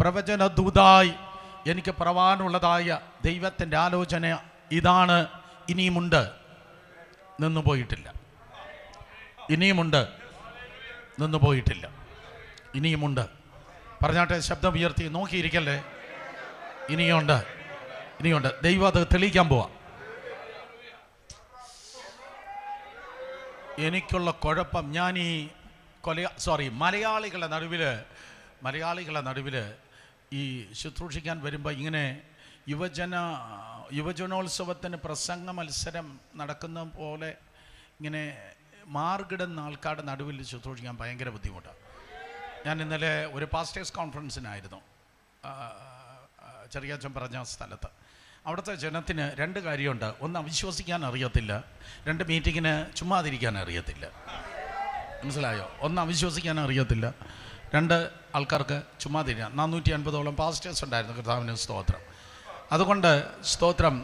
പ്രവചന ദൂതായി എനിക്ക് പറവാനുള്ളതായ ദൈവത്തിൻ്റെ ആലോചന ഇതാണ്. ഇനിയുമുണ്ട്, നിന്നു പോയിട്ടില്ല. ഇനിയുമുണ്ട്, നിന്നു പോയിട്ടില്ല. ഇനിയുമുണ്ട്. പറഞ്ഞാട്ടെ, ശബ്ദം ഉയർത്തി. നോക്കിയിരിക്കല്ലേ. ഇനിയുണ്ട്, ഇനിയുണ്ട്. ദൈവം അത് തെളിയിക്കാൻ പോവാ. എനിക്കുള്ള കുഴപ്പം, ഞാൻ ഈ മലയാളികളുടെ നടുവിൽ ഈ ശുശ്രൂഷിക്കാൻ വരുമ്പോൾ ഇങ്ങനെ യുവജനോത്സവത്തിന് പ്രസംഗ മത്സരം നടക്കുന്ന പോലെ ഇങ്ങനെ മാർഗിടുന്ന ആൾക്കാരുടെ നടുവിൽ ശുശ്രൂഷിക്കാൻ ഭയങ്കര ബുദ്ധിമുട്ടാണ്. ഞാൻ ഇന്നലെ ഒരു പാസ്റ്റേഴ്സ് കോൺഫറൻസിനായിരുന്നു, ചെറിയാച്ചൻ പറഞ്ഞ സ്ഥലത്ത്. അവിടുത്തെ ജനത്തിന് രണ്ട് കാര്യമുണ്ട്. ഒന്ന്, അവിശ്വസിക്കാൻ അറിയത്തില്ല. രണ്ട്, മീറ്റിങ്ങിന് ചുമ്മാതിരിക്കാൻ അറിയത്തില്ല. മനസ്സിലായോ? ഒന്ന്, അവിശ്വസിക്കാൻ അറിയത്തില്ല. രണ്ട്, ആൾക്കാർക്ക് ചുമ്മാതിരിക്കാൻ. 450ഓളം പാസ്റ്റേഴ്സ് ഉണ്ടായിരുന്നു. കർത്താവിന് സ്തോത്രം. അതുകൊണ്ട് സ്തോത്രം,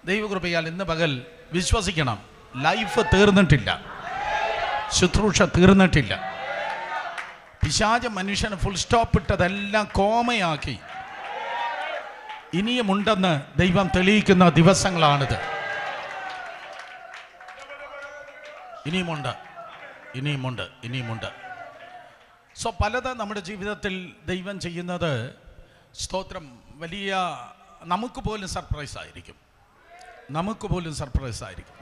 ദൈവകൃപയാൽ ഇന്ന് പകൽ വിശ്വസിക്കണം, ലൈഫ് തീർന്നിട്ടില്ല, ശുശ്രൂഷ തീർന്നിട്ടില്ല. പിശാച് മനുഷ്യന് ഫുൾ സ്റ്റോപ്പ് ഇട്ടതെല്ലാം കോമയാക്കി ഇനിയുമുണ്ടെന്ന് ദൈവം തെളിയിക്കുന്ന ദിവസങ്ങളാണിത്. ഇനിയുമുണ്ട്, ഇനിയുമുണ്ട്, ഇനിയുമുണ്ട്. സോ പലത് നമ്മുടെ ജീവിതത്തിൽ ദൈവം ചെയ്യുന്നത് സ്തോത്രം വലിയ നമുക്ക് പോലും സർപ്രൈസ് ആയിരിക്കും.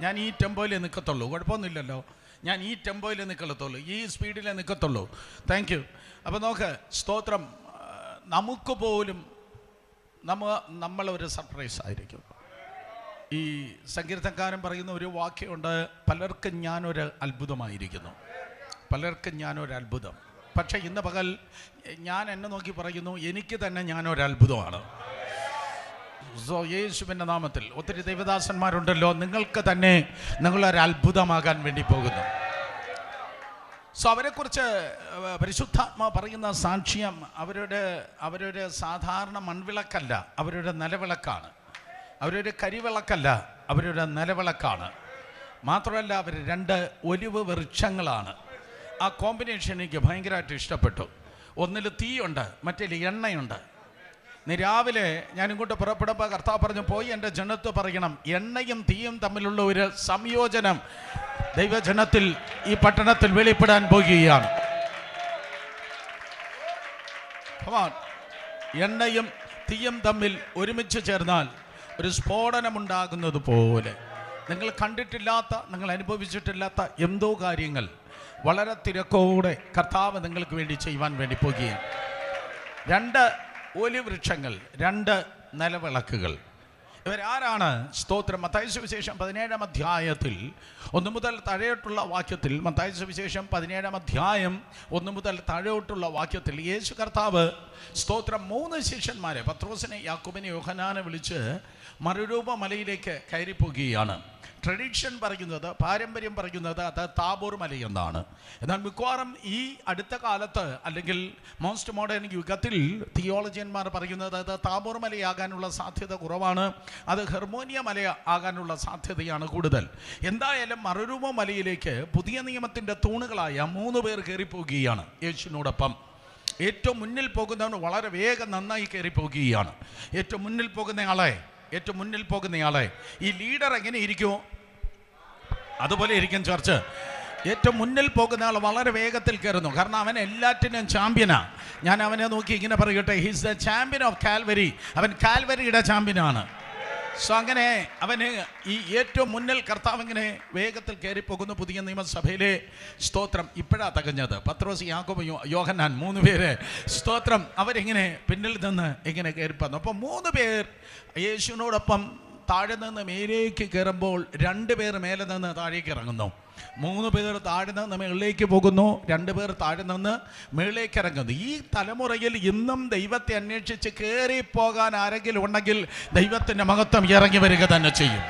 ഞാൻ ഈ ടെമ്പോയിൽ നിൽക്കത്തുള്ളൂ, കുഴപ്പമൊന്നുമില്ലല്ലോ. ഞാൻ ഈ ടെമ്പോയിൽ നിൽക്കത്തുള്ളൂ, ഈ സ്പീഡിൽ നിൽക്കത്തുള്ളൂ. Thank you. അപ്പോൾ നോക്ക്, സ്തോത്രം, നമുക്ക് പോലും നമ്മളൊരു സർപ്രൈസ് ആയിരിക്കും. ഈ സങ്കീർത്തനക്കാരൻ പറയുന്ന ഒരു വാക്യമുണ്ട്, പലർക്കും ഞാനൊരു അത്ഭുതമായിരിക്കുന്നു. പക്ഷേ ഇന്ന് പകൽ ഞാൻ എന്നെ നോക്കി പറയുന്നു, എനിക്ക് തന്നെ ഞാനൊരു അത്ഭുതമാണ്. സോ യേശുവിൻ്റെ നാമത്തിൽ ഒത്തിരി ദൈവദാസന്മാരുണ്ടല്ലോ, നിങ്ങൾക്ക് തന്നെ നിങ്ങളൊരു അത്ഭുതമാകാൻ വേണ്ടി പോകുന്നു. സോ അവരെക്കുറിച്ച് പരിശുദ്ധാത്മാ പറയുന്ന സാക്ഷ്യം, അവരുടെ സാധാരണ മൺവിളക്കല്ല, അവരുടെ നിലവിളക്കാണ്. അവരൊരു കരിവിളക്കല്ല, അവരുടെ നിലവിളക്കാണ്. മാത്രമല്ല, അവർ രണ്ട് ഒലിവ് വൃക്ഷങ്ങളാണ്. ആ കോമ്പിനേഷൻ എനിക്ക് ഭയങ്കരമായിട്ട് ഇഷ്ടപ്പെട്ടു. ഒന്നിൽ തീയുണ്ട്, മറ്റേൽ എണ്ണയുണ്ട്. രാവിലെ ഞാൻ ഇങ്ങോട്ട് പുറപ്പെടുമ്പോൾ കർത്താവ് പറഞ്ഞു, പോയി എൻ്റെ ജനത്ത് പറയണം, എണ്ണയും തീയും തമ്മിലുള്ള ഒരു സംയോജനം ദൈവജനത്തിൽ ഈ പട്ടണത്തിൽ വെളിപ്പെടാൻ പോകുകയാണ്. എണ്ണയും തീയും തമ്മിൽ ഒരുമിച്ച് ചേർന്നാൽ ഒരു സ്ഫോടനമുണ്ടാകുന്നത് പോലെ നിങ്ങൾ കണ്ടിട്ടില്ലാത്ത, നിങ്ങൾ അനുഭവിച്ചിട്ടില്ലാത്ത എന്തോ കാര്യങ്ങൾ വളരെ തിരക്കോടെ കർത്താവ് നിങ്ങൾക്ക് വേണ്ടി ചെയ്യുവാൻ വേണ്ടി പോകുകയാണ്. രണ്ട് ഒലിവ് വൃക്ഷങ്ങൾ, രണ്ട് നിലവിളക്കുകൾ. ഇവരാരാണ്? സ്തോത്രം. മത്തായി സുവിശേഷം 17-ാം അധ്യായത്തിൽ 1 മുതൽ താഴോട്ടുള്ള വാക്യത്തിൽ, മത്തായി സുവിശേഷം 17-ാം അധ്യായം 1 മുതൽ താഴോട്ടുള്ള വാക്യത്തിൽ യേശു കർത്താവ് സ്തോത്രം 3 ശിഷ്യന്മാരെ, പത്രോസിനെ, യാക്കോബിനെ, യോഹന്നാനെ വിളിച്ച് മറുരൂപ മലയിലേക്ക് കയറിപ്പോകുകയാണ്. ട്രഡീഷൻ പറയുന്നത്, പാരമ്പര്യം പറയുന്നത് അത് താബോർ മലയെന്നാണ്. എന്നാൽ മിക്കവാറും ഈ അടുത്ത കാലത്ത് അല്ലെങ്കിൽ മോസ്റ്റ് മോഡേൺ യുഗത്തിൽ തിയോളജിയന്മാർ പറയുന്നത് അത് താബോർ മലയാകാനുള്ള സാധ്യത കുറവാണ്, അത് ഹെർമോനിയ മല ആകാനുള്ള സാധ്യതയാണ് കൂടുതൽ. എന്തായാലും മറുരൂപ മലയിലേക്ക് പുതിയ നിയമത്തിൻ്റെ തൂണുകളായ 3 പേർ കയറിപ്പോകുകയാണ് യേശുവിനോടൊപ്പം. ഏറ്റവും മുന്നിൽ പോകുന്നവൻ വളരെ വേഗം നന്നായി കയറിപ്പോകുകയാണ്. ഏറ്റവും മുന്നിൽ പോകുന്നയാളെ ഈ ലീഡർ എങ്ങനെ ഇരിക്കുമോ അതുപോലെ ഇരിക്കും ചർച്ച്. ഏറ്റവും മുന്നിൽ പോകുന്ന ആൾ വളരെ വേഗത്തിൽ കയറുന്നു, കാരണം അവൻ എല്ലാറ്റിനും ചാമ്പ്യനാണ്. ഞാൻ അവനെ നോക്കി ഇങ്ങനെ പറയട്ടെ, he's the champion of Calvary. അവൻ കാൽവരിയുടെ ചാമ്പ്യനാണ്. സോ അങ്ങനെ അവന് ഈ ഏറ്റവും മുന്നിൽ കർത്താവ് ഇങ്ങനെ വേഗത്തിൽ കയറിപ്പോകുന്നു. പുതിയ നിയമസഭയിലെ സ്തോത്രം ഇപ്പോഴാണ് തകഞ്ഞത്. പത്രോസ്, യാക്കോബ്, യോഹന്നാൻ 3 പേര് സ്തോത്രം അവരിങ്ങനെ പിന്നിൽ നിന്ന് ഇങ്ങനെ കയറിപ്പോന്നു. അപ്പോൾ 3 പേർ യേശുവിനോടൊപ്പം താഴെ നിന്ന് മേലേക്ക് കയറുമ്പോൾ 2 പേർ മേലെ നിന്ന് താഴേക്ക് ഇറങ്ങുന്നു. 3 പേർ താഴെ നിന്ന് മേളിലേക്ക് പോകുന്നു, 2 പേർ താഴെ നിന്ന് മേളിലേക്ക് ഇറങ്ങുന്നു. ഈ തലമുറയിൽ ഇന്നും ദൈവത്തെ അന്വേഷിച്ച് കയറിപ്പോകാൻ ആരെങ്കിലും ഉണ്ടെങ്കിൽ ദൈവത്തിൻ്റെ മഹത്വം ഇറങ്ങി വരിക തന്നെ ചെയ്യും.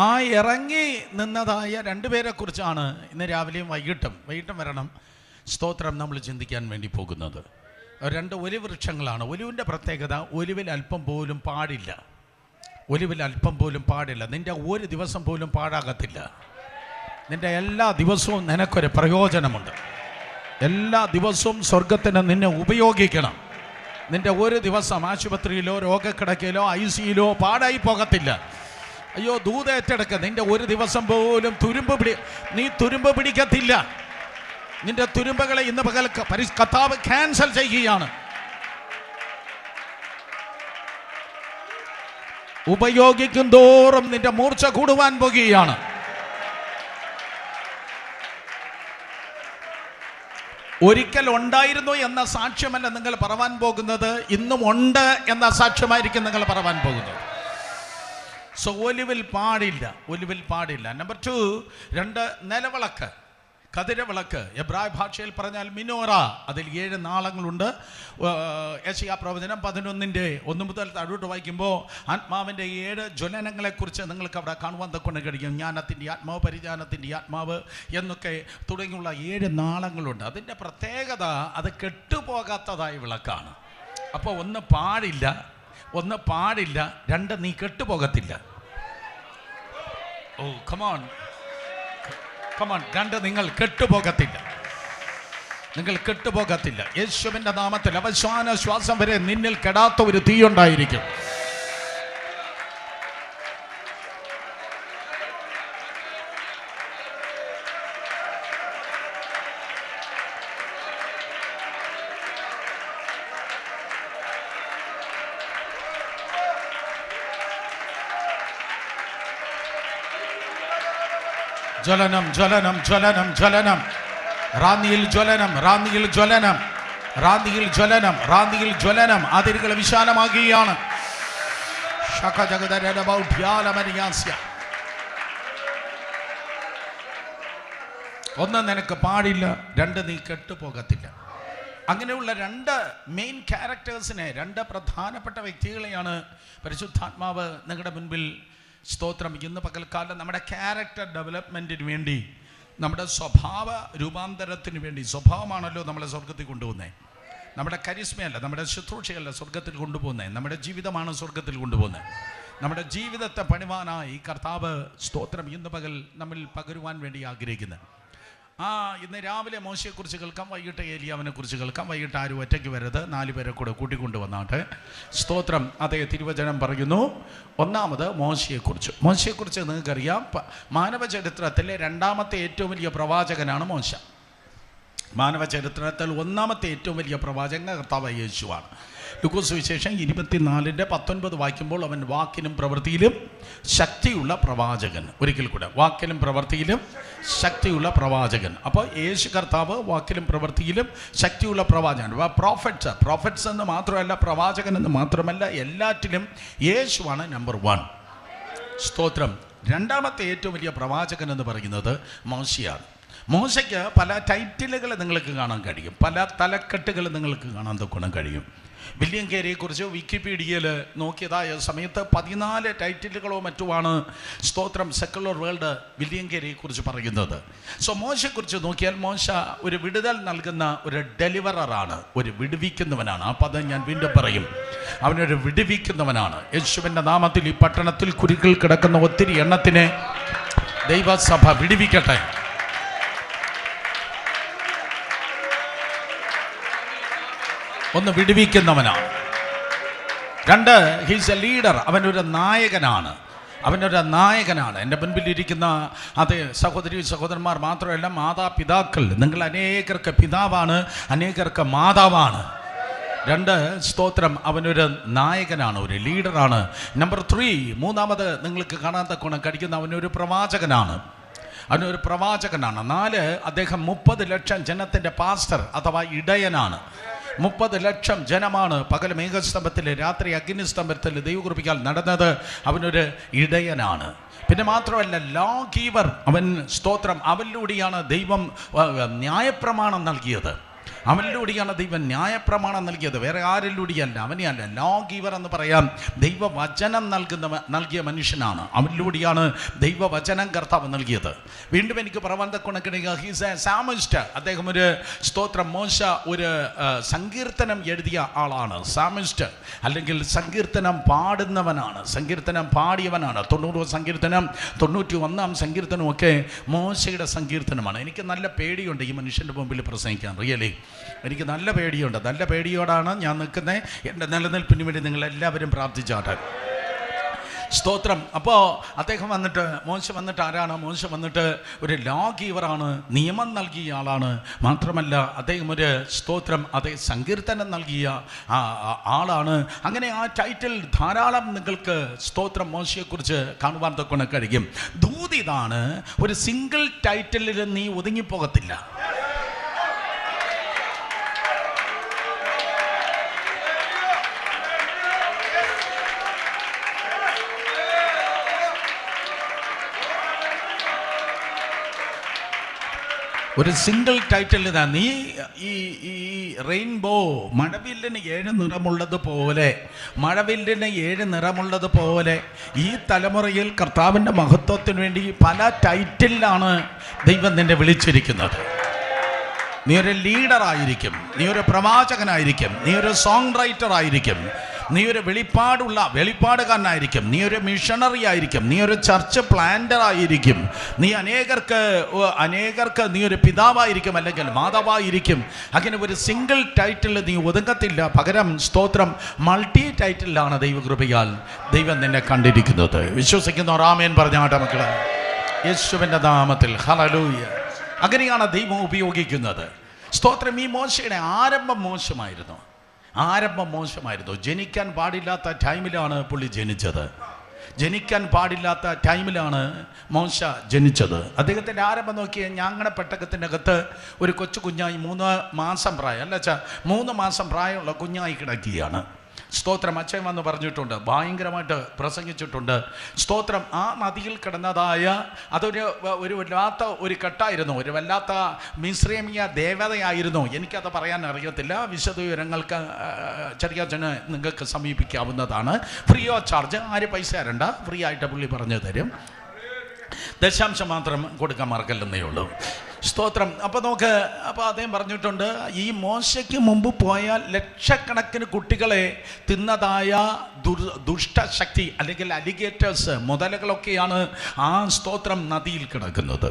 ആ ഇറങ്ങി നിന്നതായ 2 പേരെ കുറിച്ചാണ് ഇന്ന് രാവിലെയും വൈകിട്ടും വരണം സ്തോത്രം നമ്മൾ ചിന്തിക്കാൻ വേണ്ടി പോകുന്നത്. 2 ഒലിവ് വൃക്ഷങ്ങളാണ്. ഒലിവിൻ്റെ പ്രത്യേകത, ഒലിവിൽ അല്പം പോലും പാടില്ല. ഒലിവിൽ അല്പം പോലും പാടില്ല. നിൻ്റെ ഒരു ദിവസം പോലും പാഴാകത്തില്ല. നിൻ്റെ എല്ലാ ദിവസവും നിനക്കൊരു പ്രയോജനമുണ്ട്. എല്ലാ ദിവസവും സ്വർഗത്തിന് നിന്നെ ഉപയോഗിക്കണം. നിൻ്റെ ഒരു ദിവസം ആശുപത്രിയിലോ രോഗക്കിടക്കയിലോ ICUയിലോ പാടായി പോകത്തില്ല. അയ്യോ, ദൂത ഏറ്റെടുക്കുക. നിൻ്റെ ഒരു ദിവസം പോലും നീ തുരുമ്പ് പിടിക്കത്തില്ല. നിൻ്റെ തുരുമ്പുകളെ ഇന്ന് പകൽ കർത്താവ് ക്യാൻസൽ ചെയ്യുകയാണ്. ഉപയോഗിക്കും തോറും നിന്റെ മൂർച്ച കൂടുവാൻ പോകുകയാണ്. ഒരിക്കൽ ഉണ്ടായിരുന്നു എന്ന സാക്ഷ്യമല്ല നിങ്ങൾ പറവാൻ പോകുന്നത്, ഇന്നും ഉണ്ട് എന്ന സാക്ഷ്യമായിരിക്കും നിങ്ങൾ പറവാൻ പോകുന്നത്. സോ ഒലിവിൽ പാടില്ല. നമ്പർ 2, 2 നിലവിളക്ക്, കതിരവിളക്ക്. എബ്രായ ഭാഷയിൽ പറഞ്ഞാൽ മിനോറ. അതിൽ 7 നാളങ്ങളുണ്ട്. യെശയ്യാ പ്രവചനം 11-ന്റെ 1 മുതൽ താഴോട്ട് വായിക്കുമ്പോൾ ആത്മാവിൻ്റെ 7 ജ്വലനങ്ങളെക്കുറിച്ച് നിങ്ങൾക്ക് അവിടെ കാണുവാൻ കൊണ്ട് കഴിയും. ജ്ഞാനത്തിൻ്റെ ആത്മാവ്, പരിജ്ഞാനത്തിൻ്റെ ആത്മാവ് എന്നൊക്കെ തുടങ്ങിയുള്ള 7 നാളങ്ങളുണ്ട്. അതിൻ്റെ പ്രത്യേകത അത് കെട്ടുപോകാത്തതായ വിളക്കാണ്. അപ്പോൾ ഒന്ന് പാടില്ല, 2 നീ കെട്ടുപോകത്തില്ല. ഓ കമോൺ, 2 നിങ്ങൾ കെട്ടുപോകത്തില്ല. യേശുവിൻ്റെ നാമത്തിൽ അവസാന ശ്വാസം വരെ നിന്നിൽ കെടാത്ത ഒരു തീയുണ്ടായിരിക്കും. ജ്വലനം. റാന്നിയിൽ ജ്വലനം. അതിരുകൾ വിശാലമാകുകയാണ്. ഒന്ന് നിനക്ക് പാടില്ല, 2 നീ കെട്ടുപോകത്തില്ല. അങ്ങനെയുള്ള 2 മെയിൻ ക്യാരക്ടേഴ്സിനെ, 2 പ്രധാനപ്പെട്ട വ്യക്തികളെയാണ് പരിശുദ്ധാത്മാവ് നിങ്ങളുടെ മുൻപിൽ സ്തോത്രം ഇന്ന് പകൽക്കാലം നമ്മുടെ ക്യാരക്ടർ ഡെവലപ്മെൻറ്റിന് വേണ്ടി, നമ്മുടെ സ്വഭാവ രൂപാന്തരത്തിന് വേണ്ടി. സ്വഭാവമാണല്ലോ നമ്മളെ സ്വർഗത്തിൽ കൊണ്ടുപോകുന്നത്. നമ്മുടെ കരിസ്മയല്ല, നമ്മുടെ ശുശ്രൂഷയല്ല സ്വർഗത്തിൽ കൊണ്ടുപോകുന്നത്. നമ്മുടെ ജീവിതമാണ് സ്വർഗത്തിൽ കൊണ്ടുപോകുന്നത്. നമ്മുടെ ജീവിതത്തെ പണിവാനായി കർത്താവ് സ്തോത്രം ഇന്ന് പകൽ നമ്മിൽ പകരുവാൻ വേണ്ടി ആഗ്രഹിക്കുന്നത്. ഇന്ന് രാവിലെ മോശയെക്കുറിച്ച് കേൾക്കാം, വൈകിട്ട് ഏലിയാവിനെ കുറിച്ച് കേൾക്കാം. വൈകിട്ട് ആരും ഒറ്റയ്ക്ക് വരരുത്, 4 പേരെ കൂടെ കൂട്ടിക്കൊണ്ടുവന്നാട്ടെ. സ്തോത്രം. അതേ തിരുവചനം പറയുന്നു. ഒന്നാമത് മോശയെക്കുറിച്ച് നിങ്ങൾക്കറിയാം, മാനവ ചരിത്രത്തിലെ 2ാമത്തെ ഏറ്റവും വലിയ പ്രവാചകനാണ് മോശ. മാനവ ചരിത്രത്തിൽ 1ാമത്തെ ഏറ്റവും വലിയ പ്രവാചകൻ കർത്താവായ യേശുവാണ്. ലൂക്കോസ് സുവിശേഷം 24:19 വായിക്കുമ്പോൾ അവൻ വാക്കിനും പ്രവൃത്തിയിലും ശക്തിയുള്ള പ്രവാചകൻ. ഒരിക്കൽ കൂടെ, വാക്കിലും പ്രവൃത്തിയിലും ശക്തിയുള്ള പ്രവാചകൻ. അപ്പോൾ യേശു കർത്താവ് വാക്കിലും പ്രവൃത്തിയിലും ശക്തിയുള്ള പ്രവാചകൻ. പ്രോഫറ്റ്സ് എന്ന് മാത്രമല്ല, പ്രവാചകൻ എന്ന് മാത്രമല്ല, എല്ലാറ്റിലും യേശുവാണ് നമ്പർ 1. സ്തോത്രം. 2ാമത്തെ ഏറ്റവും വലിയ പ്രവാചകൻ എന്ന് പറയുന്നത് മോശയാണ്. മോശയ്ക്ക് പല ടൈറ്റിലുകൾ നിങ്ങൾക്ക് കാണാൻ കഴിയും, പല തലക്കെട്ടുകൾ നിങ്ങൾക്ക് കാണാൻ കഴിയും. വില്യം കേരിയെക്കുറിച്ച് വിക്കിപീഡിയയിൽ നോക്കിയതായ സമയത്ത് 14 ടൈറ്റിലുകളോ മറ്റുമാണ് സ്തോത്രം സെക്കുലർ വേൾഡ് വില്യം കേരിയെക്കുറിച്ച് പറയുന്നത്. സോ മോശയെക്കുറിച്ച് നോക്കിയാൽ മോശ ഒരു വിടുതൽ നൽകുന്ന ഒരു ഡെലിവററാണ്, ഒരു വിടുവിക്കുന്നവനാണ്. ആ പദം ഞാൻ വീണ്ടും പറയും, അവനൊരു വിടുവിക്കുന്നവനാണ്. യേശുവിൻ്റെ നാമത്തിൽ ഈ പട്ടണത്തിൽ കുരുക്കൾ കിടക്കുന്ന ഒത്തിരി എണ്ണത്തിനെ ദൈവസഭ വിടുവിക്കട്ടെ. ഒന്ന് വിടുവിക്കുന്നവനാണ്. 2, ഹീസ് എ ലീഡർ. അവനൊരു നായകനാണ്. എൻ്റെ മുൻപിലിരിക്കുന്ന അതേ സഹോദരന്മാർ മാത്രമല്ല, മാതാപിതാക്കൾ, നിങ്ങൾ അനേകർക്ക് പിതാവാണ്, അനേകർക്ക് മാതാവാണ്. 2, സ്തോത്രം, അവനൊരു നായകനാണ്, ഒരു ലീഡറാണ്. നമ്പർ 3, മൂന്നാമത് നിങ്ങൾക്ക് കാണാത്ത ഗുണം കഴിക്കുന്ന അവനൊരു പ്രവാചകനാണ്. 4, അദ്ദേഹം 30 ലക്ഷം ജനത്തിൻ്റെ പാസ്റ്റർ അഥവാ ഇടയനാണ്. 30 ലക്ഷം ജനമാണ് പകൽ മേഘസ്തംഭത്തിൽ, രാത്രി അഗ്നിസ്തംഭത്തിൽ ദൈവകൃപയാൽ നടന്നത്. അവനൊരു ഇടയനാണ്. പിന്നെ മാത്രമല്ല, ലോ ഗീവർ. അവൻ സ്തോത്രം, അവനിലൂടെയാണ് ദൈവം ന്യായപ്രമാണം നൽകിയത്. അവനിലൂടെയാണ് ദൈവം ന്യായപ്രമാണം നൽകിയത്, വേറെ ആരിലൂടെയല്ല, അവനെയല്ല. ലോ ഗീവർ എന്ന് പറയാം, ദൈവവചനം നൽകിയ മനുഷ്യനാണ്. അവനിലൂടെയാണ് ദൈവവചനം കർത്താവ് നൽകിയത്. വീണ്ടും എനിക്ക് പ്രബന്ധക്കുണക്കിടുക, ഹീസ് എ സാമിസ്റ്റ്. അദ്ദേഹം ഒരു സ്തോത്രം, മോശ ഒരു സങ്കീർത്തനം എഴുതിയ ആളാണ്. സാമിസ്റ്റ് അല്ലെങ്കിൽ സങ്കീർത്തനം പാടുന്നവനാണ്, സങ്കീർത്തനം പാടിയവനാണ്. 90 സങ്കീർത്തനം, 91 സങ്കീർത്തനമൊക്കെ മോശയുടെ സങ്കീർത്തനമാണ്. എനിക്ക് നല്ല പേടിയുണ്ട് ഈ മനുഷ്യൻ്റെ മുമ്പിൽ പ്രസംഗിക്കാൻ. റിയലി എനിക്ക് നല്ല പേടിയുണ്ട്. നല്ല പേടിയോടാണ് ഞാൻ നിൽക്കുന്നത്. എൻ്റെ നിലനിൽപ്പിന് വേണ്ടി നിങ്ങളെല്ലാവരും പ്രാർത്ഥിച്ചാട്ടെ. സ്തോത്രം. അപ്പോൾ അദ്ദേഹം വന്നിട്ട്, മോശ വന്നിട്ട് ആരാണ്? മോശ വന്നിട്ട് ഒരു ലോ ഗീവറാണ്, നിയമം നൽകിയ ആളാണ്. മാത്രമല്ല അദ്ദേഹം ഒരു സ്തോത്രം, അതേ സങ്കീർത്തനം നൽകിയ ആളാണ്. അങ്ങനെ ആ ടൈറ്റിൽ ധാരാളം നിങ്ങൾക്ക് സ്തോത്രം മോശയെക്കുറിച്ച് കാണുവാൻ തൊക്കെ കഴിയും. ദൂതിതാണ്, ഒരു സിംഗിൾ ടൈറ്റിലിൽ നീ ഒതുങ്ങിപ്പോകത്തില്ല. ഒരു സിംഗിൾ ടൈറ്റിൽ ഇതാ, നീ ഈ റെയിൻബോ, മഴവില്ലിന് 7 നിറമുള്ളതുപോലെ, മഴവില്ലിന് 7 നിറമുള്ളതുപോലെ ഈ തലമുറയിൽ കർത്താവിൻ്റെ മഹത്വത്തിന് വേണ്ടി പല ടൈറ്റിലാണ് ദൈവം നിന്നെ വിളിച്ചിരിക്കുന്നത്. നീ ഒരു ലീഡറായിരിക്കും, നീ ഒരു പ്രവാചകനായിരിക്കും, നീ ഒരു സോങ് റൈറ്റർ ആയിരിക്കും, നീ ഒരു വെളിപ്പാടുകാരനായിരിക്കും, നീ ഒരു മിഷണറി ആയിരിക്കും, നീ ഒരു ചർച്ച് പ്ലാന്റർ ആയിരിക്കും, നീ അനേകർക്ക് നീ ഒരു പിതാവായിരിക്കും, അല്ലെങ്കിൽ മാതാവായിരിക്കും. അങ്ങനെ ഒരു സിംഗിൾ ടൈറ്റിൽ നീ ഒതുങ്ങത്തില്ല. പകരം സ്തോത്രം, മൾട്ടി ടൈറ്റിലാണ് ദൈവകൃപയാൽ ദൈവം നിന്നെ കണ്ടിരിക്കുന്നത്. വിശ്വസിക്കുന്നവർ ആമേൻ പറഞ്ഞാട്ടെ മക്കളെ, യേശുവിൻ്റെ നാമത്തിൽ. ഹല്ലേലൂയ. അങ്ങനെയാണ് ദൈവം ഉപയോഗിക്കുന്നത്. സ്തോത്രം. ഈ മോശയുടെ ആരംഭം മോശമായിരുന്നു. ജനിക്കാൻ പാടില്ലാത്ത ടൈമിലാണ് പുള്ളി ജനിച്ചത്. ജനിക്കാൻ പാടില്ലാത്ത ടൈമിലാണ് മോശ ജനിച്ചത്. അദ്ദേഹത്തിൻ്റെ ആരംഭം നോക്കിയ ഞങ്ങളുടെ പെട്ടകത്തിൻ്റെ അകത്ത് ഒരു കൊച്ചു കുഞ്ഞായി 3 മാസം പ്രായം, അല്ല അച്ഛാ 3 മാസം പ്രായമുള്ള കുഞ്ഞായി കിടക്കുകയാണ്. സ്തോത്രം. അച്ഛൻ വന്ന് പറഞ്ഞിട്ടുണ്ട്, ഭയങ്കരമായിട്ട് പ്രസംഗിച്ചിട്ടുണ്ട്. സ്തോത്രം. ആ നദിയിൽ കിടന്നതായ അതൊരു വല്ലാത്ത ഒരു കെട്ടായിരുന്നു, ഒരു വല്ലാത്ത മിശ്രമീയ ദേവതയായിരുന്നു. എനിക്കത് പറയാൻ അറിയത്തില്ല. വിശദ വിവരങ്ങൾക്ക് ചെറിയച്ഛന് നിങ്ങൾക്ക് സമീപിക്കാവുന്നതാണ്. ഫ്രീ ഓഫ് ചാർജ്, ആരും പൈസ തരണ്ട, ഫ്രീ ആയിട്ട് പുള്ളി പറഞ്ഞു തരും. ദശാംശം മാത്രം കൊടുക്കാൻ മറക്കല്ലെന്നേ ഉള്ളൂ. സ്തോത്രം. അപ്പോൾ അദ്ദേഹം പറഞ്ഞിട്ടുണ്ട്, ഈ മോശയ്ക്ക് മുമ്പ് പോയാൽ ലക്ഷക്കണക്കിന് കുട്ടികളെ തിന്നതായ ദുഷ്ടശക്തി അല്ലെങ്കിൽ അലിഗേറ്റേഴ്സ്, മുതലകളൊക്കെയാണ് ആ സ്തോത്രം നദിയിൽ കിടക്കുന്നത്.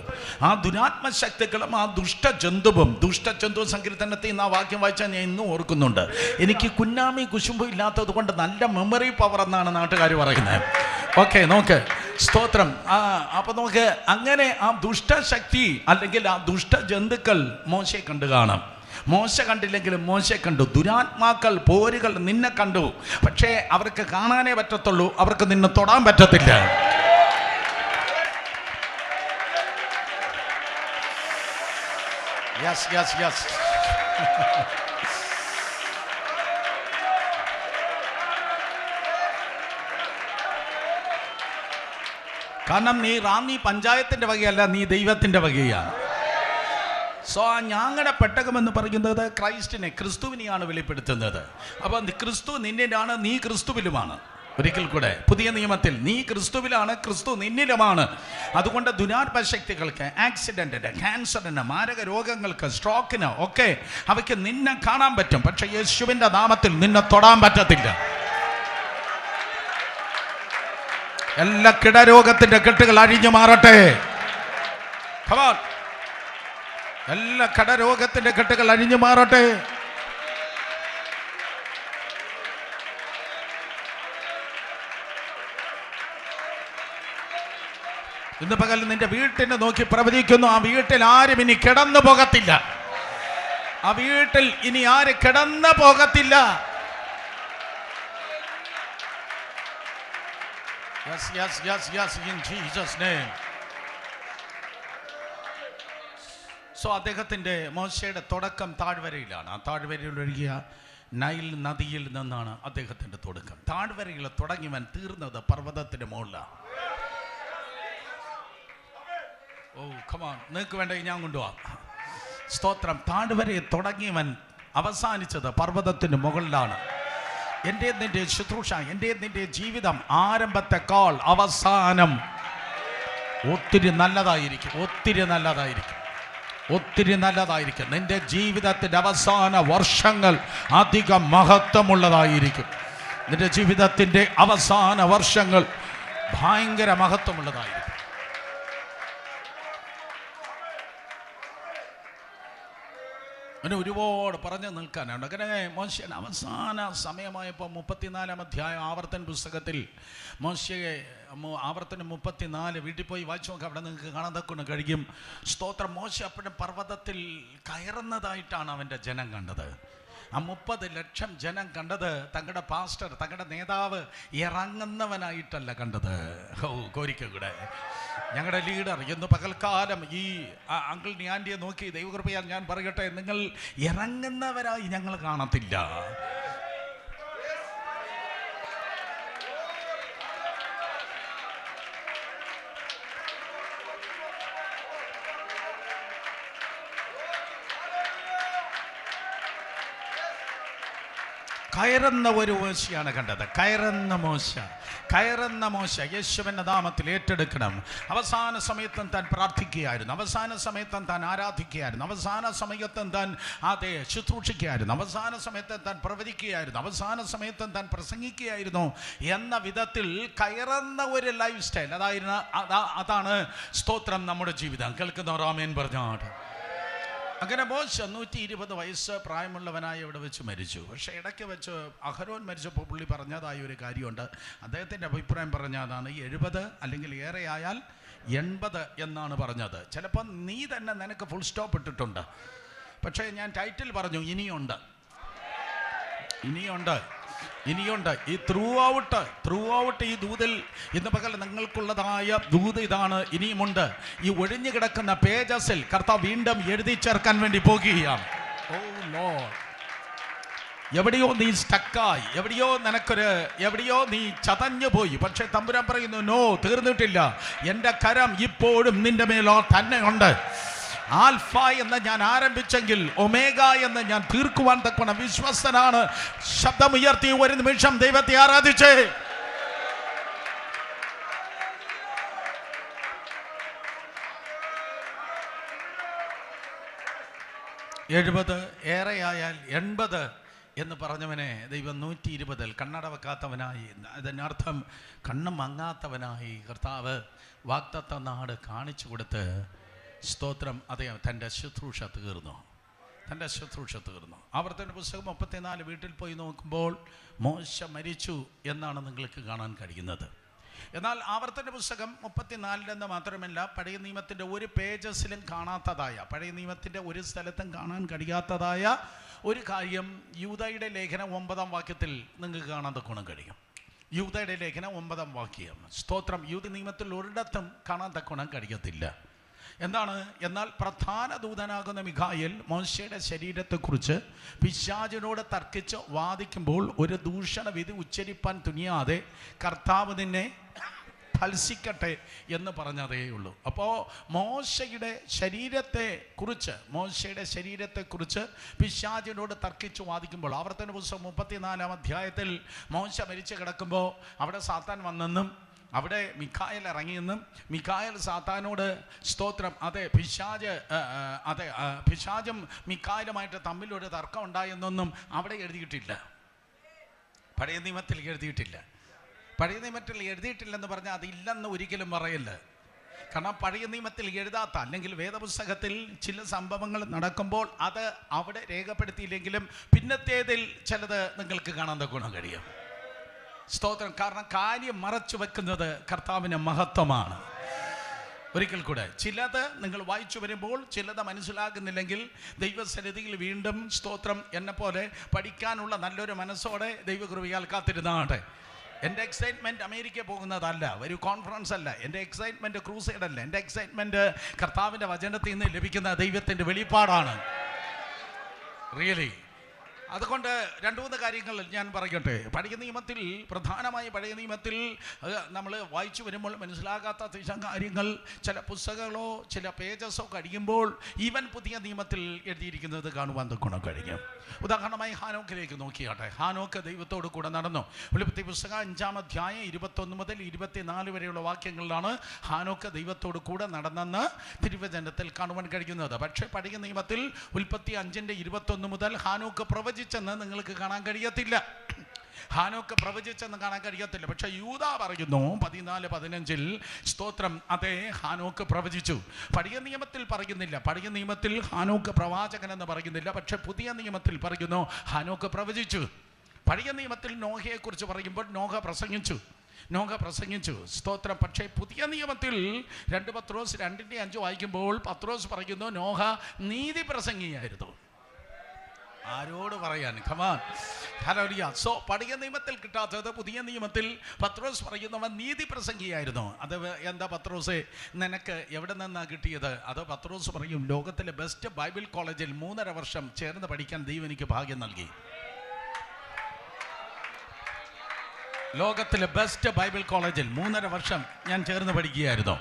ആ ദുരാത്മശക്തികളും ആ ദുഷ്ടജന്തു സങ്കീർത്തനത്തിൽ നിന്ന് ആ വാക്യം വായിച്ചാൽ ഞാൻ ഇന്നും ഓർക്കുന്നുണ്ട്. എനിക്ക് കുഞ്ഞാമി കുശുമ്പ് ഇല്ലാത്തത് കൊണ്ട് നല്ല മെമ്മറി പവർ എന്നാണ് നാട്ടുകാർ പറയുന്നത്. ഓക്കെ, നോക്ക്. സ്തോത്രം. അപ്പോൾ നമുക്ക് അങ്ങനെ ആ ദുഷ്ടശക്തി അല്ലെങ്കിൽ ആ ദുഷ്ടജന്തുക്കൾ മോശയെ കണ്ടു കാണാം. മോശ കണ്ടില്ലെങ്കിലും മോശയെ കണ്ടു. ദുരാത്മാക്കൾ, പോരുകൾ നിന്നെ കണ്ടു. പക്ഷേ അവർക്ക് കാണാനേ പറ്റത്തുള്ളൂ, അവർക്ക് നിന്നെ തൊടാൻ പറ്റത്തില്ല. Yes yes yes. കാരണം നീ റാന്നി പഞ്ചായത്തിൻ്റെ വകയല്ല, നീ ദൈവത്തിൻ്റെ വകയാണ്. സോ ആ ഞങ്ങളുടെ പെട്ടകം എന്ന് പറയുന്നത് ക്രിസ്തുവിനെയാണ് വെളിപ്പെടുത്തുന്നത്. അപ്പം ക്രിസ്തു നിന്നിലാണ്, നീ ക്രിസ്തുവിലുമാണ്. ഒരിക്കൽ കൂടെ, പുതിയ നിയമത്തിൽ നീ ക്രിസ്തുവിലാണ്, ക്രിസ്തു നിന്നിലുമാണ്. അതുകൊണ്ട് ദുരാത്മശക്തികൾക്ക്, ആക്സിഡന്റിന്, ക്യാൻസറിന്, മാരക രോഗങ്ങൾക്ക്, സ്ട്രോക്കിന് ഒക്കെ അവയ്ക്ക് നിന്നെ കാണാൻ പറ്റും. പക്ഷെ യേശുവിൻ്റെ നാമത്തിൽ നിന്നെ തൊടാൻ പറ്റത്തില്ല. എല്ലാ കിടരോഗത്തിന്റെ കെട്ടുകൾ അഴിഞ്ഞു മാറട്ടെ. എല്ലാ കടരോഗത്തിന്റെ കെട്ടുകൾ അഴിഞ്ഞു മാറട്ടെ. ഇന്ന് പകൽ നിന്റെ വീട്ടിനെ നോക്കി പ്രവചിക്കുന്നു, ആ വീട്ടിൽ ആരും ഇനി കിടന്നു പോകത്തില്ല. ആ വീട്ടിൽ ഇനി ആരും കിടന്നു പോകത്തില്ല. Yes, yes, yes, yes, in Jesus' name. So അദ്ദേഹത്തിൻ്റെ മോശയുടെ തുടക്കം താഴ്വരയിലാണ്. ആ താഴ്വരയിൽ ഒഴുകിയ നൈൽ നദിയിൽ നിന്നാണ് അദ്ദേഹത്തിൻ്റെ തുടക്കം. താഴ്വരയിൽ തുടങ്ങിയവൻ തീർന്നത് പർവ്വതത്തിന് മുകളിലാണ്. ഓ കമാൺ, നിങ്ങൾക്ക് വേണ്ടെങ്കിൽ ഞാൻ കൊണ്ടുപോവാം. സ്തോത്രം. താഴ്വരെ തുടങ്ങിയവൻ അവസാനിച്ചത് പർവ്വതത്തിന് മുകളിലാണ്. എൻ്റെ നിന്റെ ശുശ്രൂഷ, എൻ്റെ നിന്റെ ജീവിതം ആരംഭത്തെക്കാൾ അവസാനം ഒത്തിരി നല്ലതായിരിക്കും. ഒത്തിരി നല്ലതായിരിക്കും. ഒത്തിരി നല്ലതായിരിക്കും. നിന്റെ ജീവിതത്തിൻ്റെ അവസാന വർഷങ്ങൾ അധികം മഹത്വമുള്ളതായിരിക്കും. നിന്റെ ജീവിതത്തിൻ്റെ അവസാന വർഷങ്ങൾ ഭയങ്കര മഹത്വമുള്ളതായിരിക്കും. അങ്ങനെ ഒരുപാട് പറഞ്ഞു നിൽക്കാനുണ്ട്. അങ്ങനെ മോശയുടെ അവസാന സമയമായപ്പോൾ 34-ാം അധ്യായം ആവർത്തന പുസ്തകത്തിൽ മോശയെ ആവർത്തനം 34 വീട്ടിൽ പോയി വായിച്ചു നോക്കാം. അവിടെ നിങ്ങൾക്ക് കാണാൻ തക്കൊണ്ട് കഴിയും. സ്തോത്രം. മോശ അപ്പോഴും പർവ്വതത്തിൽ കയറുന്നതായിട്ടാണ് അവൻ്റെ ജനം കണ്ടത്. ആ 30 ലക്ഷം ജനം കണ്ടത് തങ്ങളുടെ പാസ്റ്റർ, തങ്ങളുടെ നേതാവ് ഇറങ്ങുന്നവനായിട്ടല്ല കണ്ടത്. കോരിക്കൂടെ ഞങ്ങളുടെ ലീഡർ എന്ന് പകൽക്കാലം ഈ അങ്കിൾ ആൻറ്റിയെ നോക്കി ദൈവകൃപയാൽ ഞാൻ പറയട്ടെ, നിങ്ങൾ ഇറങ്ങുന്നവരായി ഞങ്ങൾ കാണത്തില്ല. കയറുന്ന ഒരു മോശയാണ് കണ്ടത്. കയറുന്ന മോശ യേശുവിൻ്റെ നാമത്തിൽ ഏറ്റെടുക്കണം. അവസാന സമയത്തും താൻ പ്രാർത്ഥിക്കുകയായിരുന്നു. അവസാന സമയത്തും താൻ ആരാധിക്കുകയായിരുന്നു. അവസാന സമയത്തും താൻ അതെ ശുശ്രൂഷിക്കുകയായിരുന്നു. അവസാന സമയത്തും താൻ പ്രവചിക്കുകയായിരുന്നു. അവസാന സമയത്തും താൻ പ്രസംഗിക്കുകയായിരുന്നു എന്ന വിധത്തിൽ കയറുന്ന ഒരു ലൈഫ് സ്റ്റൈൽ അതാണ് സ്തോത്രം നമ്മുടെ ജീവിതം. കേൾക്കുന്നവർ ആമേൻ പറഞ്ഞാട്. അങ്ങനെ മോശ 120 വയസ്സ് പ്രായമുള്ളവനായി ഇവിടെ വെച്ച് മരിച്ചു. പക്ഷേ ഇടയ്ക്ക് വെച്ച് അഹരോൻ മരിച്ചപ്പോൾ പുള്ളി പറഞ്ഞതായ ഒരു കാര്യമുണ്ട്. അദ്ദേഹത്തിൻ്റെ അഭിപ്രായം പറഞ്ഞതാണ് 70 അല്ലെങ്കിൽ ഏറെ ആയാൽ 80 എന്നാണ് പറഞ്ഞത്. ചിലപ്പോൾ നീ തന്നെ നിനക്ക് ഫുൾ സ്റ്റോപ്പ് ഇട്ടിട്ടുണ്ട്. പക്ഷേ ഞാൻ ടൈറ്റിൽ പറഞ്ഞു ഇനിയുണ്ട്. ഈ ത്രൂ ഔട്ട് ഈ ദൂതിൽ ഇന്ന് പകൽ നിങ്ങൾക്കുള്ളതായ ദൂത് ഇതാണ്. ഇനിയുമുണ്ട്. ഈ ഒഴിഞ്ഞു കിടക്കുന്ന പേജസിൽ കർത്താവ് വീണ്ടും എഴുതി ചേർക്കാൻ വേണ്ടി പോകുകയാണ്. ഓ ലോർഡ്, എവിടെയോ നീ സ്റ്റക്കായി, എവിടെയോ നീ ചതഞ്ഞു പോയി. പക്ഷെ തമ്പുരാൻ പറയുന്നു നോ, തീർന്നിട്ടില്ല. എൻ്റെ കരം ഇപ്പോഴും നിന്റെ മേലോ തന്നെ ഉണ്ട്. ആൽഫ എന്ന് ഞാൻ ആരംഭിച്ചെങ്കിൽ ഒമേഗ എന്ന് ഞാൻ തീർക്കുവാൻ തക്കവണ്ണം വിശ്വസ്തനാണ്. ശബ്ദമുയർത്തി ഒരു നിമിഷം ദൈവത്തെ ആരാധിച്ചേ. ഏറെയായാൽ 80 എന്ന് പറഞ്ഞവനെ ദൈവം 120 കണ്ണട വെക്കാത്തവനായി, അതിനർത്ഥം കണ്ണ് മങ്ങാത്തവനായി കർത്താവ് വാഗ്ദത്ത നാട് കാണിച്ചു കൊടുത്ത് സ്തോത്രം. അദ്ദേഹം തൻ്റെ ശുശ്രൂഷ തീർന്നു. ആവർത്തന പുസ്തകം 34 വീട്ടിൽ പോയി നോക്കുമ്പോൾ മോശ മരിച്ചു എന്നാണ് നിങ്ങൾക്ക് കാണാൻ കഴിയുന്നത്. എന്നാൽ ആവർത്തന പുസ്തകം 34 മാത്രമല്ല, പഴയ നിയമത്തിൻ്റെ ഒരു പേജസിലും കാണാത്തതായ, പഴയ നിയമത്തിൻ്റെ ഒരു സ്ഥലത്തും കാണാൻ കഴിയാത്തതായ ഒരു കാര്യം യൂദയുടെ ലേഖനം 9-ാം വാക്യത്തിൽ നിങ്ങൾക്ക് കാണാൻ തക്കോണം കഴിയും. യൂദയുടെ ലേഖനം 9-ാം വാക്യം. സ്തോത്രം. യൂദ നിയമത്തിൽ ഒരിടത്തും കാണാൻ തക്കോണം കഴിയത്തില്ല. എന്നാൽ പ്രധാന ദൂതനാകുന്ന മിഖായേൽ മോശയുടെ ശരീരത്തെക്കുറിച്ച് പിശാചിനോട് തർക്കിച്ച് വാദിക്കുമ്പോൾ ഒരു ദൂഷണ വിധി ഉച്ചരിപ്പാൻ തുനിയാതെ കർത്താവ് നിന്നെ ഫൽസിക്കട്ടെ എന്ന് പറഞ്ഞതേ ഉള്ളൂ. അപ്പോൾ മോശയുടെ ശരീരത്തെക്കുറിച്ച് പിശാചിനോട് തർക്കിച്ച് വാദിക്കുമ്പോൾ ആവർത്തന പുസ്തകം 34-ാം അധ്യായത്തിൽ മോശ മരിച്ചു കിടക്കുമ്പോൾ അവിടെ സാത്താൻ വന്നെന്നും അവിടെ മിഖായേൽ ഇറങ്ങിയെന്നും മിഖായേൽ സാത്താനോട് സ്തോത്രം പിശാചും മിഖായേലുമായിട്ട് തമ്മിലൊരു തർക്കം ഉണ്ടായെന്നൊന്നും അവിടെ എഴുതിയിട്ടില്ല. പഴയ നിയമത്തിൽ എഴുതിയിട്ടില്ലെന്ന് പറഞ്ഞാൽ അതില്ലെന്ന് ഒരിക്കലും പറയില്ല. കാരണം പഴയ നിയമത്തിൽ എഴുതാത്ത അല്ലെങ്കിൽ വേദപുസ്തകത്തിൽ ചില സംഭവങ്ങൾ നടക്കുമ്പോൾ അത് അവിടെ രേഖപ്പെടുത്തിയില്ലെങ്കിലും പിന്നത്തേതിൽ ചിലത് നിങ്ങൾക്ക് കാണാൻ ഗുണം കഴിയും. സ്തോത്രം. കാരണം കാര്യം മറച്ചു വെക്കുന്നത് കർത്താവിന് മഹത്വമാണ്. ഒരിക്കൽ കൂടെ ചിലത് നിങ്ങൾ വായിച്ചു വരുമ്പോൾ ചിലത് മനസ്സിലാകുന്നില്ലെങ്കിൽ ദൈവസന്നിധിയിൽ വീണ്ടും സ്തോത്രം എന്നെപ്പോലെ പഠിക്കാനുള്ള നല്ലൊരു മനസ്സോടെ ദൈവകൃപയാൽ കാത്തിരുന്നാട്ടെ. എൻ്റെ എക്സൈറ്റ്മെൻറ്റ് അമേരിക്ക പോകുന്നതല്ല, ഒരു കോൺഫറൻസ് അല്ല. എൻ്റെ എക്സൈറ്റ്മെൻറ്റ് ക്രൂസൈഡ് അല്ല. എൻ്റെ എക്സൈറ്റ്മെൻറ്റ് കർത്താവിൻ്റെ വചനത്തിൽ നിന്ന് ലഭിക്കുന്ന ദൈവത്തിൻ്റെ വെളിപ്പാടാണ്. റിയലി അതുകൊണ്ട് രണ്ടു മൂന്ന് കാര്യങ്ങൾ ഞാൻ പറയട്ടെ. പഴയ നിയമത്തിൽ പ്രധാനമായി പഴയ നിയമത്തിൽ നമ്മൾ വായിച്ചു വരുമ്പോൾ മനസ്സിലാകാത്ത ചില കാര്യങ്ങൾ, ചില പുസ്തകങ്ങളോ ചില പേജസോ കഴിയുമ്പോൾ ഈവൻ പുതിയ നിയമത്തിൽ എഴുതിയിരിക്കുന്നത് കാണുവാൻ തൊക്കണം കഴിയും. ഉദാഹരണമായി ഹാനോക്കിലേക്ക് നോക്കിയാട്ടെ. ഹാനോക്ക് ദൈവത്തോട് കൂടെ നടന്നു. വെളിപ്പെടുത്തിയ പുസ്തകം 5-ാം അധ്യായം 21 മുതൽ 24 വരെയുള്ള വാക്യങ്ങളിലാണ് ഹാനോക്ക് ദൈവത്തോട് കൂടെ നടന്നെന്ന് തിരുവചനത്തിൽ കാണുവാൻ കഴിയുന്നത്. പക്ഷേ പഴയ നിയമത്തിൽ ഉൽപ്പത്തി 5:21 മുതൽ ഹാനോക്ക് പ്രവചിച്ചെന്ന് നിങ്ങൾക്ക് കാണാൻ കഴിയത്തില്ല. ഹാനോക്ക് പ്രവചിച്ചെന്ന് കാണാൻ കഴിയത്തില്ല. പക്ഷെ യൂദ പറയുന്നു 14:15 സ്തോത്രം, അതേ ഹാനോക്ക് പ്രവചിച്ചു. പഴയ നിയമത്തിൽ പറയുന്നില്ല. പഴയ നിയമത്തിൽ ഹാനോക്ക് പ്രവാചകൻ എന്ന് പറയുന്നില്ല. പക്ഷെ പുതിയ നിയമത്തിൽ പറയുന്നു ഹാനോക്ക് പ്രവചിച്ചു. പഴയ നിയമത്തിൽ നോഹയെക്കുറിച്ച് പറയുമ്പോൾ നോഹ പ്രസംഗിച്ചു സ്തോത്രം. പക്ഷേ പുതിയ നിയമത്തിൽ 2 പത്രോസ് 2:5 വായിക്കുമ്പോൾ പത്രോസ് പറയുന്നു നോഹ നീതി പ്രസംഗിയായിരുന്നു. ആരോട് പറയാൻ? Come on, hallelujah. സോ പഴയ നിയമത്തിൽ കിട്ടാത്തത് പുതിയ നിയമത്തിൽ പത്രോസ് പറയുന്നവൻ നീതി പ്രസംഗിയായിരുന്നു. അത് എന്താ പത്രോസേ, നിനക്ക് എവിടെ നിന്നാണ് കിട്ടിയത്? അത് പത്രോസ് പറയും, ലോകത്തിലെ ബെസ്റ്റ് ബൈബിൾ കോളേജിൽ 3.5 വർഷം ചേർന്ന് പഠിക്കാൻ ദൈവം എനിക്ക് ഭാഗ്യം നൽകി. ലോകത്തിലെ ബെസ്റ്റ് ബൈബിൾ കോളേജിൽ 3.5 വർഷം ഞാൻ ചേർന്ന് പഠിക്കുകയായിരുന്നു.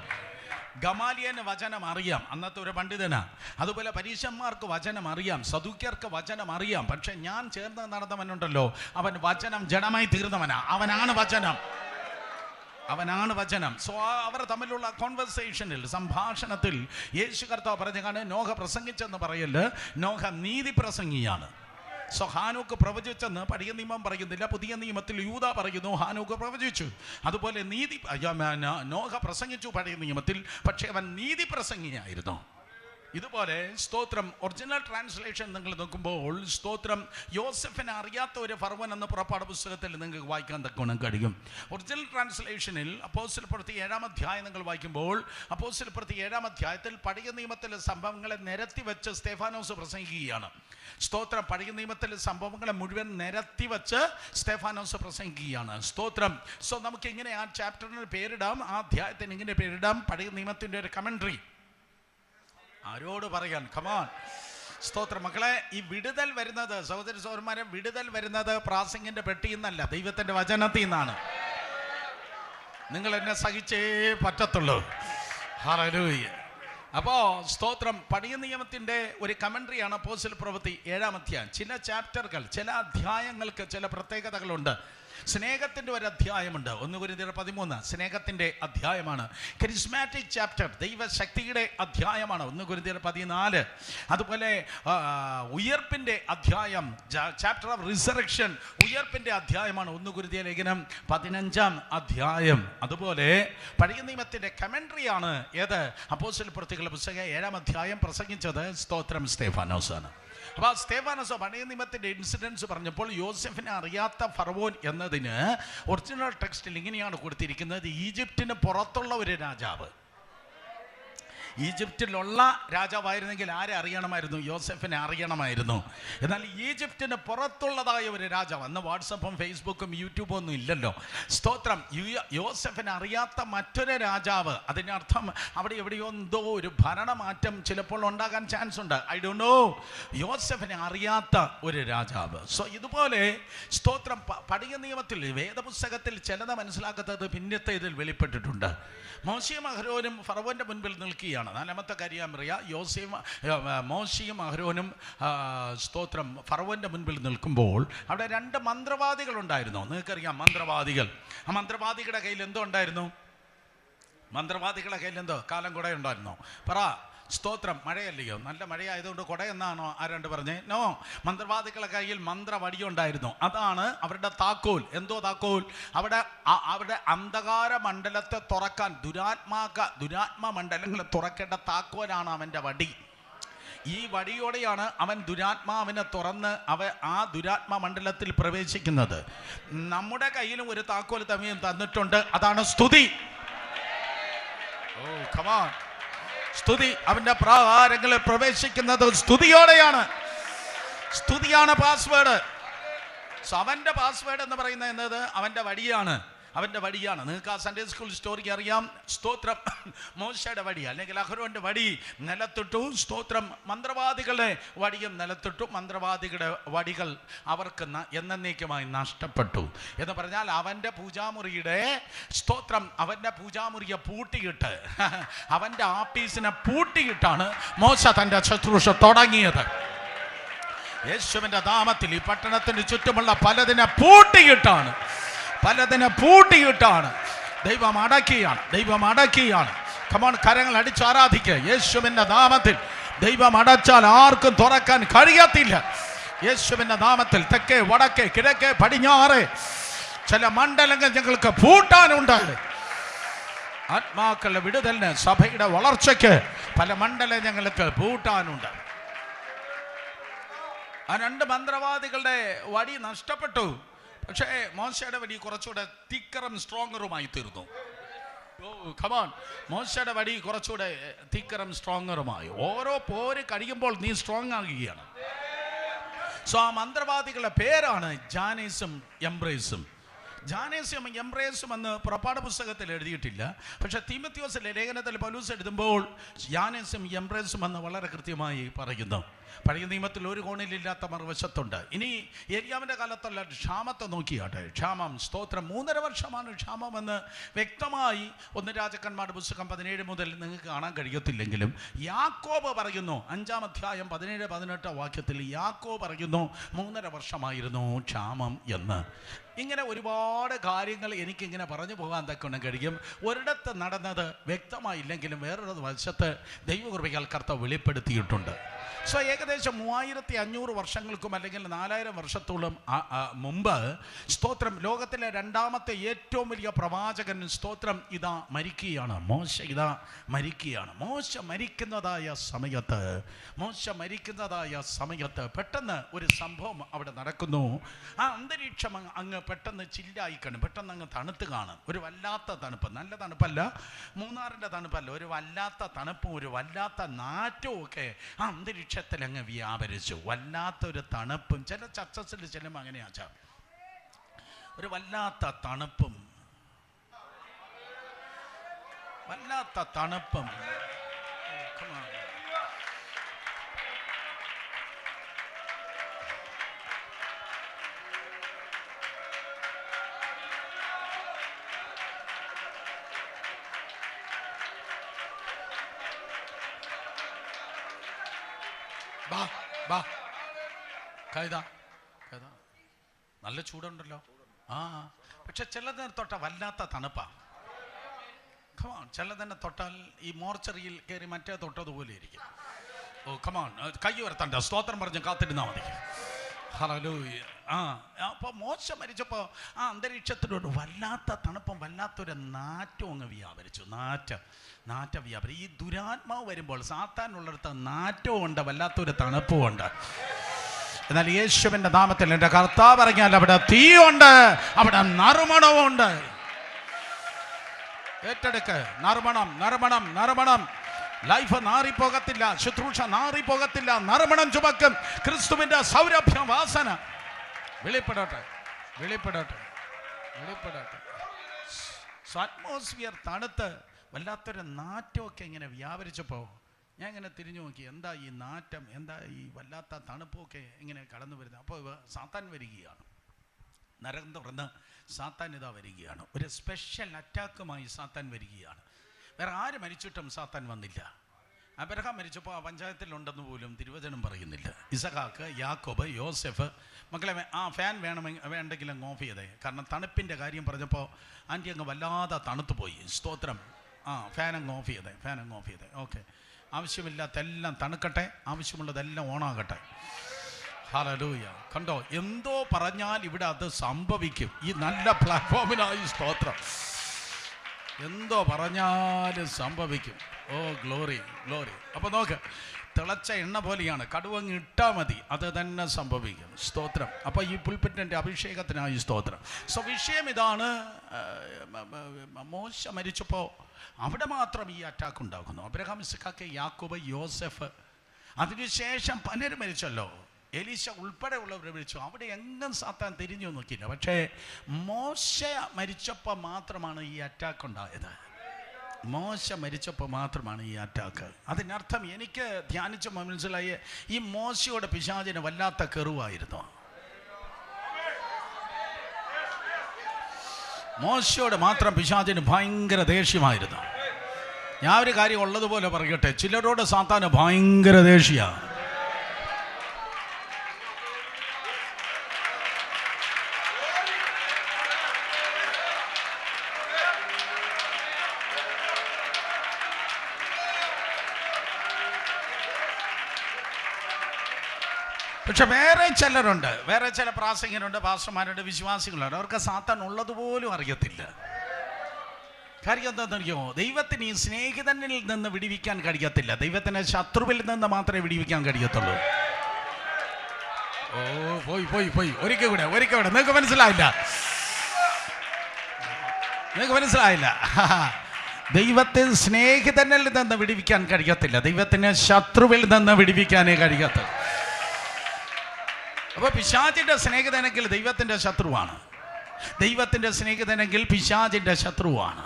ഗമാലിയന് വചനം അറിയാം, അന്നത്തെ ഒരു പണ്ഡിതനാ. അതുപോലെ പരീശന്മാർക്ക് വചനം അറിയാം, സദൂക്യർക്ക് വചനം അറിയാം. പക്ഷെ ഞാൻ ചേർന്ന് നടന്നവനുണ്ടല്ലോ, അവൻ വചനം ജഡമായി തീർന്നവനാ. അവനാണ് വചനം. സോ അവർ തമ്മിലുള്ള കോൺവെർസേഷനിൽ, സംഭാഷണത്തിൽ യേശു കർത്താവ് പറഞ്ഞാണ് നോഹ പ്രസംഗിച്ചെന്ന് പറയല്, നോഹ നീതി പ്രസംഗിയാണ്. സോ ഹാനോക്ക് പ്രവചിച്ചെന്ന് പഴയ നിയമം പറയുന്നില്ല. പുതിയ നിയമത്തിൽ യൂദ പറയുന്നു ഹാനോക്ക് പ്രവചിച്ചു. അതുപോലെ നോഹ പ്രസംഗിച്ചു പഴയ നിയമത്തിൽ, പക്ഷെ അവൻ നീതി പ്രസംഗിയായിരുന്നു. ഇതുപോലെ സ്തോത്രം ഒറിജിനൽ ട്രാൻസ്ലേഷൻ നിങ്ങൾ നോക്കുമ്പോൾ സ്തോത്രം യോസെഫിനെ അറിയാത്ത ഒരു ഫറവോൻ എന്ന പുറപ്പാട് പുസ്തകത്തിൽ നിങ്ങൾക്ക് വായിക്കാൻ തക്കവണ്ണം കഴിയും. ഒറിജിനൽ ട്രാൻസ്ലേഷനിൽ അപ്പോസ്തല പ്രവൃത്തി 7-ാം അധ്യായം നിങ്ങൾ വായിക്കുമ്പോൾ അപ്പോസ്തല പ്രവൃത്തി 7-ാം അധ്യായത്തിൽ പഴയ നിയമത്തിലെ സംഭവങ്ങളെ നിരത്തി വെച്ച് സ്തെഫാനോസ് പ്രസംഗിക്കുകയാണ്. സ്തോത്രം, പഴയ നിയമത്തിലെ സംഭവങ്ങളെ മുഴുവൻ നിരത്തി വെച്ച് സ്തെഫാനോസ് പ്രസംഗിക്കുകയാണ്. സ്തോത്രം. സോ നമുക്ക് ഇങ്ങനെ ആ ചാപ്റ്ററിന് പേരിടാം, ആ അധ്യായത്തിന് ഇങ്ങനെ പേരിടാം, പഴയ നിയമത്തിൻ്റെ ഒരു കമൻട്രി. ആരോട് പറയാൻ? കമാൻ, സ്തോത്രം. മക്കളെ, ഈ വിടുതൽ വരുന്നത്, സഹോദര സഹോദരന്മാരെ, വിടുതൽ വരുന്നത് പ്രാസംഗിന്റെ പെട്ടിയിൽ നിന്നല്ല, ദൈവത്തിന്റെ വചനത്തിൽ നിന്നാണ്. നിങ്ങൾ എന്നെ സഹിച്ചേ പറ്റത്തുള്ളൂ. ഹല്ലേലൂയ. അപ്പോൾ സ്തോത്രം, പഴയ നിയമത്തിൻ്റെ ഒരു കമൻട്രിയാണ് അപ്പോസ്തല പ്രവൃത്തി 7-ാം അധ്യായം. ചില ചാപ്റ്ററുകൾ, ചില അധ്യായങ്ങൾക്ക് ചില പ്രത്യേകതകളുണ്ട്. സ്നേഹത്തിൻ്റെ ഒരു അധ്യായമുണ്ട്. 1 കൊരിന്ത്യർ 13 സ്നേഹത്തിൻ്റെ അധ്യായമാണ്. കരിസ്മാറ്റിക് ചാപ്റ്റർ ദൈവശക്തിയുടെ അധ്യായമാണ് 1 കൊരിന്ത്യർ 14. അതുപോലെ ഉയർപ്പിൻ്റെ അധ്യായം, ചാപ്റ്റർ ഓഫ് റിസറക്ഷൻ, ഉയർപ്പിൻ്റെ അധ്യായമാണ് 1 കൊരിന്ത്യർ ലേഖനം 15-ാം അധ്യായം. അതുപോലെ പഴയ നിയമത്തിൻ്റെ കമൻട്രിയാണ് ഏത്? അപ്പോസ്തല പ്രവൃത്തികളുടെ പുസ്തകം 7-ാം അധ്യായം പ്രസംഗിച്ചത് സ്തോത്രം സ്തെഫാനോസാണ്. അപ്പോൾ സ്തെഫാനോസ് പഴയ നിയമത്തിൻ്റെ ഇൻസിഡൻസ് പറഞ്ഞപ്പോൾ യോസെഫിനെ അറിയാത്ത ഫറവോൻ എന്നതിന് ഒറിജിനൽ ടെക്സ്റ്റിൽ ഇങ്ങനെയാണ് കൊടുത്തിരിക്കുന്നത്: ഈജിപ്തിന് പുറത്തുള്ള ഒരു രാജാവ്. ഈജിപ്തിലുള്ള രാജാവായിരുന്നെങ്കിൽ ആരെ അറിയണമായിരുന്നു? യോസെഫിനെ അറിയണമായിരുന്നു. എന്നാൽ ഈജിപ്തിന് പുറത്തുള്ളതായ ഒരു രാജാവ്. അന്ന് വാട്സപ്പും ഫേസ്ബുക്കും യൂട്യൂബും ഒന്നും ഇല്ലല്ലോ. സ്തോത്രം. യോസെഫിനെ അറിയാത്ത മറ്റൊരു രാജാവ്. അതിനർത്ഥം അവിടെ എവിടെയോ എന്തോ ഒരു ഭരണമാറ്റം ചിലപ്പോൾ ഉണ്ടാകാൻ ചാൻസ് ഉണ്ട്. I don't know. യോസെഫിനെ അറിയാത്ത ഒരു രാജാവ്. സോ ഇതുപോലെ സ്തോത്രം പഴയ നിയമത്തിൽ, വേദപുസ്തകത്തിൽ ചിലത് മനസ്സിലാക്കാത്തത് പിന്നത്തെ ഇതിൽ വെളിപ്പെട്ടിട്ടുണ്ട്. മോശയും അഹരോനും ഫറവോന്റെ മുൻപിൽ നിൽക്കുകയാണ്. 4-ാമത്തെ കാര്യം അറിയാം. മോശയും അഹരോനും സ്തോത്രം ഫറവോന്റെ മുൻപിൽ നിൽക്കുമ്പോൾ അവിടെ 2 മന്ത്രവാദികളുണ്ടായിരുന്നു. നിങ്ങൾക്കറിയാം മന്ത്രവാദികൾ. ആ മന്ത്രവാദികളുടെ കയ്യിൽ എന്തോ ഉണ്ടായിരുന്നു? മന്ത്രവാദികളുടെ കയ്യിൽ എന്തോ കാലം കുട ഉണ്ടായിരുന്നോ? പറ. സ്തോത്രം. മഴയല്ലയോ? നല്ല മഴയായതുകൊണ്ട് കുടയെന്നാണോ ആരാണ്ട് പറഞ്ഞേ? നോ. മന്ത്രവാദികളുടെ കയ്യിൽ മന്ത്രവടിയുണ്ടായിരുന്നു. അതാണ് അവരുടെ താക്കോൽ. എന്തോ താക്കോൽ? അവിടെ അന്ധകാര മണ്ഡലത്തെ തുറക്കാൻ, ദുരാത്മ മണ്ഡലങ്ങളെ തുറക്കേണ്ട താക്കോലാണ് അവൻ്റെ വടി. ഈ വടിയോടെയാണ് അവൻ ദുരാത്മാവിനെ തുറന്ന് ആ ദുരാത്മ മണ്ഡലത്തിൽ പ്രവേശിക്കുന്നത്. നമ്മുടെ കയ്യിലും ഒരു താക്കോൽ തന്നിട്ടുണ്ട്. അതാണ് സ്തുതി. Oh come on. സ്തുതി. അവന്റെ പ്രാകാരങ്ങളിൽ പ്രവേശിക്കുന്നത് സ്തുതിയോടെയാണ്. സ്തുതിയാണ് പാസ്വേഡ്. അവന്റെ പാസ്വേഡ് എന്ന് പറയുന്നത് അവന്റെ വടിയാണ്. അവൻ്റെ വടിയാണ്. നിങ്ങൾക്ക് ആ സൺഡേ സ്കൂൾ സ്റ്റോറിക്ക് അറിയാം. സ്തോത്രം, മോശയുടെ വടി അല്ലെങ്കിൽ അഹരോൻ്റെ വടി നിലത്തിട്ടു. സ്തോത്രം, മന്ത്രവാദികളുടെ വടിയും നിലത്തിട്ടു. മന്ത്രവാദികളുടെ വടികൾ അവർക്ക് എന്നേക്കുമായി നഷ്ടപ്പെട്ടു എന്ന് പറഞ്ഞാൽ അവൻ്റെ പൂജാമുറിയുടെ സ്തോത്രം, അവൻ്റെ പൂജാമുറിയെ പൂട്ടിയിട്ട്, അവൻ്റെ ആഫീസിനെ പൂട്ടിയിട്ടാണ് മോശ തൻ്റെ ശുശ്രൂഷ തുടങ്ങിയത്. യേശുവിൻ്റെ നാമത്തിൽ ഈ പട്ടണത്തിന് ചുറ്റുമുള്ള പലതിനെ പൂട്ടിയിട്ടാണ് ദൈവം അടക്കിയാണ്. കമോൺ, കരങ്ങൾ അടിച്ച് ആരാധിക്കുക. യേശുവിൻ്റെ നാമത്തിൽ ദൈവം അടച്ചാൽ ആർക്കും തുറക്കാൻ കഴിയത്തില്ല. യേശുവിൻ്റെ നാമത്തിൽ തെക്കേ, വടക്കേ, കിഴക്കേ, പടിഞ്ഞാറ് ചില മണ്ഡലങ്ങൾ ഞങ്ങൾക്ക് പൂട്ടാനുണ്ട്. ആത്മാക്കളുടെ വിടുതലിന്, സഭയുടെ വളർച്ചയ്ക്ക് പല മണ്ഡലം ഞങ്ങൾക്ക് പൂട്ടാനുണ്ട്. ആ 2 മന്ത്രവാദികളുടെ വടി നഷ്ടപ്പെട്ടു. പക്ഷേ മോശയുടെ വടി കുറച്ചുകൂടെ തിക്കറും സ്ട്രോങ്ങറുമായി തീർന്നു. മോശയുടെ വടി കുറച്ചുകൂടെ തിക്കറും സ്ട്രോങ്ങറുമായി. ഓരോ പോര് കഴിയുമ്പോൾ നീ സ്ട്രോങ് ആകുകയാണ്. സോ ആ മന്ത്രവാദികളുടെ പേരാണ് ജാനേസും എംബ്രേസും. ജാനേസും എംബ്രേസും എന്ന് പുറപ്പാട് പുസ്തകത്തിൽ എഴുതിയിട്ടില്ല. പക്ഷേ തീമോഥെയോസിലെ ലേഖനത്തിൽ പൗലോസ് എഴുതുമ്പോൾ ജാനേസും എംബ്രേസും എന്ന് വളരെ കൃത്യമായി പറയുന്നു. പഴയ നിയമത്തിൽ ഒരു കോണിലില്ലാത്ത മറുവശത്തുണ്ട്. ഇനി ഏലിയാവിൻ്റെ കാലത്തുള്ള ക്ഷാമത്തെ നോക്കിയാട്ടെ. ക്ഷാമം, സ്തോത്രം, 3.5 വർഷമാണ് ക്ഷാമമെന്ന് വ്യക്തമായി 1 രാജാക്കന്മാരുടെ പുസ്തകം 17 മുതൽ നിങ്ങൾക്ക് കാണാൻ കഴിയത്തില്ലെങ്കിലും യാക്കോബ് പറയുന്നു, 5-ാം അധ്യായം 17-18 വാക്യത്തിൽ യാക്കോബ് പറയുന്നു 3.5 വർഷമായിരുന്നു ക്ഷാമം എന്ന്. ഇങ്ങനെ ഒരുപാട് കാര്യങ്ങൾ എനിക്കിങ്ങനെ പറഞ്ഞു പോകാൻ തക്കണം കഴിയും. ഒരിടത്ത് നടന്നത് വ്യക്തമായില്ലെങ്കിലും വേറൊരു വശത്ത് ദൈവകൃപയാൽ കർത്താവ് വെളിപ്പെടുത്തിയിട്ടുണ്ട്. സോ ഏകദേശം 3500 വർഷങ്ങൾക്കും അല്ലെങ്കിൽ 4000 വർഷത്തോളം മുമ്പ് സ്തോത്രം ലോകത്തിലെ 2ാമത്തെ ഏറ്റവും വലിയ പ്രവാചകൻ സ്തോത്രം ഇതാ മരിക്കുകയാണ്. മോശ ഇതാ മരിക്കുകയാണ്. മോശ മരിക്കുന്നതായ സമയത്ത് പെട്ടെന്ന് ഒരു സംഭവം അവിടെ നടക്കുന്നു. ആ അന്തരീക്ഷം അങ്ങ് പെട്ടെന്ന് ചില്ലായി കാണും, പെട്ടെന്ന് അങ്ങ് തണുത്ത് കാണും. ഒരു വല്ലാത്ത തണുപ്പ്, നല്ല തണുപ്പല്ല, മൂന്നാറിൻ്റെ തണുപ്പല്ല, ഒരു വല്ലാത്ത തണുപ്പും ഒരു വല്ലാത്ത നാറ്റവും ഒക്കെ ആ അന്തരീക്ഷത്തിൽ അങ്ങ് വ്യാപരിച്ചു. വല്ലാത്തൊരു തണുപ്പും, ചില ചർച്ചസിൽ ചെല്ലുമ്പോൾ അങ്ങനെയാച്ചാ, ഒരു വല്ലാത്ത തണുപ്പും നല്ല ചൂടുണ്ടല്ലോ. പക്ഷെ ചിലതിനെ തൊട്ട വല്ലാത്ത തണുപ്പാ. ചിലതിനെ തൊട്ടാൽ ഈ മോർച്ചറിയിൽ കയറി മറ്റേ തൊട്ടതുപോലെ ഇരിക്കും. കൈ ഉയർത്തണ്ട, സ്തോത്രം പറഞ്ഞ് കാത്തിരുന്നാൽ മതി. ഹല്ലേലൂയ. അപ്പോൾ മോശ മരിച്ചപ്പോൾ ആ അന്തരീക്ഷത്തിലൊരു വല്ലാത്ത തണുപ്പും വല്ലാത്തൊരു നാറ്റവും അങ്ങ് വ്യാപരിച്ചു. നാറ്റ വ്യാപരി. ഈ ദുരാത്മാവ് വരുമ്പോൾ സാത്താനുള്ളിടത്ത് നാറ്റവും ഉണ്ട്, വല്ലാത്തൊരു തണുപ്പും ഉണ്ട്. എന്നാൽ യേശുവിൻ്റെ നാമത്തിൽ എൻ്റെ കർത്താവ് പറഞ്ഞാൽ അവിടെ തീയുണ്ട്, അവിടെ നറുമണവുമുണ്ട്. ഏറ്റെടുക്ക്. നറുമണം. ലൈഫ് നാറിപ്പോകത്തില്ല, ശുശ്രൂഷ നാറിപ്പോകത്തില്ല. നറുമണം ചുമക്കും. ക്രിസ്തുവിൻ്റെ സൗരഭ്യ വാസന വെളിപ്പെടട്ടെ. അറ്റ്മോസ്ഫിയർ തണുത്ത് വല്ലാത്തൊരു നാറ്റമൊക്കെ ഇങ്ങനെ വ്യാപരിച്ചപ്പോൾ ഞാൻ ഇങ്ങനെ തിരിഞ്ഞു നോക്കി, എന്താ ഈ നാറ്റം, എന്താ ഈ വല്ലാത്ത തണുപ്പൊക്കെ ഇങ്ങനെ കടന്നു വരുന്നത്. അപ്പോൾ സാത്താൻ വരികയാണ്. നരകം തുറന്ന് സാത്താൻ ഇതാ വരികയാണ്. ഒരു സ്പെഷ്യൽ അറ്റാക്കുമായി സാത്താൻ വരികയാണ്. വേറെ ആര് മരിച്ചിട്ടും സാത്താൻ വന്നില്ല. അബ്രഹാം മരിച്ചപ്പോൾ ആ പഞ്ചായത്തിലുണ്ടെന്ന് പോലും തിരുവചനം പറയുന്നില്ല. ഇസഹാക്ക്, യാക്കോബ്, യോസെഫ്. മക്കളെ ആ ഫാൻ വേണ്ടെങ്കിലും അങ്ങ് ഓഫ് ചെയ്തേ. കാരണം തണുപ്പിൻ്റെ കാര്യം പറഞ്ഞപ്പോൾ ആൻറ്റി അങ്ങ് വല്ലാതെ തണുത്തു പോയി. സ്തോത്രം. ഫാൻ അങ്ങ് ഓഫ് ചെയ്തേ. ഓക്കെ, ആവശ്യമില്ലാത്തെല്ലാം തണുക്കട്ടെ, ആവശ്യമുള്ളതെല്ലാം ഓണാകട്ടെ. ഹല്ലേലൂയ. കണ്ടോ, എന്തോ പറഞ്ഞാൽ ഇവിടെ അത് സംഭവിക്കും. ഈ നല്ല പ്ലാറ്റ്ഫോമിനായി സ്തോത്രം. എന്തോ പറഞ്ഞാലും സംഭവിക്കും. Oh glory. അപ്പോൾ നോക്ക്, തിളച്ച എണ്ണ പോലെയാണ്. കടുവങ്ങ് ഇട്ടാൽ മതി, അത് തന്നെ സംഭവിക്കും. സ്തോത്രം. അപ്പോൾ ഈ പുൽപ്പിറ്റിൻ്റെ അഭിഷേകത്തിനായി സ്തോത്രം. സോ വിഷയം ഇതാണ്. മോശ മരിച്ചപ്പോൾ അവിടെ മാത്രം ഈ അറ്റാക്ക് ഉണ്ടാകുന്നു. അബ്രഹാം, ഇസ്ഹാക്ക്, യാക്കോബ്, യോസെഫ്. അതിനുശേഷം പലരും മരിച്ചല്ലോ. എലീശ ഉൾപ്പെടെയുള്ളവരെ വിളിച്ചു. അവിടെ എങ്ങും സാത്താൻ തിരിഞ്ഞു നോക്കിയില്ല. പക്ഷേ മോശ മരിച്ചപ്പോൾ മാത്രമാണ് ഈ അറ്റാക്ക് ഉണ്ടായത്. മോശ മരിച്ചപ്പോൾ മാത്രമാണ് ഈ അറ്റാക്ക്. അതിനർത്ഥം എനിക്ക് ധ്യാനിച്ചപ്പോൾ മനസ്സിലായി, ഈ മോശയോട് പിശാചിന് വല്ലാത്ത കെറുവായിരുന്നു. മോശയോട് മാത്രം പിശാചിന് ഭയങ്കര ദേഷ്യമായിരുന്നു. ഞാൻ ഒരു കാര്യം ഉള്ളതുപോലെ പറയട്ടെ, ചിലരോട് സാത്താന് ഭയങ്കര ദേഷ്യമാണ്. പക്ഷെ വേറെ ചിലരുണ്ട്, വേറെ ചില പ്രാസംഗികരുണ്ട്, പാസ്റ്റർമാരുണ്ട്, വിശ്വാസികളുണ്ട്, അവർക്ക് സാത്താൻ ഉള്ളതുപോലും അറിയത്തില്ല. കാര്യം എന്താണെന്നറിയോ? ദൈവത്തിന് ഈ സ്നേഹിതനിൽ നിന്ന് വിടിവിക്കാൻ കഴിയത്തില്ല, ദൈവത്തിന് ശത്രുവിൽ നിന്ന് മാത്രമേ വിടിവിക്കാൻ കഴിയത്തുള്ളൂ. ഓ പോയി പോയി പോയി ഒരിക്കൽ കൂടെ നിങ്ങൾക്ക് മനസ്സിലായില്ല. ദൈവത്തിന് സ്നേഹിതനിൽ നിന്ന് വിടിവിക്കാൻ കഴിയത്തില്ല, ദൈവത്തിന് ശത്രുവിൽ നിന്ന് വിടിവിക്കാനേ കഴിയത്തുള്ളൂ. അപ്പോൾ പിശാചിന്റെ സ്നേഹിതനെങ്കിൽ ദൈവത്തിന്റെ ശത്രുവാണ്, ദൈവത്തിന്റെ സ്നേഹിതനെങ്കിൽ പിശാചിന്റെ ശത്രുവാണ്.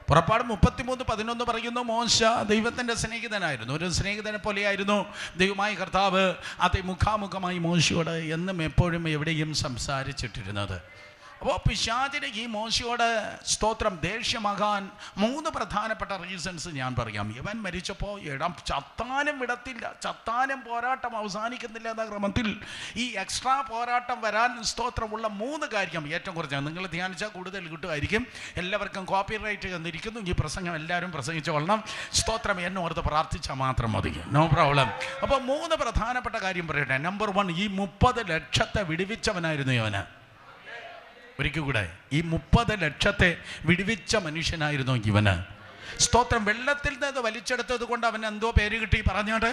പുറപ്പാട് 33:11 പറയുന്നു, മോശ ദൈവത്തിന്റെ സ്നേഹിതനായിരുന്നു, ഒരു സ്നേഹിതനെ പോലെയായിരുന്നു ദൈവമായ കർത്താവ് അതിമുഖാമുഖമായി മോശയോട് എന്നും എപ്പോഴും എവിടെയും സംസാരിച്ചിട്ടിരുന്നത്. അപ്പോൾ പിശാചിന് ഈ മോശയോട് സ്തോത്രം ദേഷ്യമാകാൻ 3 പ്രധാനപ്പെട്ട റീസൺസ് ഞാൻ പറയാം. ഇവൻ മരിച്ചപ്പോൾ ചത്താനും വിടത്തില്ല, ചത്താനും പോരാട്ടം അവസാനിക്കുന്നില്ല എന്ന ക്രമത്തിൽ ഈ എക്സ്ട്രാ പോരാട്ടം വരാൻ സ്തോത്രമുള്ള 3 കാര്യം ഏറ്റവും കുറച്ച് നിങ്ങൾ ധ്യാനിച്ചാൽ കൂടുതൽ കിട്ടുമായിരിക്കും. എല്ലാവർക്കും കോപ്പി റൈറ്റ് തന്നിരിക്കുന്നു. ഈ പ്രസംഗം എല്ലാവരും പ്രസംഗിച്ചോളണം. സ്തോത്രം എന്നോർത്ത് പ്രാർത്ഥിച്ചാൽ മാത്രം മതി, നോ പ്രോബ്ലം. അപ്പോൾ 3 പ്രധാനപ്പെട്ട കാര്യം പറയട്ടെ. നമ്പർ 1, ഈ 30 ലക്ഷത്തെ വിടുവിച്ചവനായിരുന്നു ഇവന്. ഒരിക്കൽ കൂടെ, ഈ 30 ലക്ഷത്തെ വിടുവിച്ച മനുഷ്യനായിരുന്നു ഇവന്. സ്തോത്രം. വെള്ളത്തിൽ നിന്ന് വലിച്ചെടുത്തത് കൊണ്ട് അവന് എന്തോ പേര് കിട്ടി, പറഞ്ഞോട്ടെ,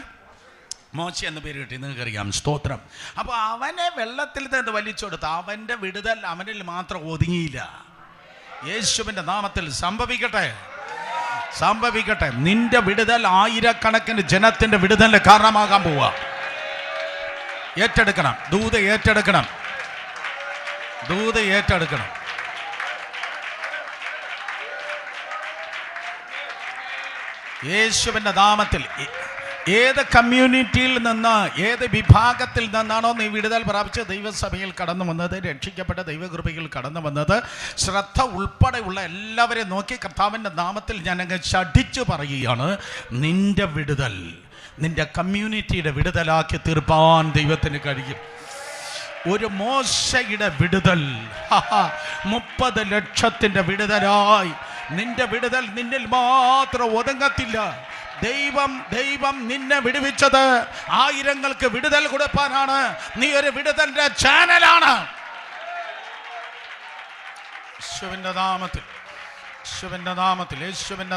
മോശ എന്ന് പേര് കിട്ടി, നിങ്ങൾക്കറിയാം. സ്തോത്രം. അപ്പോൾ അവനെ വെള്ളത്തിൽ നിന്ന് വലിച്ചെടുത്ത് അവൻ്റെ വിടുതൽ അവനിൽ മാത്രം ഒതുങ്ങിയില്ല. യേശുവിൻ്റെ നാമത്തിൽ സംഭവിക്കട്ടെ. നിന്റെ വിടുതൽ ആയിരക്കണക്കിന് ജനത്തിൻ്റെ വിടുതലിന് കാരണമാകാൻ പോവുക. ഏറ്റെടുക്കണം, ദൂത ഏറ്റെടുക്കണം. യേശുവിൻ്റെ നാമത്തിൽ ഏത് കമ്മ്യൂണിറ്റിയിൽ നിന്ന്, ഏത് വിഭാഗത്തിൽ നിന്നാണോ നീ വിടുതൽ പ്രാപിച്ച് ദൈവസഭയിൽ കടന്നു വന്നത്, രക്ഷിക്കപ്പെട്ട ദൈവകൃപയിൽ കടന്നു വന്നത്, ശ്രദ്ധ ഉൾപ്പെടെയുള്ള എല്ലാവരെയും നോക്കി കർത്താവിൻ്റെ നാമത്തിൽ ഞാൻ അങ്ങ് ശഠിച്ചു പറയുകയാണ്, നിന്റെ വിടുതൽ നിന്റെ കമ്മ്യൂണിറ്റിയുടെ വിടുതലാക്കി തീർപ്പാൻ ദൈവത്തിന് കഴിയും. ഒരു മോശയുടെ വിടുതൽ 30 ലക്ഷത്തിന്റെ വിടുതലായി. നിന്റെ വിടുതൽ നിന്നിൽ മാത്രം ഒതുങ്ങത്തില്ല. ദൈവം നിന്നെ വിടുവിച്ചത് ആയിരങ്ങൾക്ക് വിടുതൽ കൊടുക്കാനാണ്. നീ ഒരു വിടുതലിന്റെ ചാനലാണ്. യേശുവിന്റെ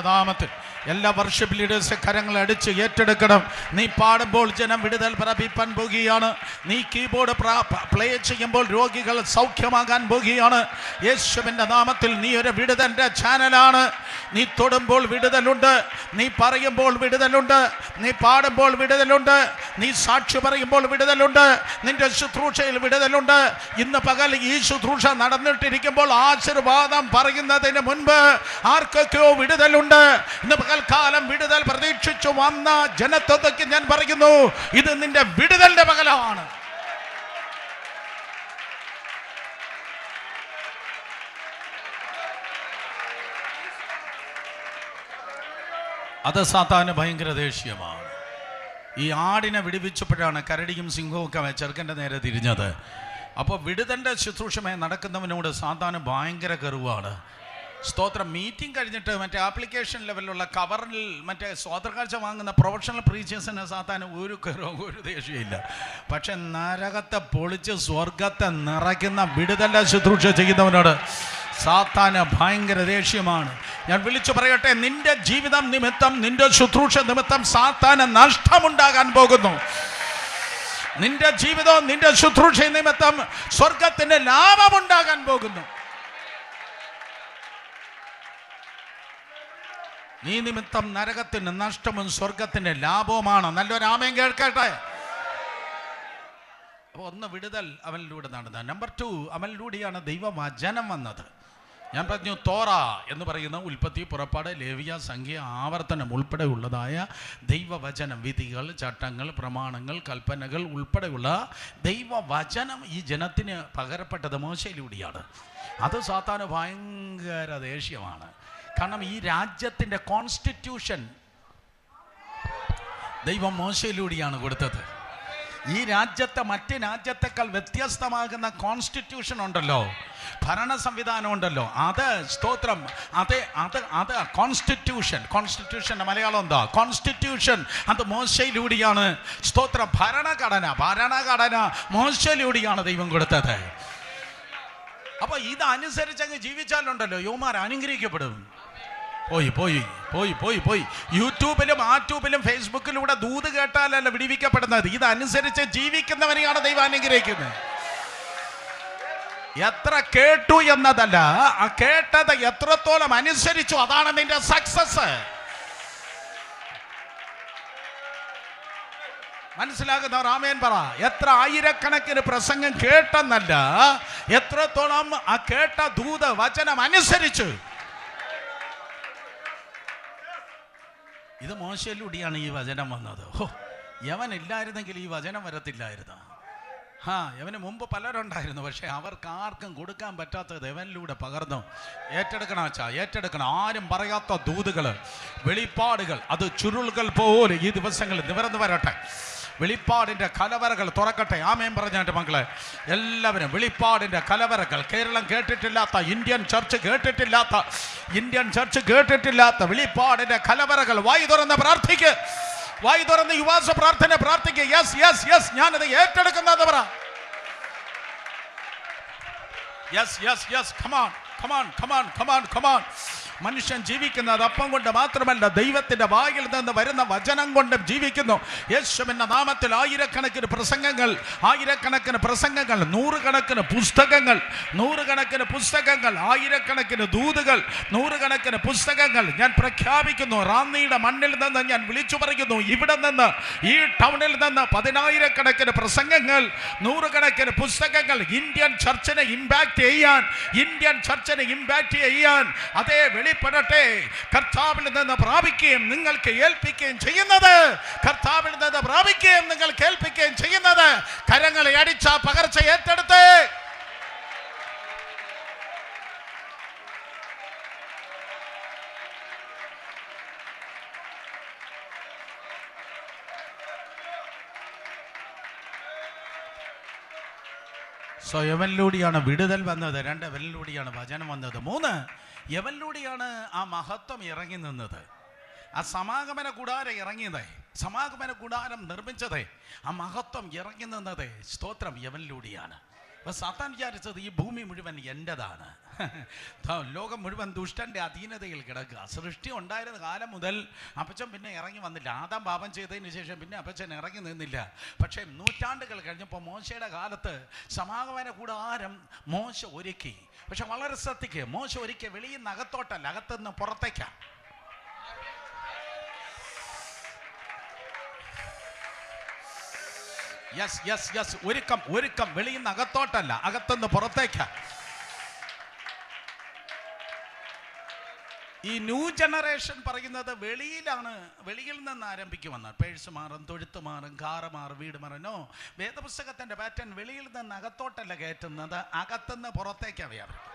നാമത്തിൽ എല്ലാ വർഷിപ്പ് ലീഡേഴ്സ് കരങ്ങൾ അടിച്ച് ഏറ്റെടുക്കണം. നീ പാടുമ്പോൾ ജനം വിടുതൽ പ്രാപിപ്പാൻ പോകുകയാണ്. നീ കീബോർഡ് പ്ലേ ചെയ്യുമ്പോൾ രോഗികൾ സൗഖ്യമാകാൻ പോകുകയാണ്. യേശുവിൻ്റെ നാമത്തിൽ നീ ഒരു വിടുതലിൻ്റെ ചാനലാണ്. നീ തൊടുമ്പോൾ വിടുതലുണ്ട്, നീ പറയുമ്പോൾ വിടുതലുണ്ട്, നീ പാടുമ്പോൾ വിടുതലുണ്ട്, നീ സാക്ഷി പറയുമ്പോൾ വിടുതലുണ്ട്, നിന്റെ ശുശ്രൂഷയിൽ വിടുതലുണ്ട്. ഇന്ന് പകൽ ഈ ശുശ്രൂഷ നടന്നിട്ടിരിക്കുമ്പോൾ ആശീർവാദം പറയുന്നതിന് മുൻപ് ആർക്കൊക്കെയോ വിടുതലുണ്ട്. ഇന്ന് പകൽക്കാലം വിടുതൽ പ്രതീക്ഷിച്ചു വന്ന ജനത്വത്തേക്ക് ഞാൻ പറയുന്നു, ഇത് നിന്റെ വിടുതലിന്റെ പകലാണ്. അത് സാത്താന് ഭയങ്കര ദേഷ്യമാണ്. ഈ ആടിനെ വിടുവിച്ചപ്പോഴാണ് കരടിയും സിംഹവും ഒക്കെ ചെറുക്കൻ്റെ നേരെ തിരിഞ്ഞത്. അപ്പോൾ വിടുതലിൻ്റെ ശുശ്രൂഷമായി നടക്കുന്നവനോട് സാത്താന് ഭയങ്കര കെറുവാണ്. സ്തോത്രം. മീറ്റിംഗ് കഴിഞ്ഞിട്ട് മറ്റേ ആപ്ലിക്കേഷൻ ലെവലിലുള്ള കവറിൽ മറ്റേ സ്വാതന്ത്ര്യ വാങ്ങുന്ന പ്രൊഫഷണൽ പ്രീച്ചേഴ്സിന് സാത്താന് ഒരു ദേഷ്യമില്ല. പക്ഷെ നരകത്തെ പൊളിച്ച് സ്വർഗത്തെ നിറയ്ക്കുന്ന വിടുതലിൻ്റെ ശുശ്രൂഷ ചെയ്യുന്നവനോട് സാത്താന് ഭയങ്കര ദേഷ്യമാണ്. ഞാൻ വിളിച്ചു പറയട്ടെ, നിന്റെ ജീവിതം നിമിത്തം, നിന്റെ ശുശ്രൂഷ നിമിത്തം സാത്താന് നഷ്ടമുണ്ടാകാൻ പോകുന്നു. നിന്റെ ജീവിതവും നിന്റെ ശുശ്രൂഷ നിമിത്തം സ്വർഗത്തിന് ലാഭമുണ്ടാകാൻ പോകുന്നു. നീ നിമിത്തം നരകത്തിന് നഷ്ടവും സ്വർഗത്തിന് ലാഭവുമാണ്. നല്ലൊരു ആമേൻ കേൾക്കട്ടെ. അപ്പോൾ ഒന്ന് വിടുതൽ അവനിലൂടെ നടന്നത്. നമ്പർ 2, അവനിലൂടെയാണ് ദൈവവചനം വന്നത്. ഞാൻ പറഞ്ഞു തോറ എന്ന് പറയുന്ന ഉൽപ്പത്തി, പുറപ്പാട്, ലേവ്യ, സംഖ്യ, ആവർത്തനം ഉൾപ്പെടെയുള്ളതായ ദൈവവചനം, വിധികൾ, ചട്ടങ്ങൾ, പ്രമാണങ്ങൾ, കൽപ്പനകൾ ഉൾപ്പെടെയുള്ള ദൈവവചനം ഈ ജനത്തിന് പകരപ്പെട്ടത് മോശയിലൂടെയാണ്. അത് സാത്താന് ഭയങ്കര ദേഷ്യമാണ്. കാരണം ഈ രാജ്യത്തിൻ്റെ കോൺസ്റ്റിറ്റ്യൂഷൻ ദൈവം മോശയിലൂടെയാണ് കൊടുത്തത്. ഈ രാജ്യത്തെ മറ്റ് രാജ്യത്തെക്കാൾ വ്യത്യസ്തമാകുന്ന കോൺസ്റ്റിറ്റ്യൂഷൻ ഉണ്ടല്ലോ, ഭരണ സംവിധാനം ഉണ്ടല്ലോ, അത് സ്തോത്രം, അത് കോൺസ്റ്റിറ്റ്യൂഷൻ്റെ മലയാളം എന്താ? കോൺസ്റ്റിറ്റ്യൂഷൻ. അത് മോശയിലൂടെയാണ്. സ്തോത്രം. ഭരണഘടന മോശയിലൂടെയാണ് ദൈവം കൊടുത്തത്. അപ്പൊ ഇതനുസരിച്ചങ്ങ് ജീവിച്ചാലുണ്ടല്ലോ യോമാർ അനുഗ്രഹിക്കപ്പെടും. പോയി യൂട്യൂബിലും ആറ്റൂബിലും ഫേസ്ബുക്കിലൂടെ ദൂത് കേട്ടാലല്ല വിടിവിക്കപ്പെടുന്നത്. ഇതനുസരിച്ച് ജീവിക്കുന്നവനെയാണ് ദൈവം അനുഗ്രഹിക്കുന്നത്. എത്ര കേട്ടു എന്നതല്ല, ആ കേട്ടത് എത്രത്തോളം അനുസരിച്ചു, അതാണ് നിന്റെ സക്സസ്. മനസ്സിലാകുന്നവർ ആമേൻ പറ. എത്ര ആയിരക്കണക്കിന് പ്രസംഗം കേട്ടെന്നല്ല, എത്രത്തോളം ആ കേട്ട ദൂത് വചനം അനുസരിച്ചു. ഇത് മോശയിലൂടെയാണ് ഈ വചനം വന്നത്. യവനില്ലായിരുന്നെങ്കിൽ ഈ വചനം വരത്തില്ലായിരുന്നു. യവന് മുമ്പ് പലരുണ്ടായിരുന്നു, പക്ഷെ അവർക്ക് ആർക്കും കൊടുക്കാൻ പറ്റാത്തത് യവനിലൂടെ പകർന്നു. ഏറ്റെടുക്കണം. ആരും പറയാത്ത ദൂതുകൾ, വെളിപ്പാടുകൾ, അത് ചുരുളുകൾ പോലെ ഈ ദിവസങ്ങളിൽ നിവർന്നു വരട്ടെ. വെളിപ്പാടിൻ്റെ കലവറകൾ തുറക്കട്ടെ. ആമേൻ പറഞ്ഞാട്ട് മക്കളെ എല്ലാവരും. വെളിപ്പാടിൻ്റെ കലവറകൾ, കേരളം കേട്ടിട്ടില്ലാത്ത, ഇന്ത്യൻ ചർച്ച് കേട്ടിട്ടില്ലാത്ത വെളിപ്പാടിൻ്റെ കലവറകൾ. വായി തുറന്ന് പ്രാർത്ഥിക്ക്, വായി തുറന്ന് യുവാസ പ്രാർത്ഥന പ്രാർത്ഥിക്ക്. യെസ് ഞാനത് ഏറ്റെടുക്കുന്നത് പറ. Yes come on. മനുഷ്യൻ ജീവിക്കുന്നത് അപ്പം കൊണ്ട് മാത്രമല്ല, ദൈവത്തിന്റെ വായിൽ നിന്ന് വരുന്ന വചനം കൊണ്ടും ജീവിക്കുന്നു. യേശുവിന്റെ നാമത്തിൽ ആയിരക്കണക്കിന് പ്രസംഗങ്ങൾ, നൂറുകണക്കിന് പുസ്തകങ്ങൾ, ആയിരക്കണക്കിന് ദൂതുകൾ, നൂറുകണക്കിന് പുസ്തകങ്ങൾ ഞാൻ പ്രഖ്യാപിക്കുന്നു. റാന്നിയുടെ മണ്ണിൽ നിന്ന് ഞാൻ വിളിച്ചു പറയുന്നു, ഇവിടെ നിന്ന്, ഈ ടൗണിൽ നിന്ന് 10,000കണക്കിന് പ്രസംഗങ്ങൾ, നൂറുകണക്കിന് പുസ്തകങ്ങൾ ഇന്ത്യൻ ചർച്ചിനെ ഇമ്പാക്ട് ചെയ്യാൻ അതേ വെളിപ്പെടട്ടെ. കർത്താവിൽ നിന്ന് പ്രാപിക്കുകയും നിങ്ങൾക്ക് ഏൽപ്പിക്കുകയും ചെയ്യുന്നത്, കരങ്ങളെ അടിച്ച പകർച്ച ഏറ്റെടുത്ത് യവനിലൂടെയാണ് വിടുതൽ വന്നത്. 2, യവനിലൂടെയാണ് വചനം വന്നത്. 3, യവനിലൂടെയാണ് ആ മഹത്വം ഇറങ്ങി നിന്നത്. ആ സമാഗമന കൂടാരം നിർമ്മിച്ചത്, ആ മഹത്വം ഇറങ്ങി നിന്നത് സ്തോത്രം യവനിലൂടെയാണ്. അപ്പൊ സാത്താൻ വിചാരിച്ചത് ഈ ഭൂമി മുഴുവൻ എൻ്റെതാണ്, ലോകം മുഴുവൻ ദുഷ്ടന്റെ അധീനതയിൽ കിടക്കുക. സൃഷ്ടി ഉണ്ടായിരുന്ന കാലം മുതൽ അപ്പച്ചൻ പിന്നെ ഇറങ്ങി വന്നില്ല. ആദാം പാപം ചെയ്തതിന് ശേഷം പിന്നെ അപ്പച്ചൻ ഇറങ്ങി നിന്നില്ല. പക്ഷേ നൂറ്റാണ്ടുകൾ കഴിഞ്ഞപ്പോൾ മോശയുടെ കാലത്ത് സമാഗമന കൂടാരം മോശ ഒരുക്കി. പക്ഷെ വളരെ ശ്രദ്ധിക്കുക, മോശ ഒരുക്കിയ വെളിയിൽ നിന്ന് അകത്തോട്ടല്ല, അകത്തുനിന്ന് പുറത്തേക്കാ. യെസ് ഒരുക്കം വെളിയിൽ നിന്ന് അകത്തോട്ടല്ല, അകത്തുനിന്ന് പുറത്തേക്കാ. ഈ ന്യൂ ജനറേഷൻ പറയുന്നത് വെളിയിൽ നിന്ന് ആരംഭിക്കുമെന്ന്. പേഴ്സ് മാറും, തൊഴുത്ത് മാറും, കാറ് മാറും, വീട് മാറും. വേദപുസ്തകത്തിന്റെ പാറ്റേൺ വെളിയിൽ നിന്ന് അകത്തോട്ടല്ല കയറ്റുന്നത്, അകത്തുനിന്ന് പുറത്തേക്കാണ് വ്യാപരിക്കും.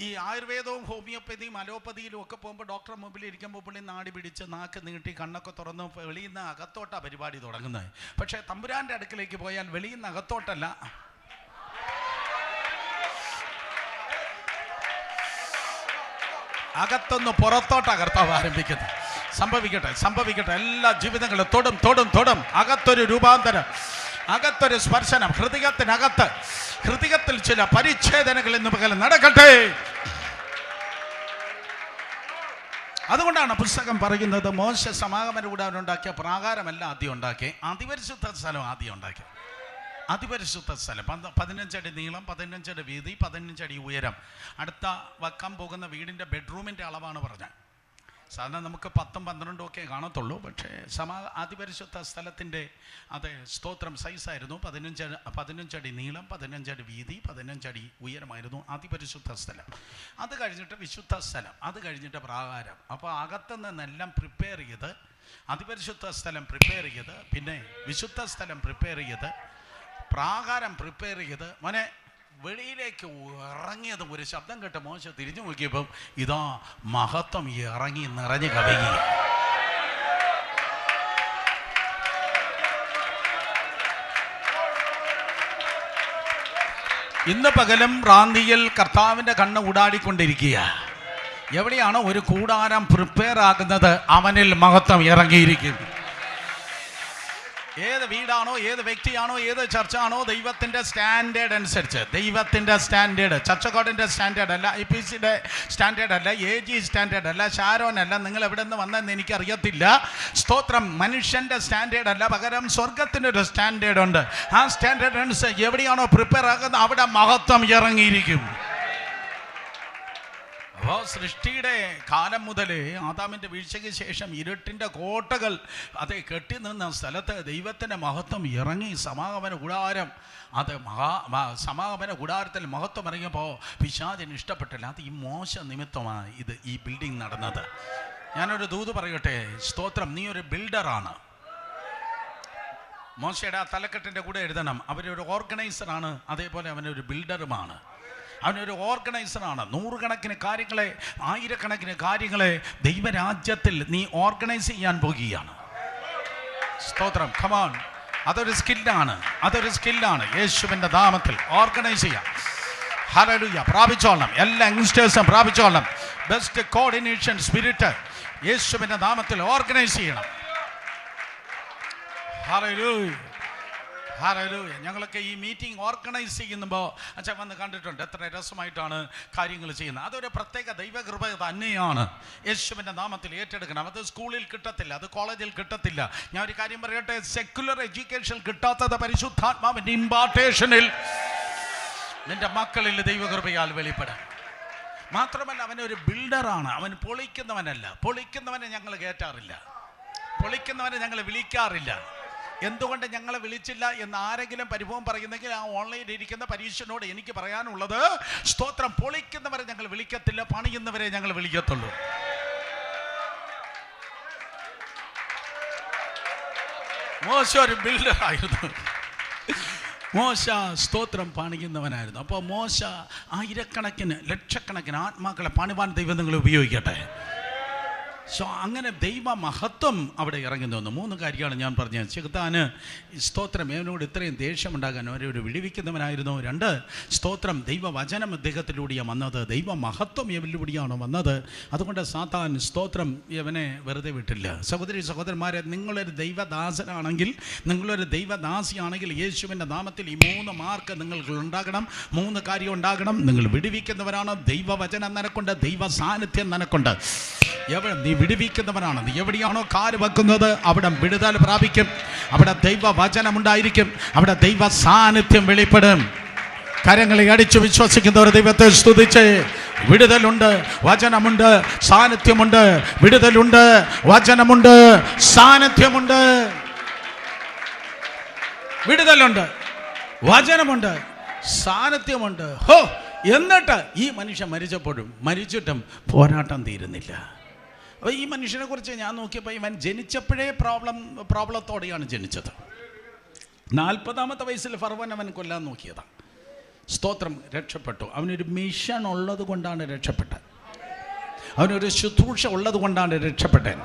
ഈ ആയുർവേദവും ഹോമിയോപ്പതിയും അലോപ്പതിയിലും ഒക്കെ പോകുമ്പോൾ ഡോക്ടർ മുമ്പിൽ ഇരിക്കുമ്പോൾ പുള്ളി നാടി പിടിച്ച് നാക്ക് നീട്ടി കണ്ണൊക്കെ തുറന്ന് വെളിയിൽ നിന്ന് അകത്തോട്ടാ പരിപാടി തുടങ്ങുന്നത്. പക്ഷേ തമ്പുരാന്റെ അടുക്കിലേക്ക് പോയാൽ വെളിയിൽ നിന്ന് അകത്തോട്ടല്ല, അകത്തൊന്ന് പുറത്തോട്ടാ കർത്താവ് ആരംഭിക്കുന്നത്. സംഭവിക്കട്ടെ എല്ലാ ജീവിതങ്ങളും തൊടും. അകത്തൊരു രൂപാന്തരം, അകത്തൊരു സ്പർശനം, ഹൃദയത്തിൽ ചില പരിച്ഛേദനകൾ ഇന്ന് പകൽ നടക്കട്ടെ. അതുകൊണ്ടാണ് പുസ്തകം പറയുന്നത്, മോശ സമാഗമന കൂടാരം ഉണ്ടാക്കിയ പ്രാകാരമല്ല ആദ്യം ഉണ്ടാക്കി, അതിപരിശുദ്ധ സ്ഥലം ആദ്യം ഉണ്ടാക്കി. അതിപരിശുദ്ധ സ്ഥലം 15 അടി നീളം, 15 അടി വീതി, 15 അടി ഉയരം. അടുത്ത വെക്കാൻ പോകുന്ന വീടിൻ്റെ ബെഡ്റൂമിൻ്റെ അളവാണ് പറഞ്ഞത്. സാധാരണ നമുക്ക് 10ഉം 12ഉം ഒക്കെ കാണത്തുള്ളൂ. പക്ഷേ അതിപരിശുദ്ധ സ്ഥലത്തിൻ്റെ സ്തോത്രം സൈസായിരുന്നു 15 അടി നീളം, 15 അടി വീതി, 15 അടി ഉയരമായിരുന്നു അതിപരിശുദ്ധ സ്ഥലം. അത് കഴിഞ്ഞിട്ട് വിശുദ്ധ സ്ഥലം, അത് കഴിഞ്ഞിട്ട് പ്രാകാരം. അപ്പോൾ അകത്തു നിന്നെല്ലാം പ്രിപ്പയർ ചെയ്ത്, അതിപരിശുദ്ധ സ്ഥലം പ്രിപ്പയർ ചെയ്ത്, പിന്നെ വിശുദ്ധ സ്ഥലം പ്രിപ്പയർ ചെയ്ത്, പ്രാകാരം പ്രിപ്പയർ ചെയ്ത്, മോനെ വെളിയിലേക്ക് ഇറങ്ങിയത് ഒരു ശബ്ദം കേട്ട് മോശ തിരിഞ്ഞു നോക്കിയപ്പം ഇതാ മഹത്വം ഇറങ്ങി നിറഞ്ഞു കവിയുക. ഇന്ന് പകലും റാന്നിയിൽ കർത്താവിൻ്റെ കണ്ണ് ഊടാടിക്കൊണ്ടിരിക്കുക. എവിടെയാണോ ഒരു കൂടാരം പ്രിപ്പയർ ആകുന്നത് അവനിൽ മഹത്വം ഇറങ്ങിയിരിക്കും. ഏത് വീടാണോ, ഏത് വ്യക്തിയാണോ, ഏത് ചർച്ചാണോ, ദൈവത്തിൻ്റെ സ്റ്റാൻഡേർഡ് അനുസരിച്ച്, ദൈവത്തിൻ്റെ സ്റ്റാൻഡേർഡ്, ചർച്ചക്കോടിൻ്റെ സ്റ്റാൻഡേർഡ് അല്ല, IPCയുടെ സ്റ്റാൻഡേർഡ് അല്ല, AG സ്റ്റാൻഡേർഡ് അല്ല, ഷാരോൻ അല്ല, നിങ്ങൾ എവിടെ നിന്ന് വന്നതെന്ന് എനിക്കറിയത്തില്ല. സ്തോത്രം. മനുഷ്യൻ്റെ സ്റ്റാൻഡേർഡ് അല്ല, പകരം സ്വർഗത്തിനൊരു സ്റ്റാൻഡേർഡ് ഉണ്ട്. ആ സ്റ്റാൻഡേർഡ് അനുസരിച്ച് എവിടെയാണോ പ്രിപ്പയർ ആകുന്നത് അവിടെ മഹത്വം ഇറങ്ങിയിരിക്കും. അപ്പോൾ സൃഷ്ടിയുടെ കാലം മുതൽ ആദാമിൻ്റെ വീഴ്ചയ്ക്ക് ശേഷം ഇരുട്ടിൻ്റെ കോട്ടകൾ കെട്ടി നിന്ന സ്ഥലത്ത് ദൈവത്തിൻ്റെ മഹത്വം ഇറങ്ങി. സമാഗമന കൂടാരം, സമാഗമന കൂടാരത്തിൽ മഹത്വം ഇറങ്ങിയപ്പോൾ പിശാചിന് ഇഷ്ടപ്പെട്ടില്ല. അത് ഈ മോശ നിമിത്തമാണ് ഈ ബിൽഡിംഗ് നടന്നത്. ഞാനൊരു ദൂത് പറയട്ടെ, സ്തോത്രം. നീ ഒരു ബിൽഡറാണ്. മോശയുടെ ആ തലക്കെട്ടിൻ്റെ കൂടെ എഴുതണം, അവരൊരു ഓർഗനൈസറാണ്, അതേപോലെ അവനൊരു ബിൽഡറുമാണ്. അവനൊരു ഓർഗനൈസറാണ്. 100 കണക്കിന് കാര്യങ്ങളെ, 1000 കാര്യങ്ങളെ ദൈവരാജ്യത്തിൽ നീ ഓർഗനൈസ് ചെയ്യാൻ പോകുകയാണ്. സ്തോത്രം. കമോൺ. അതൊരു സ്കില്ലാണ്. യേശുവിൻ്റെ നാമത്തിൽ ഓർഗനൈസ് ചെയ്യാം. ഹല്ലേലൂയ. പ്രാപിച്ചോളണം. എല്ലാ യങ്സ്റ്റേഴ്സും പ്രാപിച്ചോളണം. ബെസ്റ്റ് കോർഡിനേഷൻ സ്പിരിറ്റ് യേശുവിൻ്റെ നാമത്തിൽ ഓർഗനൈസ് ചെയ്യണം. ഹല്ലേലൂയ. ഹല്ലേലൂയ. ഞങ്ങളൊക്കെ ഈ മീറ്റിംഗ് ഓർഗനൈസ് ചെയ്യുമ്പോൾ അച്ഛൻ വന്ന് കണ്ടിട്ടുണ്ട്. എത്ര രസമായിട്ടാണ് കാര്യങ്ങൾ ചെയ്യുന്നത്. അതൊരു പ്രത്യേക ദൈവകൃപ തന്നെയാണ്. യേശുവിൻ്റെ നാമത്തിൽ ഏറ്റെടുക്കണം. അത് സ്കൂളിൽ കിട്ടത്തില്ല, അത് കോളേജിൽ കിട്ടത്തില്ല. ഞാൻ ഒരു കാര്യം പറയട്ടെ, സെക്യുലർ എഡ്യൂക്കേഷൻ കിട്ടാത്തത് പരിശുദ്ധാത്മാവിൻ്റെ ഇമ്പാർട്ടേഷനിൽ നിന്റെ മക്കളിൽ ദൈവകൃപയാൽ വെളിപ്പെടാം. മാത്രമല്ല അവനൊരു ബിൽഡറാണ്. അവൻ പൊളിക്കുന്നവനല്ല. പൊളിക്കുന്നവനെ ഞങ്ങൾ കയറ്റാറില്ല, പൊളിക്കുന്നവനെ ഞങ്ങൾ വിളിക്കാറില്ല. എന്തുകൊണ്ട് ഞങ്ങളെ വിളിച്ചില്ല എന്ന് ആരെങ്കിലും പരിഭവം പറയുന്നെങ്കിൽ ആ ഓൺലൈനിൽ ഇരിക്കുന്ന പരീക്ഷനോട് എനിക്ക് പറയാനുള്ളത്, സ്തോത്രം. പൊളിക്കുന്നവരെ ഞങ്ങൾ വിളിക്കത്തില്ല, പണിയുന്നവരെ ഞങ്ങൾ വിളിക്കത്തുള്ളൂ. മോശ ഒരു ബിൽഡറായിരുന്നു. മോശ സ്തോത്രം പണിയുന്നവനായിരുന്നു. അപ്പോൾ മോശ ആയിരക്കണക്കിന് ലക്ഷക്കണക്കിന് ആത്മാക്കളെ പണിവാൻ ദൈവം നിങ്ങൾ ഉപയോഗിക്കട്ടെ. അങ്ങനെ ദൈവ മഹത്വം അവിടെ ഇറങ്ങുന്നു. 3 കാര്യമാണ് ഞാൻ പറഞ്ഞത്. ചെകുത്താന് സ്തോത്രം അവനോട് ഇത്രയും ദേഷ്യമുണ്ടാകാൻ അവരൊരു വിടുവിക്കുന്നവനായിരുന്നു. 2, സ്തോത്രം. ദൈവവചനം അദ്ദേഹത്തിലൂടെയാണ് വന്നത്, ദൈവ മഹത്വം ഇവരിലൂടെയാണ് വന്നത്. അതുകൊണ്ട് സാത്താൻ സ്തോത്രം ഇവനെ വെറുതെ വിട്ടില്ല. സഹോദരന്മാരെ, നിങ്ങളൊരു ദൈവദാസനാണെങ്കിൽ, നിങ്ങളൊരു ദൈവദാസിയാണെങ്കിൽ യേശുവിൻ്റെ നാമത്തിൽ ഈ 3 മാർക്ക് നിങ്ങൾക്ക് ഉണ്ടാകണം. 3 കാര്യം ഉണ്ടാകണം. നിങ്ങൾ വിടുവിക്കുന്നവരാണ്. ദൈവവചനം നിനക്കുണ്ട്, ദൈവ സാന്നിധ്യം നിനക്കുണ്ട്. നീ വിടുവിക്കുന്നവനാണ്. നീ എവിടെയാണോ കാല് വെക്കുന്നത് അവിടെ വിടുതൽ പ്രാപിക്കും. അവിടെ ദൈവവചനമുണ്ടായിരിക്കും. അവിടെ ദൈവ സാന്നിധ്യം വെളിപ്പെടും. കരങ്ങളെ അടിച്ചു വിശ്വസിക്കുന്നവർ ദൈവത്തെ സ്തുതിച്ച്. വിടുതലുണ്ട്, വചനമുണ്ട്, സാന്നിധ്യമുണ്ട്. വിടുതലുണ്ട്, വചനമുണ്ട്, സാന്നിധ്യമുണ്ട്. വിടുതലുണ്ട്, വചനമുണ്ട്, സാന്നിധ്യമുണ്ട്. എന്നിട്ട് ഈ മനുഷ്യൻ മരിച്ചിട്ടും പോരാട്ടം തീരുന്നില്ല. അപ്പോൾ ഈ മനുഷ്യനെ കുറിച്ച് ഞാൻ നോക്കിയപ്പോൾ ഇവൻ ജനിച്ചപ്പോഴേ പ്രോബ്ലത്തോടെയാണ് ജനിച്ചത്. 40ാമത്തെ വയസ്സിൽ ഫറവോൻ അവൻ കൊല്ലാൻ നോക്കിയതാണ്. സ്തോത്രം. രക്ഷപ്പെട്ടു. അവനൊരു മിഷൻ ഉള്ളത് കൊണ്ടാണ് രക്ഷപ്പെട്ടത്. അവനൊരു ശുശ്രൂഷ ഉള്ളത് കൊണ്ടാണ് രക്ഷപ്പെട്ടത്.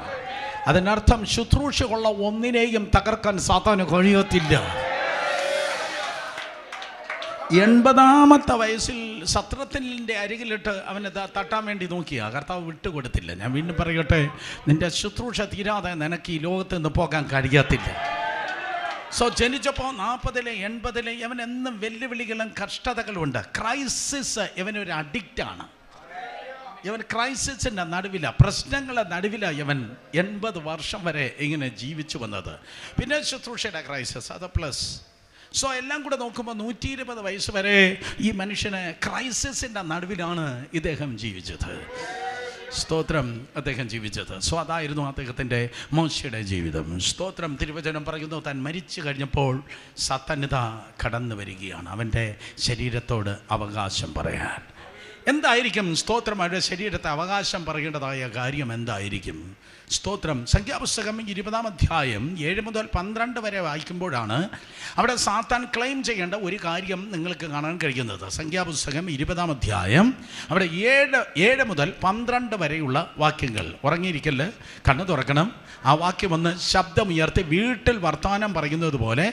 അതിനർത്ഥം ശുശ്രൂഷ ഉള്ള ഒന്നിനെയും തകർക്കാൻ സാത്താന് കഴിയത്തില്ല. 80ാമത്തെ വയസ്സിൽ സത്രത്തിൻ്റെ അരികിലിട്ട് അവനെ തട്ടാൻ വേണ്ടി നോക്കിയാ കർത്താവ് വിട്ടുകൊടുത്തില്ല. ഞാൻ വീണ്ടും പറയട്ടെ, നിന്റെ ശുശ്രൂഷ തീരാതെ നിനക്ക് ഈ ലോകത്ത് നിന്ന് പോകാൻ കഴിയത്തില്ല. ജനിച്ചപ്പോൾ 40-ലെ 80-ലെ ഇവൻ എന്നും വെല്ലുവിളികളും കഷ്ടതകളുണ്ട്. ക്രൈസിസ് ഇവനൊരു അഡിക്റ്റാണ്. ഇവൻ ക്രൈസിസിൻ്റെ നടുവില, പ്രശ്നങ്ങളുടെ നടുവില ഇവൻ 80 വർഷം വരെ ഇങ്ങനെ ജീവിച്ചു വന്നത്. പിന്നെ ശുശ്രൂഷയുടെ ക്രൈസിസ്, അത് പ്ലസ്. എല്ലാം കൂടെ നോക്കുമ്പോൾ 120 വയസ്സ് വരെ ഈ മനുഷ്യന് ക്രൈസിസിൻ്റെ നടുവിലാണ് ഇദ്ദേഹം ജീവിച്ചത്. സ്തോത്രം അദ്ദേഹം ജീവിച്ചത്. അതായിരുന്നു അദ്ദേഹത്തിൻ്റെ മോശയുടെ ജീവിതം. സ്തോത്രം. തിരുവചനം പറയുന്നു, താൻ മരിച്ചു കഴിഞ്ഞപ്പോൾ സത്താനിത കടന്നു വരികയാണ് അവൻ്റെ ശരീരത്തോട് അവകാശം പറയാൻ. എന്തായിരിക്കും സ്തോത്രം അവരുടെ ശരീരത്തെ അവകാശം പറയേണ്ടതായ കാര്യം എന്തായിരിക്കും? സ്തോത്രം. സംഖ്യാപുസ്തകം 20-ാം അധ്യായം 7 മുതൽ 12 വരെ വായിക്കുമ്പോഴാണ് അവിടെ സാത്താൻ ക്ലെയിം ചെയ്യേണ്ട ഒരു കാര്യം നിങ്ങൾക്ക് കാണാൻ കഴിയുന്നത്. സംഖ്യാപുസ്തകം 20-ാം അധ്യായം അവിടെ 7 മുതൽ 12 വരെയുള്ള വാക്യങ്ങൾ. ഉറങ്ങിയിരിക്കല്, കണ്ണു തുറക്കണം. ആ വാക്യം ഒന്ന് ശബ്ദമുയർത്തി, വീട്ടിൽ വർത്തമാനം പറയുന്നത് പോലെ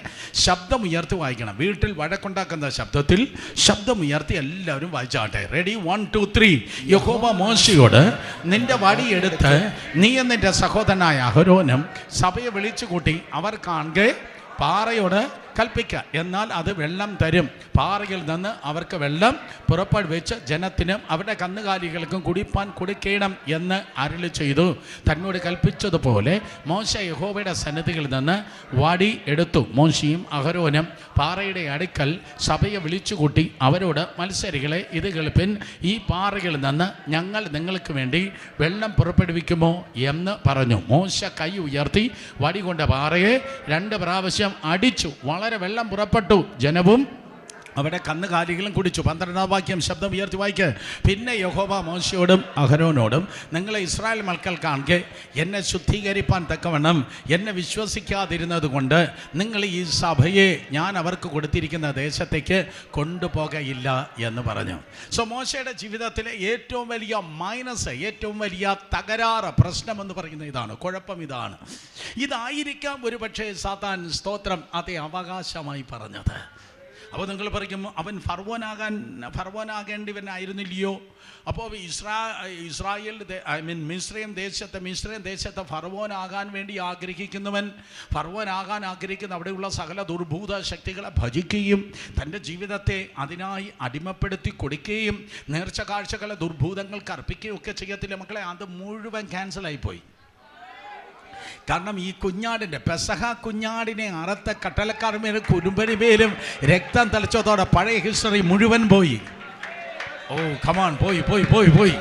ശബ്ദമുയർത്തി വായിക്കണം. വീട്ടിൽ വഴക്കുണ്ടാക്കുന്ന ശബ്ദത്തിൽ ശബ്ദമുയർത്തി എല്ലാവരും വായിച്ചാട്ടെ. റെഡി? 1 2 3. യഹോവ മോശയോട്, നിന്റെ വടിയെടുത്ത് നീ എന്നെ സഹോദരനായ അഹരോനും സഭയെ വിളിച്ചു കൂട്ടി അവർ കാണെ പാറയോട് കൽപ്പിക്കുക, എന്നാൽ അത് വെള്ളം തരും. പാറയിൽ നിന്ന് അവർക്ക് വെള്ളം പുറപ്പെടുവിച്ച് ജനത്തിനും അവരുടെ കന്നുകാലികൾക്കും കുടിപ്പാൻ കൊടുക്കണം എന്ന് അരുളി ചെയ്തു. തന്നോട് കൽപ്പിച്ചതുപോലെ മോശ യഹോവയുടെ സന്നിധിയിൽ നിന്ന് വടി എടുത്തു. മോശയും അഹരോനും പാറയുടെ അടുക്കൽ സഭയെ വിളിച്ചുകൂട്ടി അവരോട്, മത്സരികളെ, ഇത് കേൾപ്പിൻ. ഈ പാറയിൽ നിന്ന് ഞങ്ങൾ നിങ്ങൾക്ക് വേണ്ടി വെള്ളം പുറപ്പെടുവിക്കുമോ എന്ന് പറഞ്ഞു. മോശ കൈ ഉയർത്തി വടി കൊണ്ട പാറയെ 2 പ്രാവശ്യം അടിച്ചു. വളരെ വെള്ളം പുറപ്പെട്ടു. ജനവും അവിടെ കന്നുകാലികളും കുടിച്ചു. 12-ാം വാക്യം ശബ്ദം ഉയർത്തി വായിക്ക്. പിന്നെ യഹോവ മോശയോടും അഹരോനോടും, നിങ്ങളെ ഇസ്രായേൽ മക്കൾ കാണെ എന്നെ ശുദ്ധീകരിപ്പാൻ തക്കവണ്ണം എന്നെ വിശ്വസിക്കാതിരുന്നത് കൊണ്ട് നിങ്ങൾ ഈ സഭയെ ഞാൻ അവർക്ക് കൊടുത്തിരിക്കുന്ന ദേശത്തേക്ക് കൊണ്ടുപോകയില്ല എന്ന് പറഞ്ഞു. മോശയുടെ ജീവിതത്തിലെ ഏറ്റവും വലിയ മൈനസ്, ഏറ്റവും വലിയ തകരാറ്, പ്രശ്നമെന്ന് പറയുന്നത് ഇതാണ്, കുഴപ്പം ഇതാണ്. ഇതായിരിക്കാം ഒരു പക്ഷേ സാത്താൻ സ്തോത്രം അതേ അവകാശമായി പറഞ്ഞത്. അപ്പോൾ നിങ്ങൾ പറയും, അവൻ ഫർവോനാകേണ്ടിവനായിരുന്നില്ലയോ? അപ്പോൾ ഇസ്രായേൽ മിസ്രൈം ദേശത്തെ ഫർവോനാകാൻ വേണ്ടി ഫർവോനാകാൻ ആഗ്രഹിക്കുന്ന അവിടെയുള്ള സകല ദുർഭൂത ശക്തികളെ ഭജിക്കുകയും തൻ്റെ ജീവിതത്തെ അതിനായി അടിമപ്പെടുത്തി കൊടുക്കുകയും നേർച്ച കാഴ്ചകളെ ദുർഭൂതങ്ങൾക്ക് അർപ്പിക്കുകയും ഒക്കെ ചെയ്യത്തില്ല മക്കളെ. അത് മുഴുവൻ ക്യാൻസലായിപ്പോയി. കാരണം ഈ കുഞ്ഞാടിൻ്റെ പെസഹ കുഞ്ഞാടിനെ അറുത്ത കട്ടലക്കാർമേലും കുരുമ്പനി മേലും രക്തം തളിച്ചതോടെ പഴയ ഹിസ്റ്ററി മുഴുവൻ പോയി. ഓ കമാൺ, പോയി പോയി പോയി പോയി.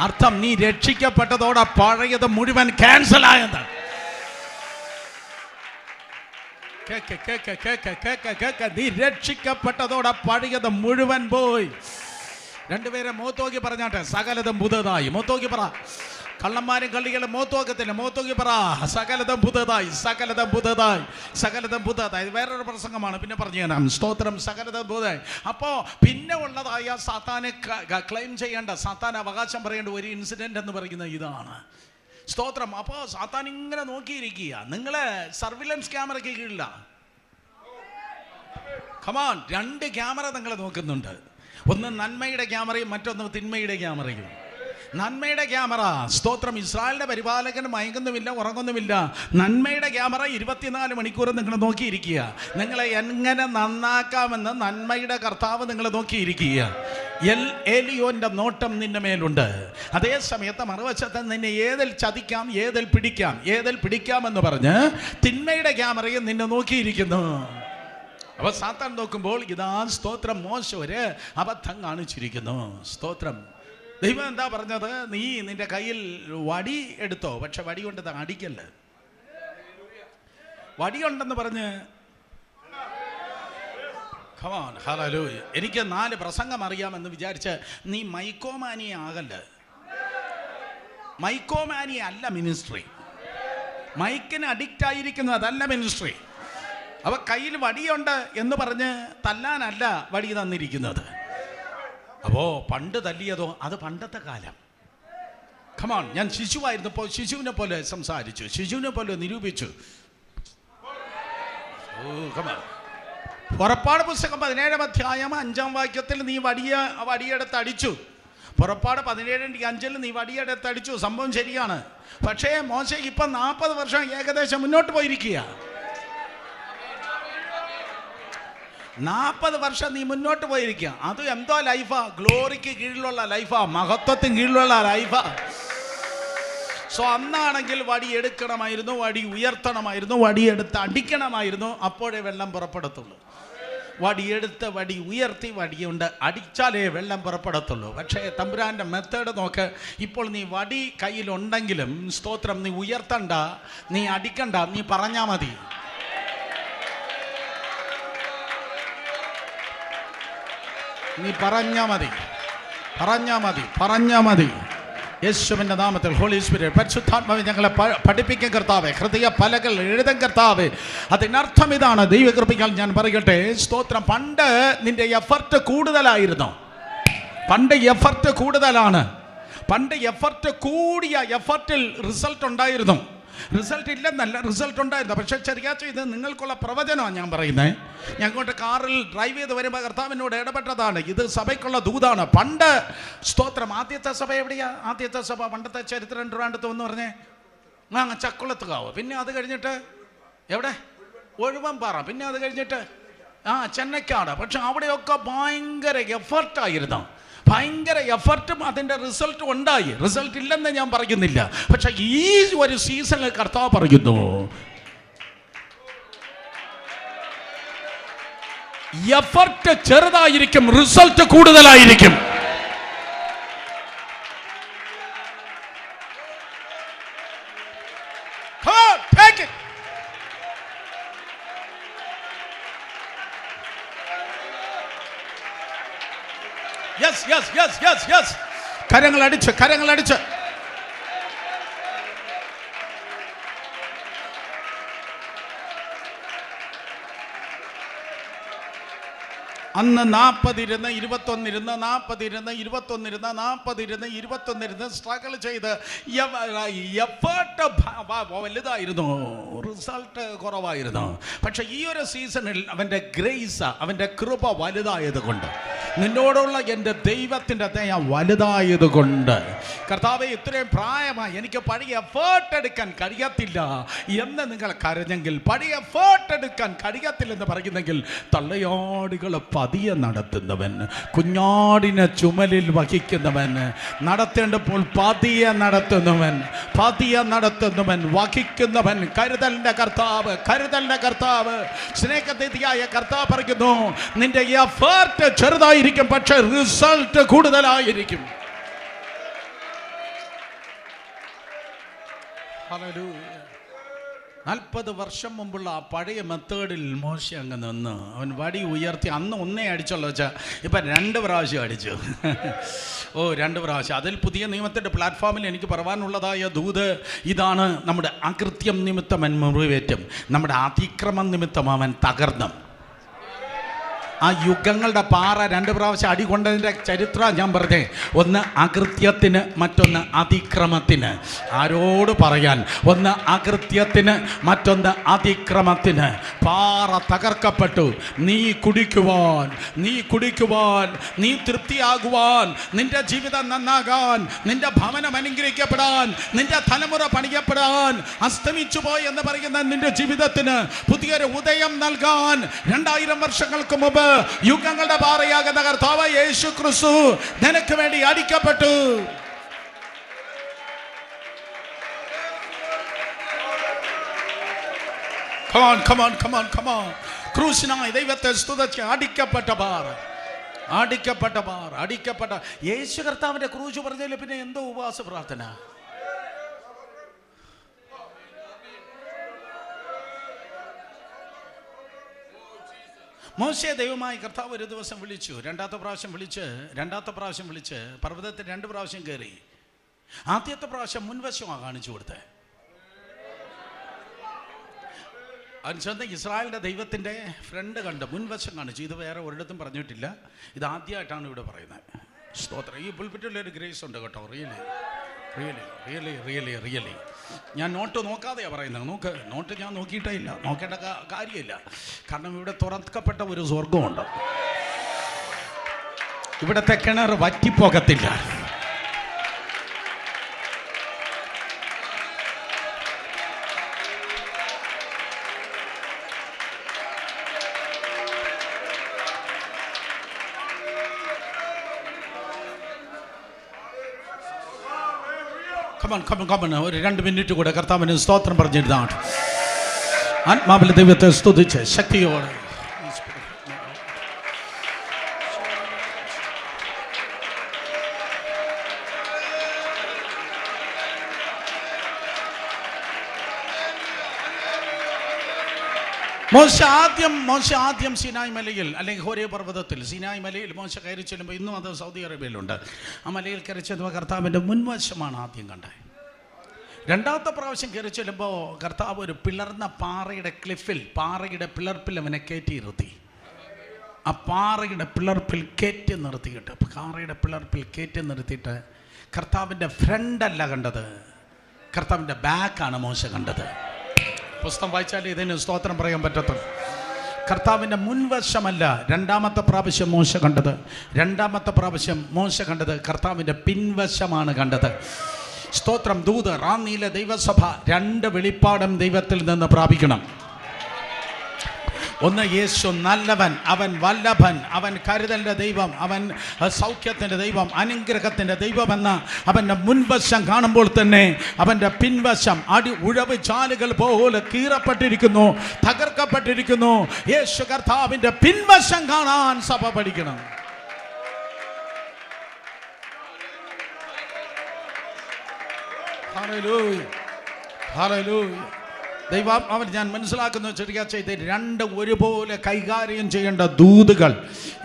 അർത്ഥം, നീ രക്ഷിക്കപ്പെട്ടതോടെ പഴയത് മുഴുവൻ ക്യാൻസലായെന്നാണ്. നീ രക്ഷിക്കപ്പെട്ടതോടെ പഴയത് മുഴുവൻ പോയി. 2 പേരെ മോത്തോക്കി പറഞ്ഞാട്ടെ, സകലതും പുതുതായി. മോത്തോക്കി പറ. കള്ളന്മാരും കള്ളികളും മോത്തോക്കത്തില്ല. മോത്തോക്കി പറ, സകലതും പുതുതായി, സകലതും പുതുതായി, സകലതും പുതുതായി. വേറൊരു പ്രസംഗമാണ്, പിന്നെ പറഞ്ഞു തരാം. സ്തോത്രം. സകലതും പുതുതായി. അപ്പോൾ പിന്നെ ഉള്ളതായ സാത്താനെ ക്ലെയിം ചെയ്യേണ്ട, സാത്താൻ അവകാശം പറയേണ്ട ഒരു ഇൻസിഡന്റ് എന്ന് പറയുന്നത് ഇതാണ്. സ്തോത്രം. അപ്പോൾ സാത്താൻ ഇങ്ങനെ നോക്കിയിരിക്കുക. നിങ്ങളെ സർവിലൻസ് ക്യാമറയ്ക്ക് കീഴില്ല. കമാൻ, 2 ക്യാമറ നിങ്ങളെ നോക്കുന്നുണ്ട്. ഒന്ന് നന്മയുടെ ക്യാമറയും മറ്റൊന്ന് തിന്മയുടെ ക്യാമറയും. നന്മയുടെ ക്യാമറ, സ്തോത്രം, ഇസ്രായേലിന്റെ പരിപാലകൻ മയങ്ങുന്നുമില്ല, ഉറങ്ങുന്നുമില്ല. നന്മയുടെ ക്യാമറ 24 മണിക്കൂർ നിങ്ങൾ നോക്കിയിരിക്കുക. നിങ്ങളെ എങ്ങനെ നന്നാക്കാമെന്ന് നന്മയുടെ കർത്താവ് നിങ്ങളെ നോക്കിയിരിക്കുക. ഏലിയോന്റെ നോട്ടം നിന്റെ മേലുണ്ട്. അതേ സമയത്ത് മറുവശത്ത് നിന്നെ ഏതിൽ ചതിക്കാം, ഏതിൽ പിടിക്കാമെന്ന് പറഞ്ഞ് തിന്മയുടെ ക്യാമറയും നിന്നെ നോക്കിയിരിക്കുന്നു. അപ്പോൾ സാത്താൻ നോക്കുമ്പോൾ ഇതാ സ്തോത്രം, മോശ ഒരു അബദ്ധം കാണിച്ചിരിക്കുന്നു. സ്തോത്രം. ദൈവം എന്താ പറഞ്ഞത്? നീ നിന്റെ കയ്യിൽ വടി എടുത്തോ, പക്ഷെ വടി കൊണ്ട് അടിക്കല്ല. വടിയുണ്ടെന്ന് പറഞ്ഞ് ഖമാൻ ഹല്ലേലൂയ. എനിക്ക് 4 പ്രസംഗം അറിയാമെന്ന് വിചാരിച്ച് നീ മൈക്കോമാനി ആകല്ല. മൈക്കോമാനി അല്ല മിനിസ്ട്രി. മൈക്കിന് അഡിക്റ്റ് ആയിരിക്കുന്നത് അതല്ല മിനിസ്ട്രി. അവ കയ്യിൽ വടിയുണ്ട് എന്ന് പറഞ്ഞ് തല്ലാനല്ല വടി തന്നിരിക്കുന്നത്. അപ്പോൾ പണ്ട് തല്ലിയതോ അത് പണ്ടത്തെ കാലം. ഖമാൺ, ഞാൻ ശിശുവായിരുന്നപ്പോൾ ശിശുവിനെ പോലെ സംസാരിച്ചു, ശിശുവിനെ പോലെ നിരൂപിച്ചു. പുറപ്പാട് പുസ്തകം 17-ാം അധ്യായം 5-ാം വാക്യത്തിൽ നീ വടിയെടുത്ത് അടിച്ചു. പുറപ്പാട് 17:5 നീ വടിയെടുത്ത് അടിച്ചു. സംഭവം ശരിയാണ്. പക്ഷേ മോശ ഇപ്പം 40 വർഷം ഏകദേശം മുന്നോട്ട് പോയിരിക്കുക. 40 വർഷം നീ മുന്നോട്ട് പോയിരിക്കുക. അത് എന്തോ ലൈഫാ, ഗ്ലോറിക്ക് കീഴിലുള്ള ലൈഫാ, മഹത്വത്തിന് കീഴിലുള്ള ലൈഫാ. അന്നാണെങ്കിൽ വടി എടുക്കണമായിരുന്നു, വടി ഉയർത്തണമായിരുന്നു, വടിയെടുത്ത് അടിക്കണമായിരുന്നു. അപ്പോഴേ വെള്ളം പുറപ്പെടത്തുള്ളൂ. വടിയെടുത്ത് വടി ഉയർത്തി വടിയുണ്ട് അടിച്ചാലേ വെള്ളം പുറപ്പെടത്തുള്ളൂ. പക്ഷേ തമ്പുരാൻ്റെ മെത്തേഡ് നോക്ക്. ഇപ്പോൾ നീ വടി കയ്യിലുണ്ടെങ്കിലും സ്തോത്രം, നീ ഉയർത്തണ്ട, നീ അടിക്കണ്ട, നീ പറഞ്ഞാൽ മതി. നീ പറഞ്ഞാൽ മതി, പറഞ്ഞാൽ മതി, പറഞ്ഞാൽ മതി. യേശുവിൻ്റെ നാമത്തിൽ ഹോളി സ്പിരിറ്റ്, പരിശുദ്ധാത്മാവേ, ഞങ്ങളെ പഠിപ്പിക്കും കർത്താവേ, ഹൃദയ പലകൾ എഴുതും കർത്താവേ. അതിനർത്ഥം ഇതാണ്. ദൈവകൃപയാൽ ഞാൻ പറയട്ടെ, സ്തോത്രം, പണ്ട് നിന്റെ എഫർട്ട് കൂടുതലായിരുന്നു. പണ്ട് എഫർട്ട് കൂടുതലാണ്. പണ്ട് എഫർട്ട് കൂടിയ എഫർട്ടിൽ റിസൾട്ട് ഉണ്ടായിരുന്നു. റിസൾട്ട് ഇല്ലെന്നല്ല, റിസൾട്ട് ഉണ്ടായിരുന്നു. പക്ഷേ ചെറിയ ഇത് നിങ്ങൾക്കുള്ള പ്രവചനമാണ് ഞാൻ പറയുന്നത്. ഞങ്ങോട്ട് കാറിൽ ഡ്രൈവ് ചെയ്ത് വരുമ്പോൾ കർത്താവിനോട് ഇടപെട്ടതാണ്. ഇത് സഭയ്ക്കുള്ള ദൂതാണ്. പണ്ട് സ്തോത്രം, ആദ്യത്തെ സഭ എവിടെയാ? ആദ്യത്തെ സഭ പണ്ടത്തെ ചരിത്രം ട്രിവാൻഡ്രത്ത് എന്ന് പറഞ്ഞേ ചക്കുളത്തുകാവ്. പിന്നെ അത് കഴിഞ്ഞിട്ട് എവിടെ? ഒഴുവൻപാറ. പിന്നെ അത് കഴിഞ്ഞിട്ട് ചെന്നൈക്കാട്. പക്ഷെ അവിടെയൊക്കെ ഭയങ്കര എഫർട്ടായിരുന്നു. ഭയങ്കര എഫർട്ടും അതിൻ്റെ റിസൾട്ടും ഉണ്ടായി. റിസൾട്ട് ഇല്ലെന്ന് ഞാൻ പറയുന്നില്ല. പക്ഷെ ഈ ഒരു സീസണിൽ കർത്താവ് പറയുന്നു, എഫർട്ട് ചെറുതായിരിക്കും, റിസൾട്ട് കൂടുതലായിരിക്കും. കരങ്ങളടിച്ച് കരങ്ങളടിച്ച് അന്ന് 40 ഇരുന്ന് 21 ഇരുന്ന് 40 ഇരുന്ന് 21 ഇരുന്ന് 40 ഇരുന്ന് 21 ഇരുന്ന് സ്ട്രഗിൾ ചെയ്ത് എഫേർട്ട് വലുതായിരുന്നു, റിസൾട്ട് കുറവായിരുന്നു. പക്ഷെ ഈ ഒരു സീസണിൽ അവൻ്റെ ഗ്രേസ്, അവൻ്റെ കൃപ വലുതായത് കൊണ്ട്, നിന്നോടുള്ള എൻ്റെ ദൈവത്തിൻ്റെ ദയ വലുതായത് കൊണ്ട്, കർത്താവേ ഇത്രയും പ്രായമായി എനിക്ക് പഴയ എഫേർട്ട് എടുക്കാൻ കഴിയത്തില്ല എന്ന് നിങ്ങൾ കരഞ്ഞെങ്കിൽ, പഴയ എഫേർട്ട് എടുക്കാൻ കഴിയത്തില്ലെന്ന് പറയുന്നെങ്കിൽ, തള്ളയാടുകളെ പതിയെ നടത്തുന്നവൻ, കുഞ്ഞാടിനെ ചുമലിൽ വഹിക്കുന്നവൻ, നടത്തേണ്ടപ്പോൾ പതിയെ നടത്തുന്നവൻ, പതിയെ നടത്തുന്നവൻ, വഹിക്കുന്നവൻ, കരുതലിൻ്റെ കർത്താവ്, കരുതലിൻ്റെ കർത്താവ്, സ്നേഹനിധിയായ കർത്താവ് പറയുന്നു, നിന്റെ എഫേർട്ട് ചെറുതായിരിക്കും, പക്ഷെ റിസൾട്ട് കൂടുതലായിരിക്കും. ഹല്ലേലൂയ. 40 വർഷം മുമ്പുള്ള ആ പഴയ മെത്തേഡിൽ മോശ അങ്ങ് നിന്ന് അവൻ വടി ഉയർത്തി. അന്ന് ഒന്നേ അടിച്ചുള്ളൂ വെച്ചാൽ ഇപ്പം 2 പ്രാവശ്യം അടിച്ചു. 2 പ്രാവശ്യം. അതിൽ പുതിയ നിയമത്തിൻ്റെ പ്ലാറ്റ്ഫോമിൽ എനിക്ക് പറയാനുള്ളതായ ദൂത് ഇതാണ്: നമ്മുടെ അകൃത്യം നിമിത്തം അവൻ മുറിവേറ്റും, നമ്മുടെ അതിക്രമം നിമിത്തം അവൻ തകർന്നും. ആ യുഗങ്ങളുടെ പാറ 2 പ്രാവശ്യം അടികൊണ്ടതിൻ്റെ ചരിത്രം ഞാൻ പറഞ്ഞേ. ഒന്ന് അകൃത്യത്തിന്, മറ്റൊന്ന് അതിക്രമത്തിന്. ആരോട് പറയാൻ? ഒന്ന് അകൃത്യത്തിന്, മറ്റൊന്ന് അതിക്രമത്തിന്. പാറ തകർക്കപ്പെട്ടു. നീ കുടിക്കുവാൻ, നീ തൃപ്തിയാകുവാൻ, നിന്റെ ജീവിതം നന്നാകാൻ, നിന്റെ ഭവനം അനുഗ്രഹിക്കപ്പെടാൻ, നിന്റെ തലമുറ പണിയപ്പെടാൻ, അസ്തമിച്ചു പോയി എന്ന് പറയുന്ന നിന്റെ ജീവിതത്തിന് പുതിയൊരു ഉദയം നൽകാൻ 2000 വർഷങ്ങൾക്ക് മുമ്പ് യുഗങ്ങളുടെ പാറയാകുന്ന കർത്താവ് യേശു ക്രിസ്തു നിനക്ക് വേണ്ടി അടിക്കപ്പെട്ടു. ക്രൂശിനായി ദൈവത്തെ സ്തുതിച്ച് അടിക്കപ്പെട്ട പാറ, അടിക്കപ്പെട്ട യേശു കർത്താവിന്റെ ക്രൂശ് പറഞ്ഞതിൽ പിന്നെ എന്തോ ഉപവാസ പ്രാർത്ഥന? മോശയെ ദൈവമായി കർത്താവ് ഒരു ദിവസം വിളിച്ചു. 2ാമത്തെ പ്രാവശ്യം വിളിച്ച് പർവ്വതത്തിൽ 2 പ്രാവശ്യം കയറി. ആദ്യത്തെ പ്രാവശ്യം മുൻവശമാണ് കാണിച്ചു കൊടുത്തത്. അതിന് ഇസ്രായേലിൻ്റെ ദൈവത്തിൻ്റെ ഫ്രണ്ട് കണ്ട് മുൻവശം കാണിച്ചു. ഇത് വേറെ ഒരിടത്തും പറഞ്ഞിട്ടില്ല, ഇത് ആദ്യമായിട്ടാണ് ഇവിടെ പറയുന്നത്. സ്തോത്രം. ഈ പുൽപ്പിറ്റുള്ളൊരു ഗ്രേസ് ഉണ്ട് കേട്ടോ. റിയലി ഞാൻ നോട്ട് നോക്കാതെയാണ് പറയുന്നത്. നോട്ട് ഞാൻ നോക്കിയിട്ടേ ഇല്ല, നോക്കേണ്ട കാര്യമില്ല. കാരണം ഇവിടെ തുറക്കപ്പെട്ട ഒരു സ്വർഗമുണ്ട്. ഇവിടുത്തെ കിണർ വറ്റിപ്പോകത്തില്ല. ഒരു 2 മിനിറ്റ് കൂടെ കർത്താവിന് സ്തോത്രം പറഞ്ഞിരുന്നാണ്. ആത്മാവിലെ ദൈവത്തെ സ്തുതിച്ച് ശക്തിയോടെ മോശ ആദ്യം സിനായ് മലയിൽ അല്ലെങ്കിൽ ഹോരേ പർവ്വതത്തിൽ, സിനായ് മലയിൽ മോശ കയറി ചെല്ലുമ്പോൾ, ഇന്നും അത് സൗദി അറേബ്യയിലുണ്ട്, ആ മലയിൽ കയറി ചെല്ലുമ്പോൾ കർത്താവിൻ്റെ മുൻവശമാണ് ആദ്യം കണ്ടത്. രണ്ടാമത്തെ പ്രാവശ്യം കയറി ചെല്ലുമ്പോൾ കർത്താവ് ഒരു പിളർന്ന പാറയുടെ ക്ലിഫിൽ, പാറയുടെ പിളർപ്പിൽ അവനെ കയറ്റി നിർത്തി. ആ പാറയുടെ പിളർപ്പിൽ കയറ്റി നിർത്തിയിട്ട്, പാറയുടെ പിളർപ്പിൽ കയറ്റി നിർത്തിയിട്ട് കർത്താവിൻ്റെ ഫ്രണ്ടല്ല കണ്ടത്, കർത്താവിൻ്റെ ബാക്കാണ് മോശ കണ്ടത്. പുസ്തകം വായിച്ചാൽ ഇതിന് സ്തോത്രം പറയാൻ പറ്റത്തുള്ളൂ. കർത്താവിൻ്റെ മുൻവശമല്ല രണ്ടാമത്തെ പ്രാവശ്യം മോശ കണ്ടത്. രണ്ടാമത്തെ പ്രാവശ്യം മോശ കണ്ടത് കർത്താവിൻ്റെ പിൻവശമാണ് കണ്ടത്. സ്തോത്രം. ദൂത് റാന്നിയിലെ ദൈവസഭ 2 വെളിപ്പാടും ദൈവത്തിൽ നിന്ന് പ്രാപിക്കണം. ഒന്ന്, യേശു നല്ലവൻ, അവൻ വല്ലഭൻ, അവൻ കരുതലിൻ്റെ ദൈവം, അവൻ സൗഖ്യത്തിൻ്റെ ദൈവം, അനുഗ്രഹത്തിൻ്റെ ദൈവമെന്ന അവൻ്റെ മുൻവശം കാണുമ്പോൾ തന്നെ അവൻ്റെ പിൻവശം ഉഴവ് ചാലുകൾ പോലെ കീറപ്പെട്ടിരിക്കുന്നു, തകർക്കപ്പെട്ടിരിക്കുന്നു. യേശു കർത്താവിൻ്റെ പിൻവശം കാണാൻ സഭ പഠിക്കണം. Hallelujah, hallelujah. ദൈവം അവൻ ഞാൻ മനസ്സിലാക്കുന്ന ചെറിയ ചെയ്ത് 2 ഒരുപോലെ കൈകാര്യം ചെയ്യേണ്ട ദൂതുകൾ,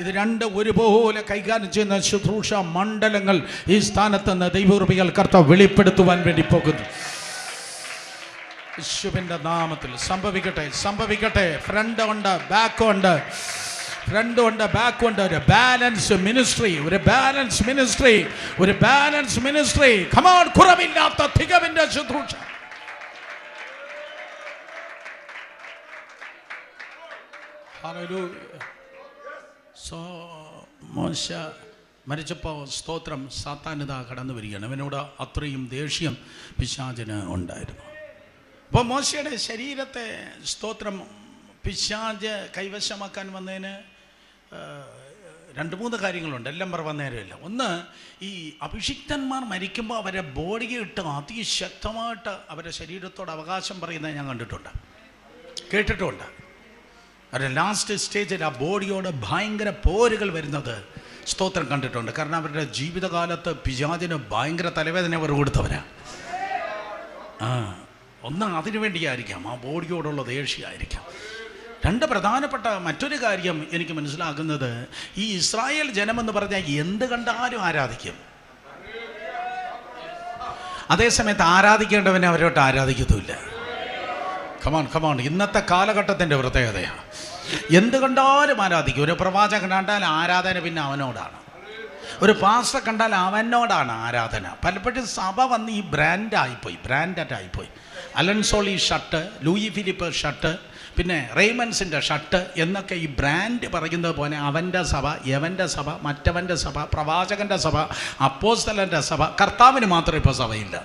ഇത് 2 ഒരുപോലെ കൈകാര്യം ചെയ്യുന്ന ശുശ്രൂഷ മണ്ഡലങ്ങൾ ഈ സ്ഥാനത്ത് നിന്ന് ദൈവകൃപയാൽ കർത്താവ് വെളിപ്പെടുത്തുവാൻ വേണ്ടി പോകുന്നു. യേശുവിൻ്റെ നാമത്തിൽ സംഭവിക്കട്ടെ. ഫ്രണ്ട് ഉണ്ട്, ബാക്ക് ഉണ്ട്, ഫ്രണ്ട് ഉണ്ട്, ബാക്ക് ഉണ്ട്. ഒരു ബാലൻസ് മിനിസ്ട്രി. കമോൺ, കുറവില്ലാത്ത തികവിൻ്റെ ശുശ്രൂഷ. മോശ മരിച്ചപ്പോൾ സ്തോത്രം സാത്താനിത കടന്നു വരികയാണ്. അവനോട് അത്രയും ദേഷ്യം പിശാചിന് ഉണ്ടായിരുന്നു. അപ്പോൾ മോശയുടെ ശരീരത്തെ സ്തോത്രം പിശാച് കൈവശമാക്കാൻ വന്നതിന് 2-3 കാര്യങ്ങളുണ്ട്. എല്ലാം പറഞ്ഞ നേരമില്ല. ഒന്ന്, ഈ അഭിഷിക്തന്മാർ മരിക്കുമ്പോൾ അവരെ ബോഡിയെ ഇട്ട് അതിശക്തമായിട്ട് അവരുടെ ശരീരത്തോട് അവകാശം പറയുന്നത് ഞാൻ കേട്ടിട്ടുണ്ട്. അവരുടെ ലാസ്റ്റ് സ്റ്റേജിൽ ആ ബോഡിയോട് ഭയങ്കര പോരുകൾ വരുന്നത് സ്തോത്രം കണ്ടിട്ടുണ്ട്. കാരണം അവരുടെ ജീവിതകാലത്ത് പിശാചിന് ഭയങ്കര തലവേദന അവർ കൊടുത്തവരാ. ഒന്ന് അതിനു വേണ്ടിയായിരിക്കാം, ആ ബോഡിയോടുള്ള ദേഷ്യമായിരിക്കാം. 2 പ്രധാനപ്പെട്ട മറ്റൊരു കാര്യം എനിക്ക് മനസ്സിലാക്കുന്നത്, ഈ ഇസ്രായേൽ ജനമെന്ന് പറഞ്ഞാൽ എന്ത് കണ്ടാലും ആരാധിക്കും. അതേസമയത്ത് ആരാധിക്കേണ്ടവനെ അവരോട്ട് ആരാധിക്കത്തുമില്ല. കമോൺ, ഇന്നത്തെ കാലഘട്ടത്തിൻ്റെ പ്രത്യേകതയാണ്. എന്ത് കണ്ടാലും ആരാധിക്കും. ഒരു പ്രവാചകൻ കണ്ടാൽ ആരാധന പിന്നെ അവനോടാണ്. ഒരു പാസ്റ്റർ കണ്ടാൽ അവനോടാണ് ആരാധന. പലപ്പോഴും സഭ വന്ന് ഈ ബ്രാൻഡായിപ്പോയി. Allen Solly shirt, Louis Philippe shirt, പിന്നെ റെയ്മൻസിൻ്റെ ഷർട്ട് എന്നൊക്കെ ഈ ബ്രാൻഡ് പറയുന്നത് പോലെ അവൻ്റെ സഭ, യവൻ്റെ സഭ, മറ്റവൻ്റെ സഭ, പ്രവാചകൻ്റെ സഭ, അപ്പോസ്തലൻ്റെ സഭ. കർത്താവിന് മാത്രം ഇപ്പോൾ സഭയില്ല.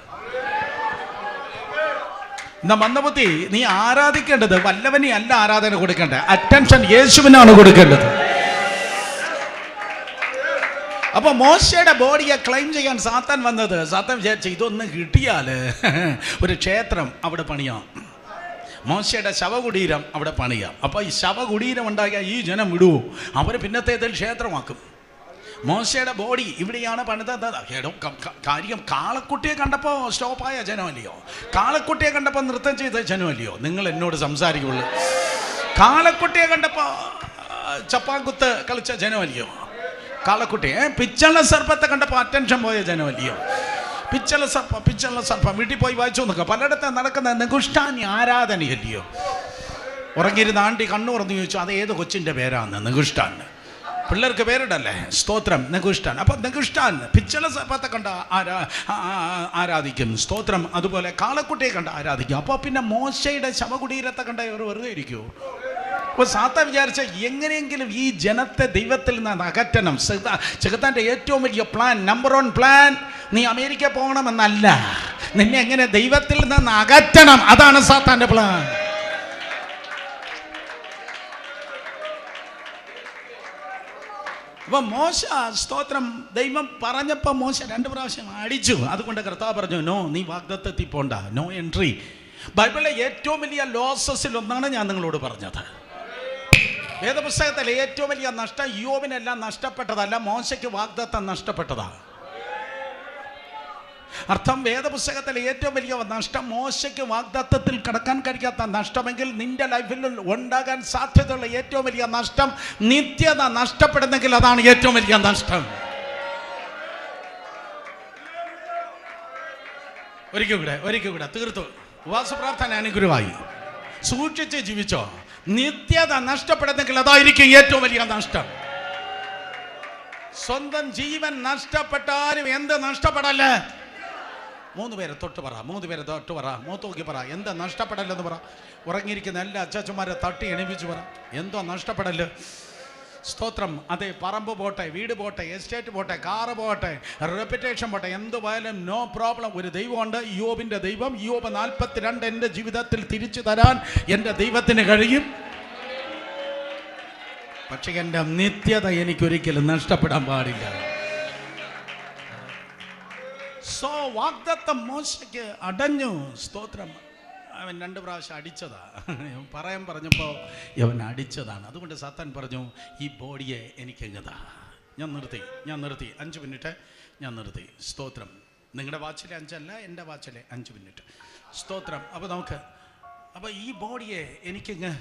എന്നാ മന്ദബുദ്ധി, നീ ആരാധിക്കേണ്ടത് വല്ലവനെ അല്ല ആരാധന കൊടുക്കേണ്ടത്, അറ്റൻഷൻ യേശുവിനാണ് കൊടുക്കേണ്ടത്. അപ്പൊ മോശയുടെ ബോഡിയെ ക്ലെയിം ചെയ്യാൻ സാത്താൻ വന്നത്, സാത്താൻ വിചാരിച്ചു ഇതൊന്നും കിട്ടിയാൽ ഒരു ക്ഷേത്രം അവിടെ പണിയാം, മോശയുടെ ശവകുടീരം അവിടെ പണിയാം. അപ്പോൾ ഈ ശവകുടീരം ഉണ്ടാക്കിയാൽ ഈ ജനം വിടുവോ? അവർ പിന്നത്തേതിൽ ക്ഷേത്രമാക്കും. മോശയുടെ ബോഡി ഇവിടെയാണ് പണിതത്. കാര്യം കാളക്കുട്ടിയെ കണ്ടപ്പോൾ സ്റ്റോപ്പായ ജനമല്ലയോ? കാളക്കുട്ടിയെ കണ്ടപ്പോൾ നൃത്തം ചെയ്ത ജനമല്ലയോ? നിങ്ങൾ എന്നോട് സംസാരിക്കുള്ളൂ. കാളക്കുട്ടിയെ കണ്ടപ്പോൾ ചപ്പാങ്കുത്ത് കളിച്ച ജനമല്ലയോ? കാളക്കുട്ടിയെ പിച്ചള സർപ്പത്തെ കണ്ടപ്പോൾ അറ്റൻഷൻ പോയ ജനമല്ലയോ? പിച്ചള സർപ്പം വീട്ടിൽ പോയി വായിച്ചു നോക്കുക. പലയിടത്ത് നടക്കുന്ന നെഗുഷ്ടാനി ആരാധനയല്ലയോ? ഉറങ്ങിയിരുന്ന ആണ്ടി കണ്ണു തുറന്ന് ചോദിച്ചു, അത് ഏത് കൊച്ചിൻ്റെ പേരാന്ന്? നെഗുഷ്ടാൻ. പിള്ളേർക്ക് പേരിടല്ലേ? സ്തോത്രം, നെഗുഷ്ടാൻ. അപ്പം നെഗുഷ്ടാൻ പിച്ചള സർപ്പത്തെ കണ്ട ആരാധിക്കും. സ്തോത്രം. അതുപോലെ കാളക്കുട്ടിയെ കണ്ട ആരാധിക്കും. അപ്പോൾ പിന്നെ മോശയുടെ ശവകുടീരത്തെ കണ്ട ഇവർ വെറുതെ ഇരിക്കുമോ? അപ്പോൾ സാത്താൻ വിചാരിച്ച എങ്ങനെയെങ്കിലും ഈ ജനത്തെ ദൈവത്തിൽ നിന്ന് അകറ്റണം. ചെകുത്താൻ്റെ ഏറ്റവും വലിയ പ്ലാൻ, നമ്പർ 1 പ്ലാൻ, നീ അമേരിക്ക പോകണമെന്നല്ല, നിന്നെ എങ്ങനെ ദൈവത്തിൽ നിന്ന് അകറ്റണം, അതാണ് സാത്താൻ്റെ പ്ലാൻ. അപ്പൊ മോശ സ്തോത്രം ദൈവം പറഞ്ഞപ്പോൾ മോശ 2 പ്രാവശ്യം അടിച്ചു. അതുകൊണ്ട് കർത്താവ് പറഞ്ഞു, നോ, നീ വാഗ്ദത്തത്തിൽ പോണ്ട, നോ എൻട്രി. ബൈബിളിലെ ഏറ്റവും വലിയ ലോസസിൽ ഒന്നാണ് ഞാൻ നിങ്ങളോട് പറഞ്ഞത്. വേദപുസ്തകത്തിലെ ഏറ്റവും വലിയ നഷ്ടം യോബിനെല്ലാം നഷ്ടപ്പെട്ടതല്ല, മോശയ്ക്ക് വാഗ്ദത്തം നഷ്ടപ്പെട്ടതാ. അർത്ഥം വേദപുസ്തകത്തിലെ ഏറ്റവും വലിയ നഷ്ടം മോശയ്ക്ക് വാഗ്ദത്തത്തിൽ കടക്കാൻ കഴിയാത്ത നഷ്ടമെങ്കിൽ നിന്റെ ലൈഫിൽ ഉണ്ടാകാൻ സാധ്യതയുള്ള ഏറ്റവും വലിയ നഷ്ടം നിത്യത നഷ്ടപ്പെടുന്നെങ്കിൽ അതാണ് ഏറ്റവും വലിയ നഷ്ടം. ഒരിക്കൽ കൂടെ തീർത്തു. ഉപവാസ പ്രാർത്ഥന അനുഗ്രഹമായി സൂക്ഷിച്ച് ജീവിച്ചോ. നിത്യത നഷ്ടപ്പെടുന്നെങ്കിൽ അതായിരിക്കും ഏറ്റവും വലിയ നഷ്ടം. സ്വന്തം ജീവൻ നഷ്ടപ്പെട്ടാലും എന്ത് നഷ്ടപ്പെടല്ലേ? 3 പേരെ തൊട്ട് പറ, മൂത്ത് നോക്കി പറ, എന്താ നഷ്ടപ്പെടല്ലെന്ന് പറ. ഉറങ്ങിയിരിക്കുന്ന എല്ലാ അച്ചാച്ചന്മാരെ തട്ടി എണിപ്പിച്ച് പറ, എന്തോ നഷ്ടപ്പെടല്. സ്തോത്രം. അതെ, പറമ്പ് പോട്ടെ, വീട് പോട്ടെ, എസ്റ്റേറ്റ് പോട്ടെ, കാറ് പോട്ടെ, റെപ്യൂട്ടേഷൻ പോട്ടെ, എന്ത് പോയാലും നോ പ്രോബ്ലം. ഒരു ദൈവമുണ്ട്, യോബിൻ്റെ ദൈവം. യോബ് 42 എൻ്റെ ജീവിതത്തിൽ തിരിച്ചു തരാൻ എൻ്റെ ദൈവത്തിന് കഴിയും. പക്ഷേ എൻ്റെ നിത്യത എനിക്കൊരിക്കലും നഷ്ടപ്പെടാൻ പാടില്ല. സോ വാഗ്ദത്തം മോശയ്ക്ക് അടഞ്ഞു. സ്തോത്രം. അവൻ 2 പ്രാവശ്യം അടിച്ചതാ. പറയാൻ പറഞ്ഞപ്പോൾ അവൻ അടിച്ചതാണ്. അതുകൊണ്ട് സാത്താൻ പറഞ്ഞു, ഈ ബോഡിയെ എനിക്കെങ്ങതാ. ഞാൻ നിർത്തി 5 മിനിറ്റ് ഞാൻ നിർത്തി. സ്തോത്രം. നിങ്ങളുടെ വാച്ചിലെ 5 അല്ല, എൻ്റെ വാച്ചിലെ 5 മിനിറ്റ്. സ്തോത്രം. അപ്പോൾ ഈ ബോഡിയെ എനിക്കെങ്ങ്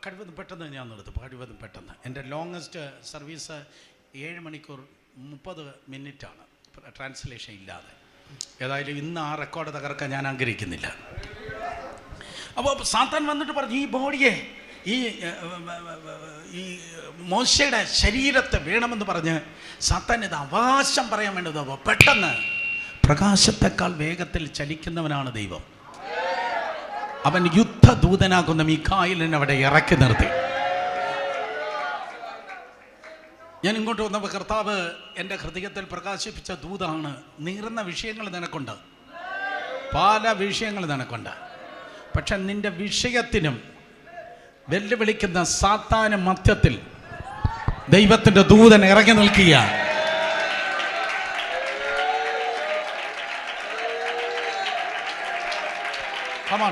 കഴിവതും പെട്ടെന്ന് ഞാൻ നിർത്തും. കഴിവതും പെട്ടെന്ന്. എൻ്റെ ലോങ്ങസ്റ്റ് സർവീസ് 7 മണിക്കൂർ 30 മിനിറ്റാണ്, ട്രാൻസ്ലേഷൻ ഇല്ലാതെ. ഏതായാലും ഇന്ന് ആ റെക്കോർഡ് തകർക്കാൻ ഞാൻ ആഗ്രഹിക്കുന്നില്ല. അപ്പോൾ സാത്താൻ വന്നിട്ട് പറഞ്ഞു, ഈ ബോഡിയെ ഈ മോശയുടെ ശരീരത്തെ വേണമെന്ന് പറഞ്ഞ് സാത്താൻ ഇത് അവകാശം പറയാൻ വേണ്ടത്. പെട്ടെന്ന് പ്രകാശത്തെക്കാൾ വേഗത്തിൽ ചലിക്കുന്നവനാണ് ദൈവം. അവൻ യുദ്ധദൂതനാകുന്ന മീഖായേലിനെ അവിടെ ഇറക്കി നിർത്തി. ഞാൻ ഇങ്ങോട്ട് വന്നപ്പോൾ കർത്താവ് എൻ്റെ ഹൃദയത്തിൽ പ്രകാശിപ്പിച്ച ദൂതാണ്. നീറുന്ന വിഷയങ്ങൾ നിനക്കുണ്ട്, പല വിഷയങ്ങൾ നിനക്കുണ്ട്. പക്ഷെ നിന്റെ വിഷയത്തിനും വെല്ലുവിളിക്കുന്ന സാത്താനും മധ്യത്തിൽ ദൈവത്തിൻ്റെ ദൂതൻ ഇറങ്ങി നിൽക്കുക. Come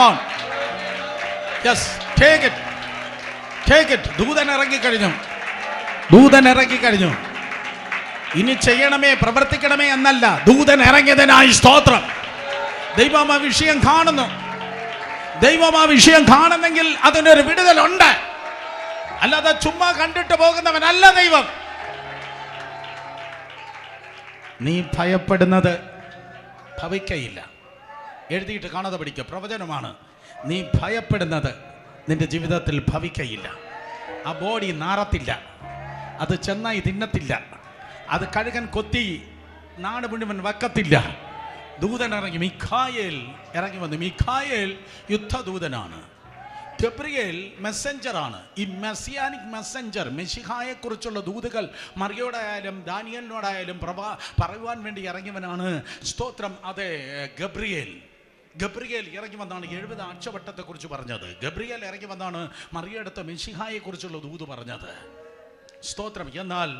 on. Yes, take it. ദൂതൻ ഇറങ്ങിക്കഴിഞ്ഞു. ഇനി ചെയ്യണമേ, പ്രവർത്തിക്കണമേ എന്നല്ല, ദൂതൻ ഇറങ്ങിയതിനായി സ്തോത്രം. ദൈവം ആ വിഷയം കാണുന്നു. ദൈവം ആ വിഷയം കാണുന്നെങ്കിൽ അതിനൊരു വിടുതലുണ്ട്. അല്ലാതെ ചുമ്മാ കണ്ടിട്ട് പോകുന്നവനല്ല ദൈവം. നീ ഭയപ്പെടുന്നത് ഭവിക്കയില്ല. എഴുതിയിട്ട് കാണാതെ പഠിക്കുക, പ്രവചനമാണ്. നീ ഭയപ്പെടുന്നത് നിന്റെ ജീവിതത്തിൽ ഭവിക്കയില്ല. ആ ബോഡി നാറത്തില്ല, അത് ചെന്നായി തിന്നത്തില്ല, അത് കഴുകൻ കൊത്തി നാട് മുഴുവൻ വക്കത്തില്ല. ദൂതൻ ഇറങ്ങി, മീഖായേൽ ഇറങ്ങി വന്നു. മീഖായേൽ യുദ്ധദൂതനാണ്. ഗബ്രിയേൽ മെസ്സഞ്ചറാണ്. ഈ മെസ്സിയാനിക് മെസ്സഞ്ചർ, മെശിഹായെക്കുറിച്ചുള്ള ദൂതുകൾ മറിയോടായാലും ദാനിയേലിനോടായാലും പറയുവാൻ വേണ്ടി ഇറങ്ങിയവനാണ്. സ്തോത്രം. അതെ, ഗബ്രിയേൽ ഇറങ്ങി വന്നാണ് 70 ആഴ്ചവട്ടത്തെക്കുറിച്ച് പറഞ്ഞത്. ഗബ്രിയേൽ ഇറങ്ങി വന്നാണ് മറിയടുത്ത മെശിഹായെക്കുറിച്ചുള്ള ദൂത് പറഞ്ഞത്. സ്തോത്രം. എന്നാൽ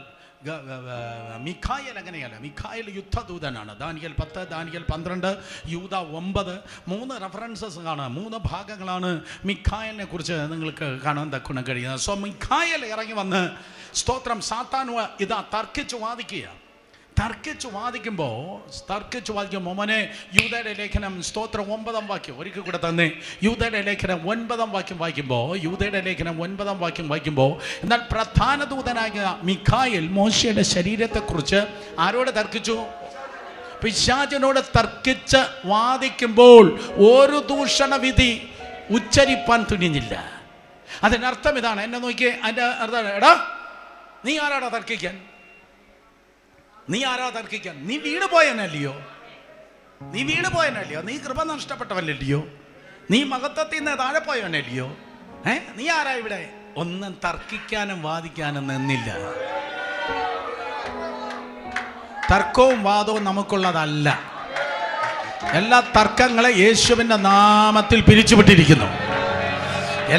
മീഖായേൽ അങ്ങനെയല്ല. മീഖായേൽ യുദ്ധദൂതനാണ്. ദാനിയേൽ 10, ദാനിയേൽ 12, യൂദ 9, 3 റെഫറൻസസ് കാണാം. 3 ഭാഗങ്ങളാണ് മീഖായേലിനെ കുറിച്ച് നിങ്ങൾക്ക് കാണാൻ തക്കണം കഴിയുന്നത്. സോ മീഖായേൽ ഇറങ്ങി വന്ന് സ്തോത്രം സാത്താൻ ഇതാ തർക്കിച്ചു വാദിക്കുമ്പോൾ മോനെ യൂദയുടെ ലേഖനം സ്തോത്രം 9-ാം വാക്യം ഒരിക്കൽ കൂടെ തന്നെ. യൂദയുടെ ലേഖനം 9-ാം വാക്യം വായിക്കുമ്പോൾ എന്നാൽ പ്രധാന ദൂതനായ മീഖായേൽ മോശയുടെ ശരീരത്തെക്കുറിച്ച് ആരോട് തർക്കിച്ചു? പിശാചിനോട് തർക്കിച്ച് വാദിക്കുമ്പോൾ ഒരു ദൂഷണ വിധി ഉച്ചരിപ്പാൻ തുനിഞ്ഞില്ല. അതിനർത്ഥം ഇതാണ്. എന്നെ നോക്കിയേ, അതിൻ്റെ അർത്ഥം, എടാ നീ ആരാടാ തർക്കിക്കാൻ? നീ വീട് പോയനല്ലയോ? നീ കൃപ നഷ്ടപ്പെട്ടവനല്ലയോ? നീ മഹത്വത്തിൽ നിന്ന് താഴെ പോയവനല്ലയോ? നീ ആരാ ഇവിടെ? ഒന്നും തർക്കിക്കാനും വാദിക്കാനും നിന്നില്ല. തർക്കവും വാദവും നമുക്കുള്ളതല്ല. എല്ലാ തർക്കങ്ങളെ യേശുവിൻ്റെ നാമത്തിൽ പിരിച്ചുവിട്ടിരിക്കുന്നു.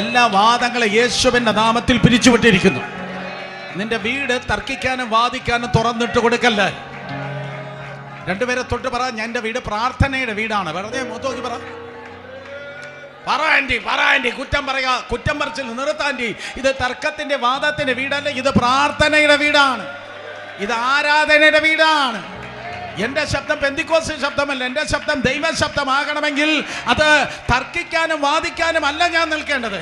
എല്ലാ വാദങ്ങളെ യേശുവിൻ്റെ നാമത്തിൽ പിരിച്ചുവിട്ടിരിക്കുന്നു. നിന്റെ വീട് തർക്കിക്കാനും വാദിക്കാനും തുറന്നിട്ട് കൊടുക്കല്ലേ. 2 പേരെ തൊട്ട് പറ, എൻ്റെ വീട് പ്രാർത്ഥനയുടെ വീടാണ്. വെറുതെ മൂത്തോക്കി പറ ആൻറ്റി, കുറ്റം പറച്ചിൽ നിർത്താൻറ്റി. ഇത് തർക്കത്തിന്റെ വാദത്തിന്റെ വീടല്ല, ഇത് പ്രാർത്ഥനയുടെ വീടാണ്, ഇത് ആരാധനയുടെ വീടാണ്. എൻ്റെ ശബ്ദം പെന്തിക്കോസ്ത് ശബ്ദമല്ല. എൻ്റെ ശബ്ദം ദൈവ ശബ്ദമാകണമെങ്കിൽ അത് തർക്കിക്കാനും വാദിക്കാനും അല്ല ഞാൻ നിൽക്കേണ്ടത്.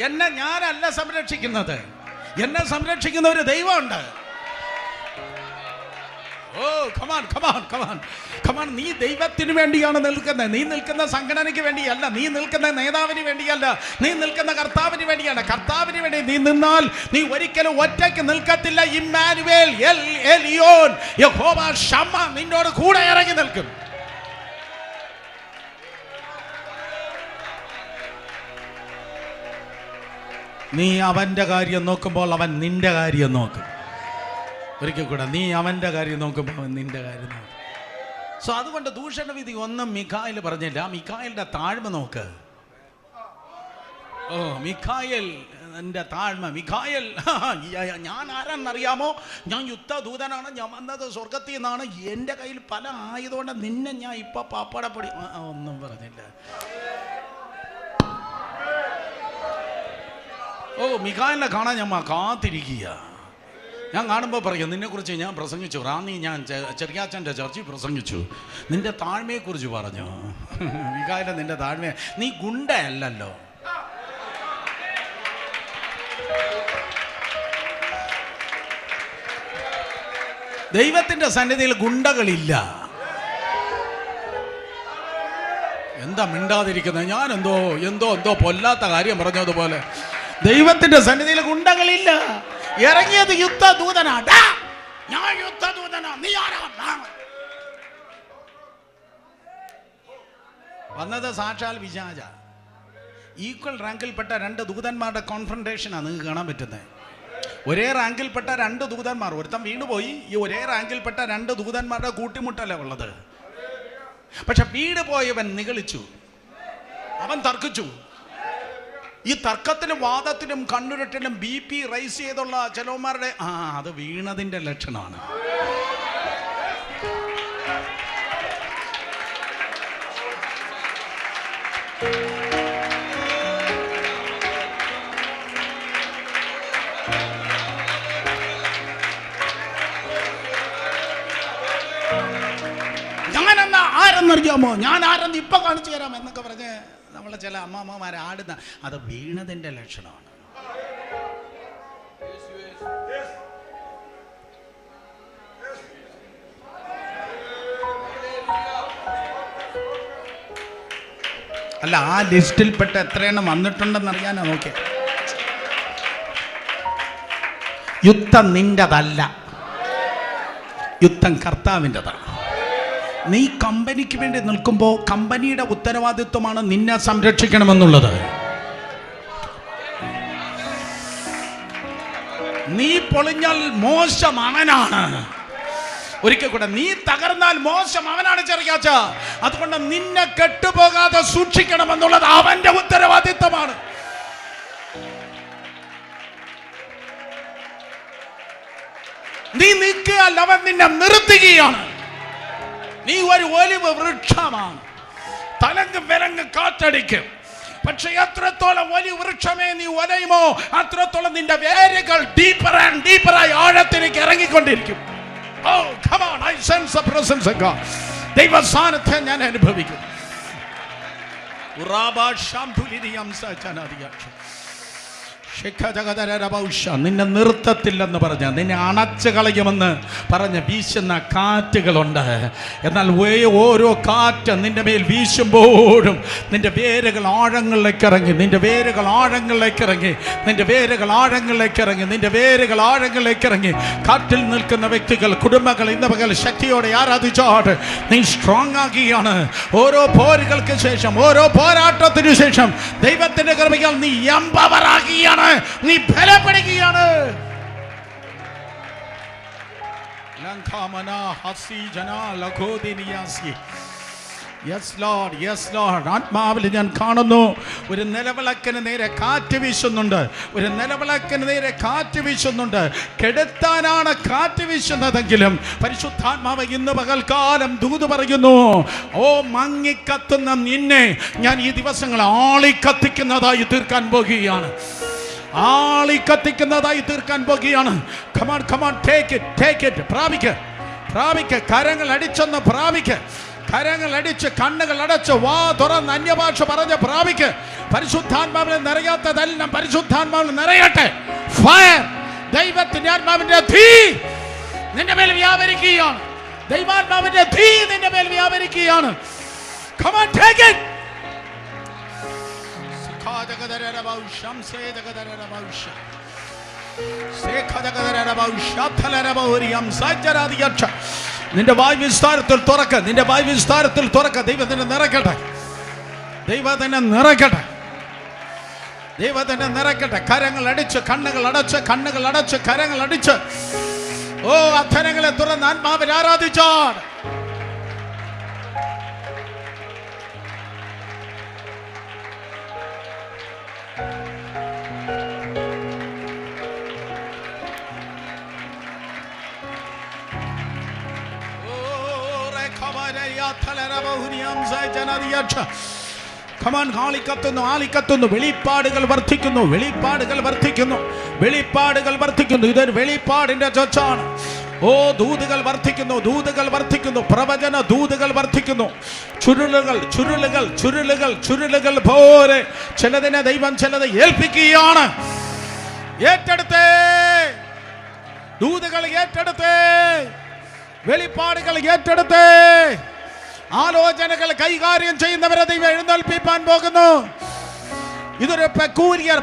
എന്നെ ഞാനല്ല സംരക്ഷിക്കുന്നത്, എന്നെ സംരക്ഷിക്കുന്ന ഒരു ദൈവമുണ്ട്. Oh come on come on come on come on. നീ ദൈവത്തിന് വേണ്ടിയാണ് നിൽക്കുന്നത്. നീ നിൽക്കുന്ന സംഘടനയ്ക്ക് വേണ്ടിയല്ല, നീ നിൽക്കുന്ന നേതാവിന് വേണ്ടിയല്ല, നീ നിൽക്കുന്ന കർത്താവിന് വേണ്ടിയാണ്. കർത്താവിന് വേണ്ടി നീ നിന്നാൽ നീ ഒരിക്കലും ഒറ്റയ്ക്ക് നിൽക്കത്തില്ല. ഇമ്മാനുവേൽ, എൽ എലിയോൻ, യഹോവ ശമ്മ നിന്നോട് കൂടെ ഇറങ്ങി നിൽക്കും. നീ അവൻ്റെ കാര്യം നോക്കുമ്പോൾ അവൻ നിന്റെ കാര്യം നോക്കും. ഒരിക്കൽ കൂടെ, നീ അവൻ്റെ കാര്യം നോക്കുമ്പോൾ അവൻ നിന്റെ കാര്യം നോക്കും. സോ അതുകൊണ്ട് ദൂഷണവിധി ഒന്നും മിഖായേൽ പറഞ്ഞില്ല. മിഖായേലിന്റെ താഴ്മ നോക്ക്. ഓ മിഖായേൽ എൻ്റെ താഴ്മ. മിഖായേൽ, ഞാൻ ആരാന്നറിയാമോ? ഞാൻ യുദ്ധദൂതനാണ്, ഞാൻ വന്നത് സ്വർഗത്തിൽ നിന്നാണ്, എൻ്റെ കയ്യിൽ പല ആയതുകൊണ്ട് നിന്നെ ഞാൻ ഇപ്പൊ പാപ്പടപ്പൊടി ഒന്നും പറഞ്ഞില്ല. ഓ മിഖായേലിനെ കാണാൻ ഞാൻ കാത്തിരിക്കുക. ഞാൻ കാണുമ്പോൾ പറയും, നിന്നെക്കുറിച്ച് ഞാൻ പ്രസംഗിച്ചു, റാന്നി ഞാൻ ചെറിയാച്ചൻ്റെ ചർച്ചിൽ പ്രസംഗിച്ചു, നിന്റെ താഴ്മയെക്കുറിച്ച് പറഞ്ഞു. മിഖായേൽ നിന്റെ താഴ്മ, നീ ഗുണ്ടയല്ലല്ലോ. ദൈവത്തിൻ്റെ സന്നിധിയിൽ ഗുണ്ടകളില്ല. എന്താ മിണ്ടാതിരിക്കുന്നത്? ഞാൻ എന്തോ എന്തോ എന്തോ പൊല്ലാത്ത കാര്യം പറഞ്ഞതുപോലെ ദൈവത്തിന്റെ സന്നിധിയിൽ ഗുണ്ടകളില്ല. ഇറങ്ങിയത് യുദ്ധദൂതനാ. ഞാൻ യുദ്ധദൂതനാ, നീ ആരാ? വന്നത് സാക്ഷാൽ പിശാച. ഈക്വൽ റാങ്കിൽപ്പെട്ട രണ്ട് ദൂതന്മാരുടെ കോൺഫ്രണ്ടേഷനാണ് നിങ്ങൾക്ക് കാണാൻ പറ്റുന്നത്. ഒരേ റാങ്കിൽപ്പെട്ട രണ്ട് ദൂതന്മാർ, ഒരുത്തൻ വീണുപോയി. ഈ ഒരേ റാങ്കിൽപ്പെട്ട രണ്ട് ദൂതന്മാരുടെ കൂട്ടിമുട്ടല ഉള്ളത്. പക്ഷെ വീട് പോയവൻ നിഗളിച്ചു, അവൻ തർക്കിച്ചു. ഈ തർക്കത്തിനും വാദത്തിനും കണ്ണുരുട്ടിനും BP റൈസ് ചെയ്തുള്ള ചിലവന്മാരുടെ അത് വീണതിന്റെ ലക്ഷണമാണ്. ഞാനെന്നാ ആരെന്നറിയാമോ? ഞാൻ ആരെന്ന് ഇപ്പൊ കാണിച്ചു തരാം എന്നൊക്കെ പറഞ്ഞ് നമ്മളെ ചില അമ്മമാരെ ആടുന്ന അത് വീണതിന്റെ ലക്ഷണമാണ്. അല്ല, ആ ലിസ്റ്റിൽപ്പെട്ട എത്രയെണ്ണം വന്നിട്ടുണ്ടെന്ന് അറിയാനാ നോക്കിയ. യുദ്ധം നിന്റെതല്ല, യുദ്ധം കർത്താവിൻ്റെതാണ്. നീ കമ്പനിക്ക് വേണ്ടി നിൽക്കുമ്പോൾ കമ്പനിയുടെ ഉത്തരവാദിത്വമാണ് നിന്നെ സംരക്ഷിക്കണമെന്നുള്ളത്. നീ പൊളിഞ്ഞാൽ മോശം അവനാണ്. ഒരിക്കൽ കൂടെ, നീ തകർന്നാൽ മോശം അവനാണ് ചെറിയാച്ച. അതുകൊണ്ട് നിന്നെ കെട്ടുപോകാതെ സൂക്ഷിക്കണമെന്നുള്ളത് അവന്റെ ഉത്തരവാദിത്വമാണ്. നീ നിൽക്കുകയല്ല, അവൻ നിന്നെ നിർത്തുകയാണ്. നീ ഒരു ഒലിവ് വൃക്ഷമാണ്. തലങ്ങ് വിലങ്ങ് കാറ്റടിക്കും. പക്ഷെ എത്രത്തോളം വലിയ വൃക്ഷമേ നീ ഒലയുമോ അത്രത്തോളം നിന്റെ വേരുകൾ ഡീപ്പർ ആൻഡ് ഡീപ്പറായി ആഴത്തിലേക്ക് ഇറങ്ങിക്കൊണ്ടിരിക്കും. Oh, come on, I sense the presence of God. ദൈവ സാന്നിധ്യം ഞാൻ അനുഭവിക്കും. നിന്നെ നിർത്തത്തില്ലെന്ന് പറഞ്ഞ, നിന്നെ അണച്ചു കളയുമെന്ന് പറഞ്ഞ് വീശുന്ന കാറ്റുകളുണ്ട്. എന്നാൽ ഓരോ കാറ്റ് നിന്റെ മേൽ വീശുമ്പോഴും നിന്റെ വേരുകൾ ആഴങ്ങളിലേക്ക് ഇറങ്ങി, നിന്റെ വേരുകൾ ആഴങ്ങളിലേക്ക് ഇറങ്ങി, നിന്റെ വേരുകൾ ആഴങ്ങളിലേക്ക് ഇറങ്ങി, നിന്റെ വേരുകൾ ആഴങ്ങളിലേക്ക് ഇറങ്ങി. കാറ്റിൽ നിൽക്കുന്ന വ്യക്തികൾ, കുടുംബങ്ങൾ ഇന്ന് പകൽ ശക്തിയോടെ ആരാധിച്ചോട്ട് നീ സ്ട്രോങ് ആകുകയാണ്. ഓരോ പോരുകൾക്ക് ശേഷം, ഓരോ പോരാട്ടത്തിനു ശേഷം ദൈവത്തിന്റെ കൃപയാൽ നീ എംപവർ ആകുകയാണ്, നീ ബലപ്പെടുകയാണ്. ആത്മാവിൽ ഞാൻ കാണുന്നു ഒരു നിലവിളക്കിന് നേരെ കാറ്റ് വീശുന്നുണ്ട്. ഒരു നിലവിളക്കിന് നേരെ കാറ്റ് വീശുന്നുണ്ട്. കെടുത്താനാണ് കാറ്റ് വീശുന്നതെങ്കിലും പരിശുദ്ധാത്മാവ് ഇന്ന് പകൽക്കാലം ദൂത് പറയുന്നു, ഓ മങ്ങിക്കത്തുന്ന നിന്നെ ഞാൻ ഈ ദിവസങ്ങൾ ആളിക്കത്തിക്കുന്നതായി തീർക്കാൻ പോകുകയാണ്. ആളിക്കത്തിക്കുന്നതായി തീർക്കാൻ പോകുകയാണ്. Come on, come on, take it. പ്രാപിക്ക്. കരങ്ങൾ അടിച്ചെന്ന് പ്രാപിക്ക്. കരങ്ങൾ അടിച്ച് കണ്ണുകൾ അടച്ച് വാ തുറന്ന് അന്യഭാഷ പറഞ്ഞ് പ്രാപിക്ക്. പരിശുദ്ധാത്മാവിനെ നിറയാത്തതെല്ലാം പരിശുദ്ധാത്മാവിൽ നിറയട്ടെ. ഫയർ, ദൈവത്തിന്റെ ആത്മാവിന്റെ തീ നിന്റെ മേൽ വ്യാപരിക്കുകയാണ്. ദൈവാത്മാവിന്റെ തീ നിന്റെ മേൽ വ്യാപരിക്കുകയാണ്. Come on, take it. നിന്റെ വായ് വിസ്താരത്തിൽ തുറക്ക. ദൈവത്തിനെ നിറയ്ക്കട്ടെ. കരങ്ങൾ അടിച്ച് കണ്ണുകൾ അടച്ച് കരങ്ങൾ അടിച്ച് ഓ അധരങ്ങളെ തുറന്ന് ആത്മാവിനെ ആരാധിച്ചാൽ ആളിക്കത്തുന്നു. വെളിപ്പാടുകൾ വർദ്ധിക്കുന്നു. ഇതൊരു വെളിപ്പാടിന്റെ ചർച്ചാണ്. ഓ ദൂതുകൾ വർദ്ധിക്കുന്നു. പ്രവചന ദൂതുകൾ വർദ്ധിക്കുന്നു. ചുരുളുകൾ പോലെ ചിലതിനെ ദൈവം ചിലത് ഏൽപ്പിക്കുകയാണ്. ഏറ്റെടുത്തേ, ദൂതുകൾ ഏറ്റെടുത്തേ, വെളിപ്പാടുകൾ ഏറ്റെടുത്തേ, ആലോചനകൾ കൈകാര്യം ചെയ്യുന്നവരെ ദൈവം എഴുന്നേൽപ്പിക്കാൻ പോകുന്നു. ഇതൊരു പെക്കൂലിയർ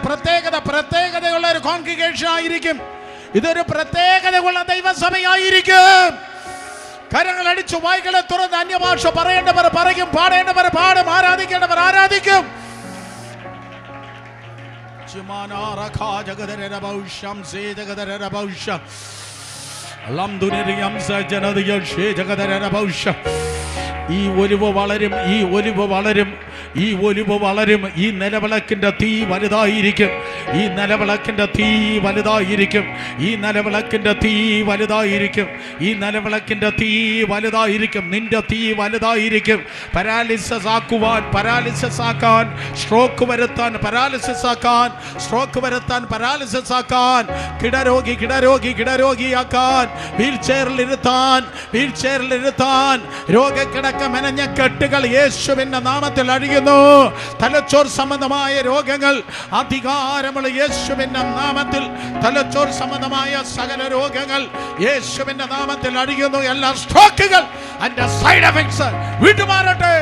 പ്രത്യേകതയുള്ള ഒരു കോൺഗ്രിഗേഷൻ ആയിരിക്കും. ഇതൊരു പ്രത്യേകതയുള്ള ദൈവസഭയായിരിക്കും. കരങ്ങൾ അടിച്ചു വായ്കളെ തുറന്ന് അന്യഭാഷ പറയേണ്ടവർ പറയും, പാടേണ്ടവർ പാടും, ആരാധിക്കേണ്ടവർ ആരാധിക്കും. ഈ ഒലിവ് വളരും. ഈ നിലവിളക്കിന്റെ തീ വലുതായിരിക്കും. നിന്റെ തീ വലുതായിരിക്കും. പാരാലിസിസ് ആക്കാൻ, സ്ട്രോക്ക് വരുത്താൻ, പാരാലിസിസ് ആക്കാൻ, കിടരോഗിയാക്കാൻ, വീൽ ചെയറിൽ ഇരുത്താൻ, രോഗക്കിടക്ക മെനഞ്ഞ കെട്ടുകൾ യേശുവിന്റെ നാമത്തിൽ അഴിയുന്നു. തലച്ചോർ സംബന്ധമായ രോഗങ്ങൾ അധികാരമുള്ള യേശുവിന്റെ നാമത്തിൽ, തലച്ചോർ സംബന്ധമായ സകല രോഗങ്ങൾ യേശുവിന്റെ നാമത്തിൽ അഴിയുന്നു. എല്ലാ സ്ട്രോക്കുകൾ അതിന്റെ സൈഡ് എഫക്ട്സ് വിട്ടുമാറട്ടെ.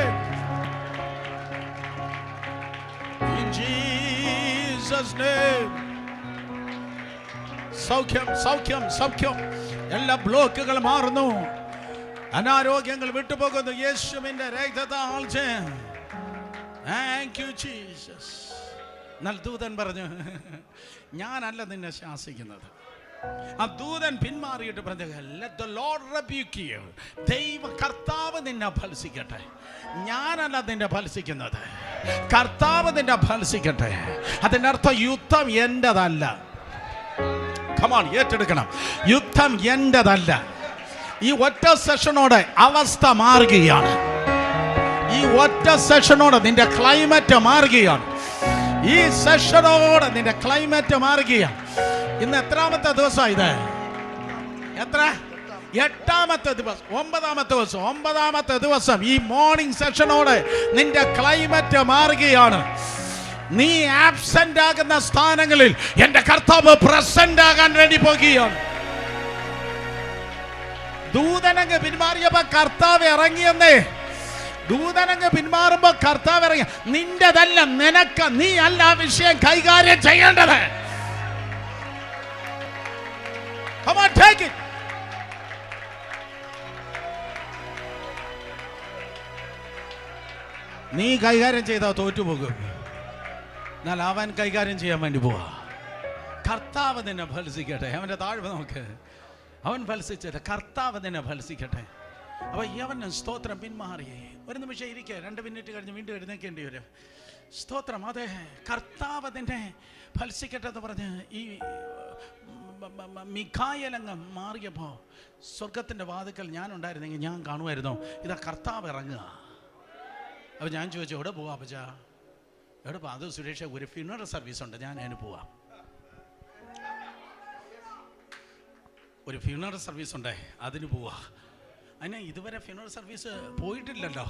In Jesus' name. സൗഖ്യം. എല്ലാ ബ്ലോക്കുകൾ മാറുന്നു. അനാരോഗ്യങ്ങൾ വിട്ടുപോകുന്നു യേശുവിന്റെ രക്തത്താൽ. Thank you Jesus. എന്നാൽ ദൂതൻ പറഞ്ഞു, ഞാനല്ല നിന്നെ ശാസിക്കുന്നത്. ആ ദൂതൻ പിന്മാറിയിട്ട് പറഞ്ഞു, let the Lord rebuke you. കർത്താവ് നിന്നെ ഭത്സിക്കട്ടെ. ഞാനല്ല നിന്നെ ഭത്സിക്കുന്നത്, കർത്താവ് നിന്നെ ഭത്സിക്കട്ടെ. അതിൻ്റെ അർത്ഥം യുദ്ധം എന്റേതല്ല. കമോൺ, ഏറ്റെടുക്കണം. യുദ്ധം എന്റേതല്ല. ഈ ഒറ്റ സെഷനോടെ അവസ്ഥ മാറുകയാണ്. ഈ ഒറ്റ സെഷനോടെ നിന്റെ ക്ലൈമറ്റ് മാറുകയാണ്. ഈ സെഷനോടെ നിന്റെ ക്ലൈമറ്റ് മാറുകയാണ്. ഇന്ന് എത്രാമത്തെ ദിവസം? ഇത് എത്ര? 8ാമത്തെ ദിവസം, 9ാമത്തെ ദിവസം. ഈ മോർണിംഗ് സെഷനോടെ നിന്റെ ക്ലൈമറ്റ് മാറുകയാണ്. നീ ആബ്സെന്റ് ആകുന്ന സ്ഥാനങ്ങളിൽ എന്റെ കർത്താവ് പ്രസന്റ് ആകാൻ വേണ്ടി പോകുകയാണ്. ദൂതനങ്ങ് പിന്മാറിയപ്പോ കർത്താവ് ഇറങ്ങിയെന്നേ. ദൂതനങ്ങ് പിന്മാറുമ്പോ കർത്താവ് ഇറങ്ങി. നിന്റെതല്ല, നിനക്ക്, നീ അല്ല ആ വിഷയം കൈകാര്യം ചെയ്യേണ്ടത്. Come on, take it. നീ കൈകാര്യം ചെയ്താൽ തോറ്റുപോകും. എന്നാൽ അവൻ കൈകാര്യം ചെയ്യാൻ വേണ്ടി പോവാ. കർത്താവ് നിന്നെ ഫലിക്കട്ടെ. അവന്റെ താഴ്വ് നോക്ക്. അവൻ ഫലിച്ചിട്ട് കർത്താവ് നിന്നെ ഫലിക്കട്ടെ. അപ്പൊ യവന് സ്തോത്രം പിന്മാറിയേ. ഒരു നിമിഷം ഇരിക്കുക. 2 മിനിറ്റ് കഴിഞ്ഞ് വീണ്ടും എഴുന്നേക്കേണ്ടി വരും. സ്തോത്രം. അതെ, കർത്താവ് നിന്നെ ഫലിക്കട്ടെ എന്ന് പറഞ്ഞ് ഈ മിഖായേലങ്ങ് മാറിയപ്പോൾ സ്വർഗത്തിന്റെ വാതിക്കൽ ഞാൻ ഉണ്ടായിരുന്നെങ്കിൽ ഞാൻ കാണുമായിരുന്നു, ഇതാ കർത്താവ് ഇറങ്ങുക. അപ്പോൾ ഞാൻ ചോദിച്ചു, എവിടെ പോവാ അപ്പച്ചാ? എവിടെ പോവാ? അത് സുരേഷ, ഒരു ഫ്യൂണറൽ സർവീസ് ഉണ്ട്, ഞാൻ അതിന് പോവാം. ഒരു ഫ്യൂണറൽ സർവീസ് ഉണ്ടേ, അതിന് പോവാ. അതിന് ഇതുവരെ ഫ്യൂണറൽ സർവീസ് പോയിട്ടില്ലല്ലോ.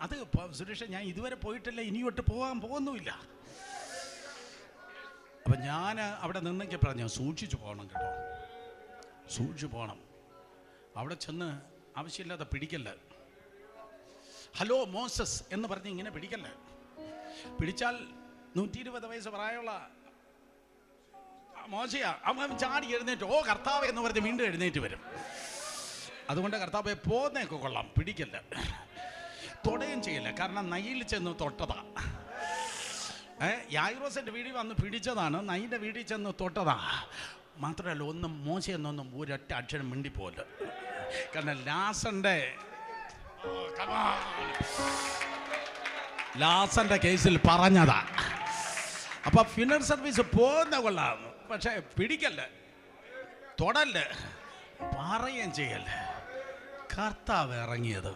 അത് സുരേഷ്, ഞാൻ ഇതുവരെ പോയിട്ടില്ല, ഇനിയോട്ട് പോകാൻ പോകുന്നുമില്ല. അപ്പം ഞാൻ അവിടെ നിന്നൊക്കെ പറഞ്ഞു, സൂക്ഷിച്ചു പോകണം കേട്ടോ, സൂക്ഷിച്ചു പോകണം. അവിടെ ചെന്ന് ആവശ്യമില്ലാതെ പിടിക്കല്ല. ഹലോ മോസസ് എന്ന് പറഞ്ഞ് ഇങ്ങനെ പിടിക്കല്ല. പിടിച്ചാൽ 120 വയസ്സ് പ്രായമുള്ള മോശയാ, അവൻ ചാടി എഴുന്നേറ്റ് ഓ കർത്താവ് എന്ന് പറഞ്ഞ് വീണ്ടും എഴുന്നേറ്റ് വരും. അതുകൊണ്ട് കർത്താവെ പോന്നേക്കെ കൊള്ളാം, പിടിക്കല്ല, തൊടയും ചെയ്യല്ല. കാരണം നയിൽ ചെന്ന് തൊട്ടതാ. യായിറോസിന്റെ വീട്ടിൽ വന്ന് പിടിച്ചതാണ്, നയിൻ്റെ വീട്ടിൽ ചെന്ന് തൊട്ടതാ. മാത്രമല്ല ഒന്നും മോശയെന്നൊന്നും ഒരൊറ്റ അക്ഷരം മിണ്ടിപ്പോല. കാരണം ലാസന്റെ കേസിൽ പറഞ്ഞതാ. അപ്പൊ ഫ്യൂണറൽ സർവീസ് പോകുന്ന കൊള്ളാം, പക്ഷെ പിടിക്കല്ല, തൊടല്ല, പറയുകയും ചെയ്യല്ല. കർത്താവ് ഇറങ്ങിയത്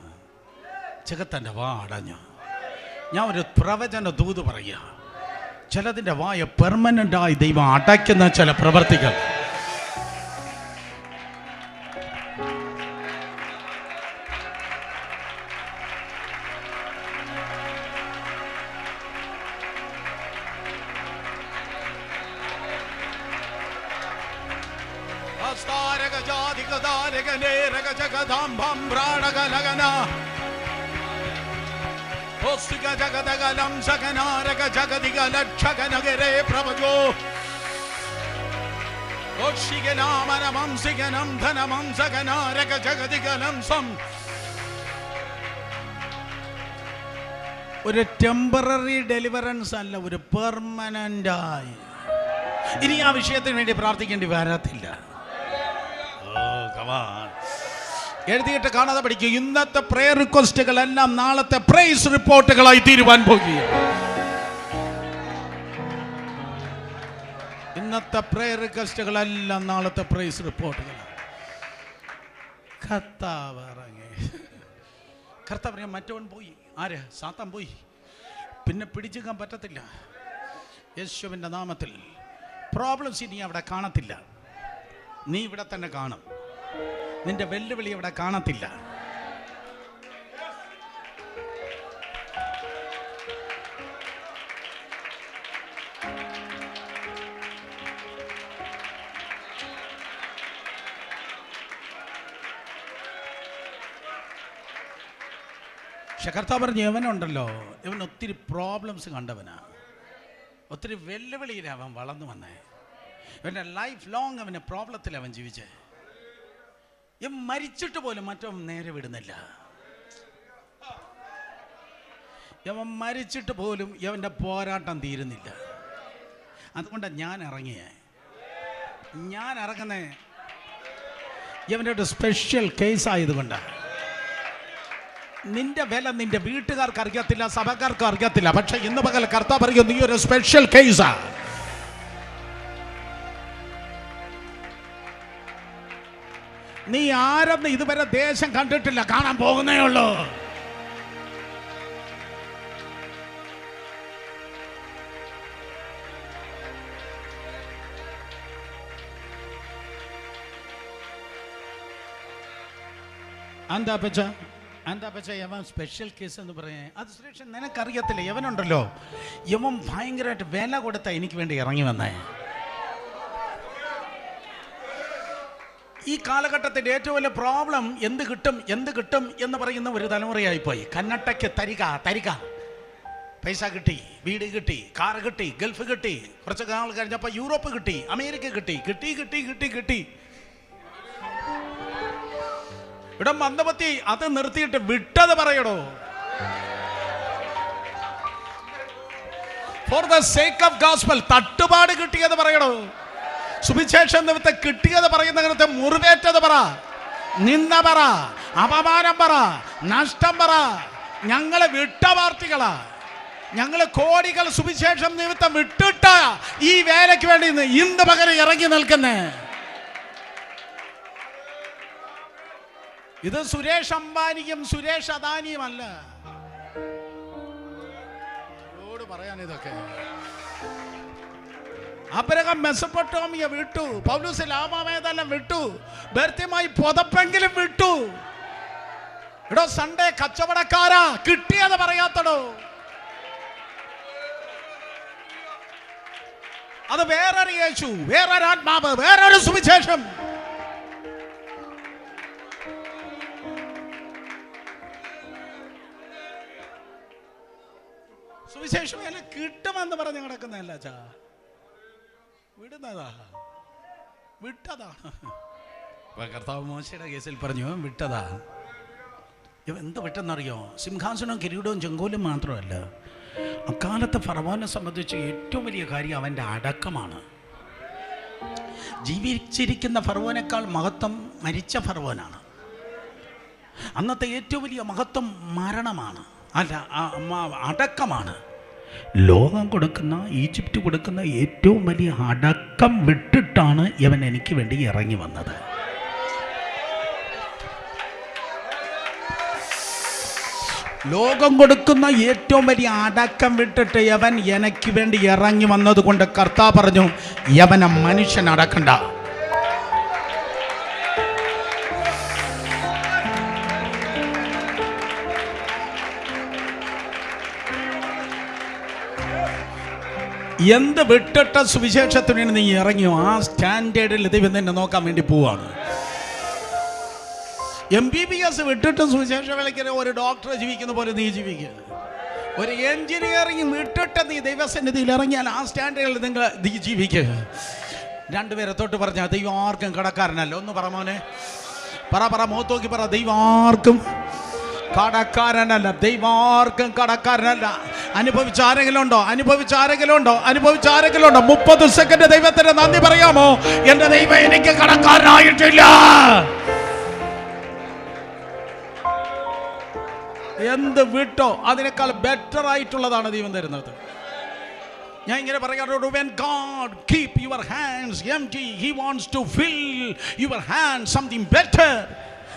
ജഗത്തൻ്റെ വാ അടഞ്ഞു. ഞാൻ ഒരു പ്രവചന ദൂത് പറയുക, ചിലതിൻ്റെ വായ പെർമനൻ്റായി ദൈവം അടയ്ക്കുന്ന ചില പ്രവർത്തികൾ. ഒരു ടെമ്പററി ഡെലിവറൻസ് അല്ല, ഒരു പെർമനന്റായി. ഇനി ആ വിഷയത്തിന് വേണ്ടി പ്രാർത്ഥിക്കേണ്ടി വരത്തില്ല. എഴുതിയിട്ട് കാണാതെ പഠിക്കുക. ഇന്നത്തെ പ്രേയർ റിക്വസ്റ്റുകളെല്ലാം നാളത്തെ പ്രൈസ് റിപ്പോർട്ടുകളായി തീരുവാൻ പോകുകയാണ്. ഇന്നത്തെ പ്രേയർ റിക്വസ്റ്റുകളെല്ലാം നാളത്തെ പ്രൈസ് റിപ്പോർട്ടുകളാണ്. കർത്താവ് ഇറങ്ങി. കർത്താവ് മറ്റവൻ പോയി. ആര്? സാത്താൻ പോയി. പിന്നെ പിടിച്ചെടുക്കാൻ പറ്റത്തില്ല. യേശുവിൻ്റെ നാമത്തിൽ പ്രോബ്ലംസ് ഇനി അവിടെ കാണത്തില്ല. നീ ഇവിടെ തന്നെ കാണും. നിന്റെ വെല്ലുവിളി ഇവിടെ കാണത്തില്ല. പക്ഷെ കർത്താവ് പറഞ്ഞ ഇവനുണ്ടല്ലോ, ഇവൻ ഒത്തിരി പ്രോബ്ലംസ് കണ്ടവനാ, ഒത്തിരി വെല്ലുവിളിയിൽ അവൻ വളർന്നു വന്നേ. ഇവൻ്റെ ലൈഫ് ലോങ് അവന് പ്രോബ്ലത്തിൽ അവൻ ജീവിച്ചേ. ഇവൻ മരിച്ചിട്ട് പോലും മറ്റവൻ നേരെ വിടുന്നില്ല. ഇവൻ മരിച്ചിട്ട് പോലും ഇവൻ്റെ പോരാട്ടം തീരുന്നില്ല. അതുകൊണ്ടാണ് ഞാൻ ഇറങ്ങുന്നേ. ഇവൻ്റെ ഒരു സ്പെഷ്യൽ കേസ് ആയതുകൊണ്ടാണ്. നിന്റെ വില നിന്റെ വീട്ടുകാർക്ക് അറിയത്തില്ല, സഭക്കാർക്ക് അറിയത്തില്ല. പക്ഷെ ഇന്ന് പകൽ കർത്താവ് പറയും, നീ ഒരു സ്പെഷ്യൽ കേസാ. നീ ആരെന്ന് ഇതുവരെ ദേശം കണ്ടിട്ടില്ല, കാണാൻ പോകുന്നേ ഉള്ളൂ. എന്താ പക്ഷേ യവൻ സ്പെഷ്യൽ കേസ് എന്ന് പറയാൻ അത് സുരേഷ് നിനക്കറിയത്തില്ല. യവനുണ്ടല്ലോ, യവൻ ഭയങ്കരമായിട്ട് വില കൊടുത്ത എനിക്ക് വേണ്ടി ഇറങ്ങി വന്നേ. ഈ കാലഘട്ടത്തിൻ്റെ ഏറ്റവും വലിയ പ്രോബ്ലം എന്ത് കിട്ടും എന്ന് പറയുന്ന ഒരു തലമുറയായിപ്പോയി. കന്നട്ടയ്ക്ക് തരിക പൈസ കിട്ടി, വീട് കിട്ടി, കാറ് കിട്ടി, ഗൾഫ് കിട്ടി, കുറച്ച് നാൾ കഴിഞ്ഞപ്പോൾ യൂറോപ്പ് കിട്ടി, അമേരിക്ക കിട്ടി. ഇവിടെ മന്ദബുദ്ധി അത് നിർത്തിയിട്ട് വിട്ടത് പറയടോ. For the sake of gospel തട്ടുപാട് കിട്ടിയത് പറയടോ. സുവിശേഷം നിമിത്തം കിട്ടിയത് പറയുന്ന കാര്യത്തെ മുറിവേറ്റത് പറ, നിന്ന പറ, അപമാനം പറ, നഷ്ടം പറ. ഞങ്ങളെ വിട്ട പാർട്ടികളാ. ഞങ്ങൾ കോടികൾ സുവിശേഷം നിമിത്തം വിട്ടിട്ട ഈ വേലയ്ക്ക് വേണ്ടി ഇന്ന് പകരം ഇറങ്ങി നിൽക്കുന്നേ. ഇത് സുരേഷ് അംബാനിയും സുരേഷ് അദാനിയും അല്ല. പറയാൻ ഇതൊക്കെ അബ്രഹാം മെസൊപ്പൊട്ടാമിയ വിട്ടു, പൗലോസ് ലാമാവേദെല്ലാം വിട്ടു, ബർത്തിമായി പുതപ്പെങ്കിലും വിട്ടു. എടോ സൺഡേ കച്ചവടക്കാരാ, കിട്ടിയത് പറയാത്തടോ. അത് വേറൊരു യേശു, വേറൊരു ആത്മാവ്, വേറൊരു സുവിശേഷം. സുവിശേഷം എല്ലാം കിട്ടുമെന്ന് പറഞ്ഞ് കിടക്കുന്നതല്ല ചാ, വിടുന്നതാ, വിട്ടതാ. കർത്താവ് മോശയുടെ കേസിൽ പറഞ്ഞു വിട്ടതാ. ഇവ എന്ത് വിട്ടെന്നറിയോ? സിംഹാസനവും കിരീടവും ചെങ്കോലും മാത്രമല്ല, അക്കാലത്തെ ഫറവോനെ സംബന്ധിച്ച് ഏറ്റവും വലിയ കാര്യം അവൻ്റെ അടക്കമാണ്. ജീവിച്ചിരിക്കുന്ന ഫറവോനേക്കാൾ മഹത്വം മരിച്ച ഫറവോനാണ്. അന്നത്തെ ഏറ്റവും വലിയ മഹത്വം മരണമാണ്, അല്ല അടക്കമാണ്. ലോകം കൊടുക്കുന്ന, ഈജിപ്റ്റ് കൊടുക്കുന്ന ഏറ്റവും വലിയ അടക്കം വിട്ടിട്ടാണ് ഇവൻ എനിക്ക് വേണ്ടി ഇറങ്ങി വന്നത്. ലോകം കൊടുക്കുന്ന ഏറ്റവും വലിയ അടക്കം വിട്ടിട്ട് യവൻ എനിക്ക് വേണ്ടി ഇറങ്ങി വന്നത് കൊണ്ട് കർത്താവ് പറഞ്ഞു, യവനെ മനുഷ്യൻ അടക്കണ്ട. എന്ത് വിട്ടിട്ട സുവിശേഷത്തിന് നീ ഇറങ്ങിയോ ആ സ്റ്റാൻഡേർഡിൽ ദൈവം തന്നെ നോക്കാൻ വേണ്ടി പോവാണ്. MBBS വിട്ടിട്ട് സുവിശേഷ വിളിക്കുന്ന ഒരു ഡോക്ടറെ ജീവിക്കുന്ന പോലെ നീ ജീവിക്കുക. ഒരു എഞ്ചിനീയറിംഗ് വിട്ടിട്ട് നീ ദൈവസന്നിധിയിൽ ഇറങ്ങിയാൽ ആ സ്റ്റാൻഡേർഡിൽ നീ ജീവിക്കുക. രണ്ടുപേരെ തൊട്ട് പറഞ്ഞാൽ ദൈവം ആർക്കും കടക്കാരനല്ല. ഒന്ന് പറ മോനെ, പറ മുഖത്ത് നോക്കി പറ, ദൈവം ആർക്കും കടക്കാരനല്ല, ദൈവാർക്കും കടക്കാരനല്ല. അനുഭവിച്ച ആരെങ്കിലും ഉണ്ടോ? 30 സെക്കൻഡ് ദൈവത്തിന് നന്ദി പറയാമോ? എന്റെ ദൈവം എനിക്ക് കടക്കാരനായിട്ടില്ല. എന്ത് വിട്ടോ അതിനേക്കാൾ ബെറ്റർ ആയിട്ടുള്ളതാണ് ദൈവം തരുന്നത്. ഞാൻ ഇങ്ങനെ പറയാറുണ്ട്, when God keep your hands empty, he wants to fill your hands something better.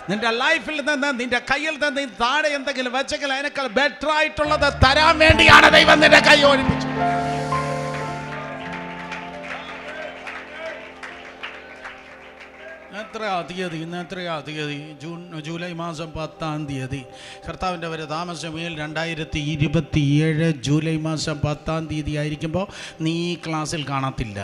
നിന്റെ ലൈഫിൽ നിന്ന്, നിന്റെ കയ്യിൽ നിന്ന് താഴെ എന്തെങ്കിലും വെച്ചെങ്കിൽ അതിനേക്കാൾ ബെറ്റർ ആയിട്ടുള്ളത് തരാൻ വേണ്ടിയാണ് ദൈവം നിന്റെ കൈ ഓടിപ്പിച്ചത്. ഇന്ന് എത്രയാ തീയതി? ജൂലൈ മാസം 10-ാം തീയതി. കർത്താവിൻ്റെ ഒരു താമസമേൽ 2027 ജൂലൈ മാസം 10-ാം തീയതി ആയിരിക്കുമ്പോൾ നീ ഈ ക്ലാസ്സിൽ കാണത്തില്ല.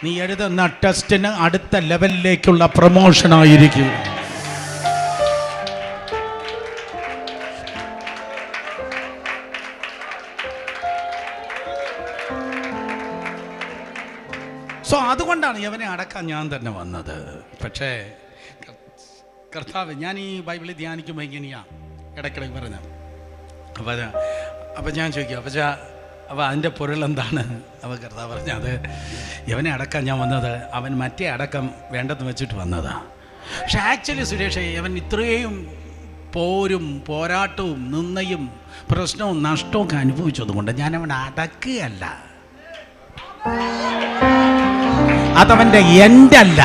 നീ എഴുതുന്ന ടെസ്റ്റിന് അടുത്ത ലെവലിലേക്കുള്ള പ്രൊമോഷൻ ആയിരിക്കും. സോ അതുകൊണ്ടാണ് യവനെ അടക്കാൻ ഞാൻ തന്നെ വന്നത്. പക്ഷേ കർത്താവ്, ഞാൻ ഈ ബൈബിളിൽ ധ്യാനിക്കുമ്പോൾ ഇങ്ങനെയാണ് ഇടയ്ക്കിടയ്ക്ക് പറഞ്ഞത്. അപ്പം ഞാൻ ചോദിക്കും, അപ്പോൾ അതിൻ്റെ പൊരുൾ എന്താണ്? അപ്പോൾ കർത്താവ് പറഞ്ഞത്, യവനെ അടക്കാൻ ഞാൻ വന്നത് അവൻ മറ്റേ അടക്കം വേണ്ടെന്ന് വെച്ചിട്ട് വന്നതാണ്. പക്ഷെ ആക്ച്വലി സുരേഷ്, അവൻ ഇത്രയും പോരാട്ടവും നിന്നയും പ്രശ്നവും നഷ്ടവും ഒക്കെ അനുഭവിച്ചതുകൊണ്ട് ഞാൻ അവൻ അടക്കുകയല്ല. അതവൻ്റെ എൻഡല്ല,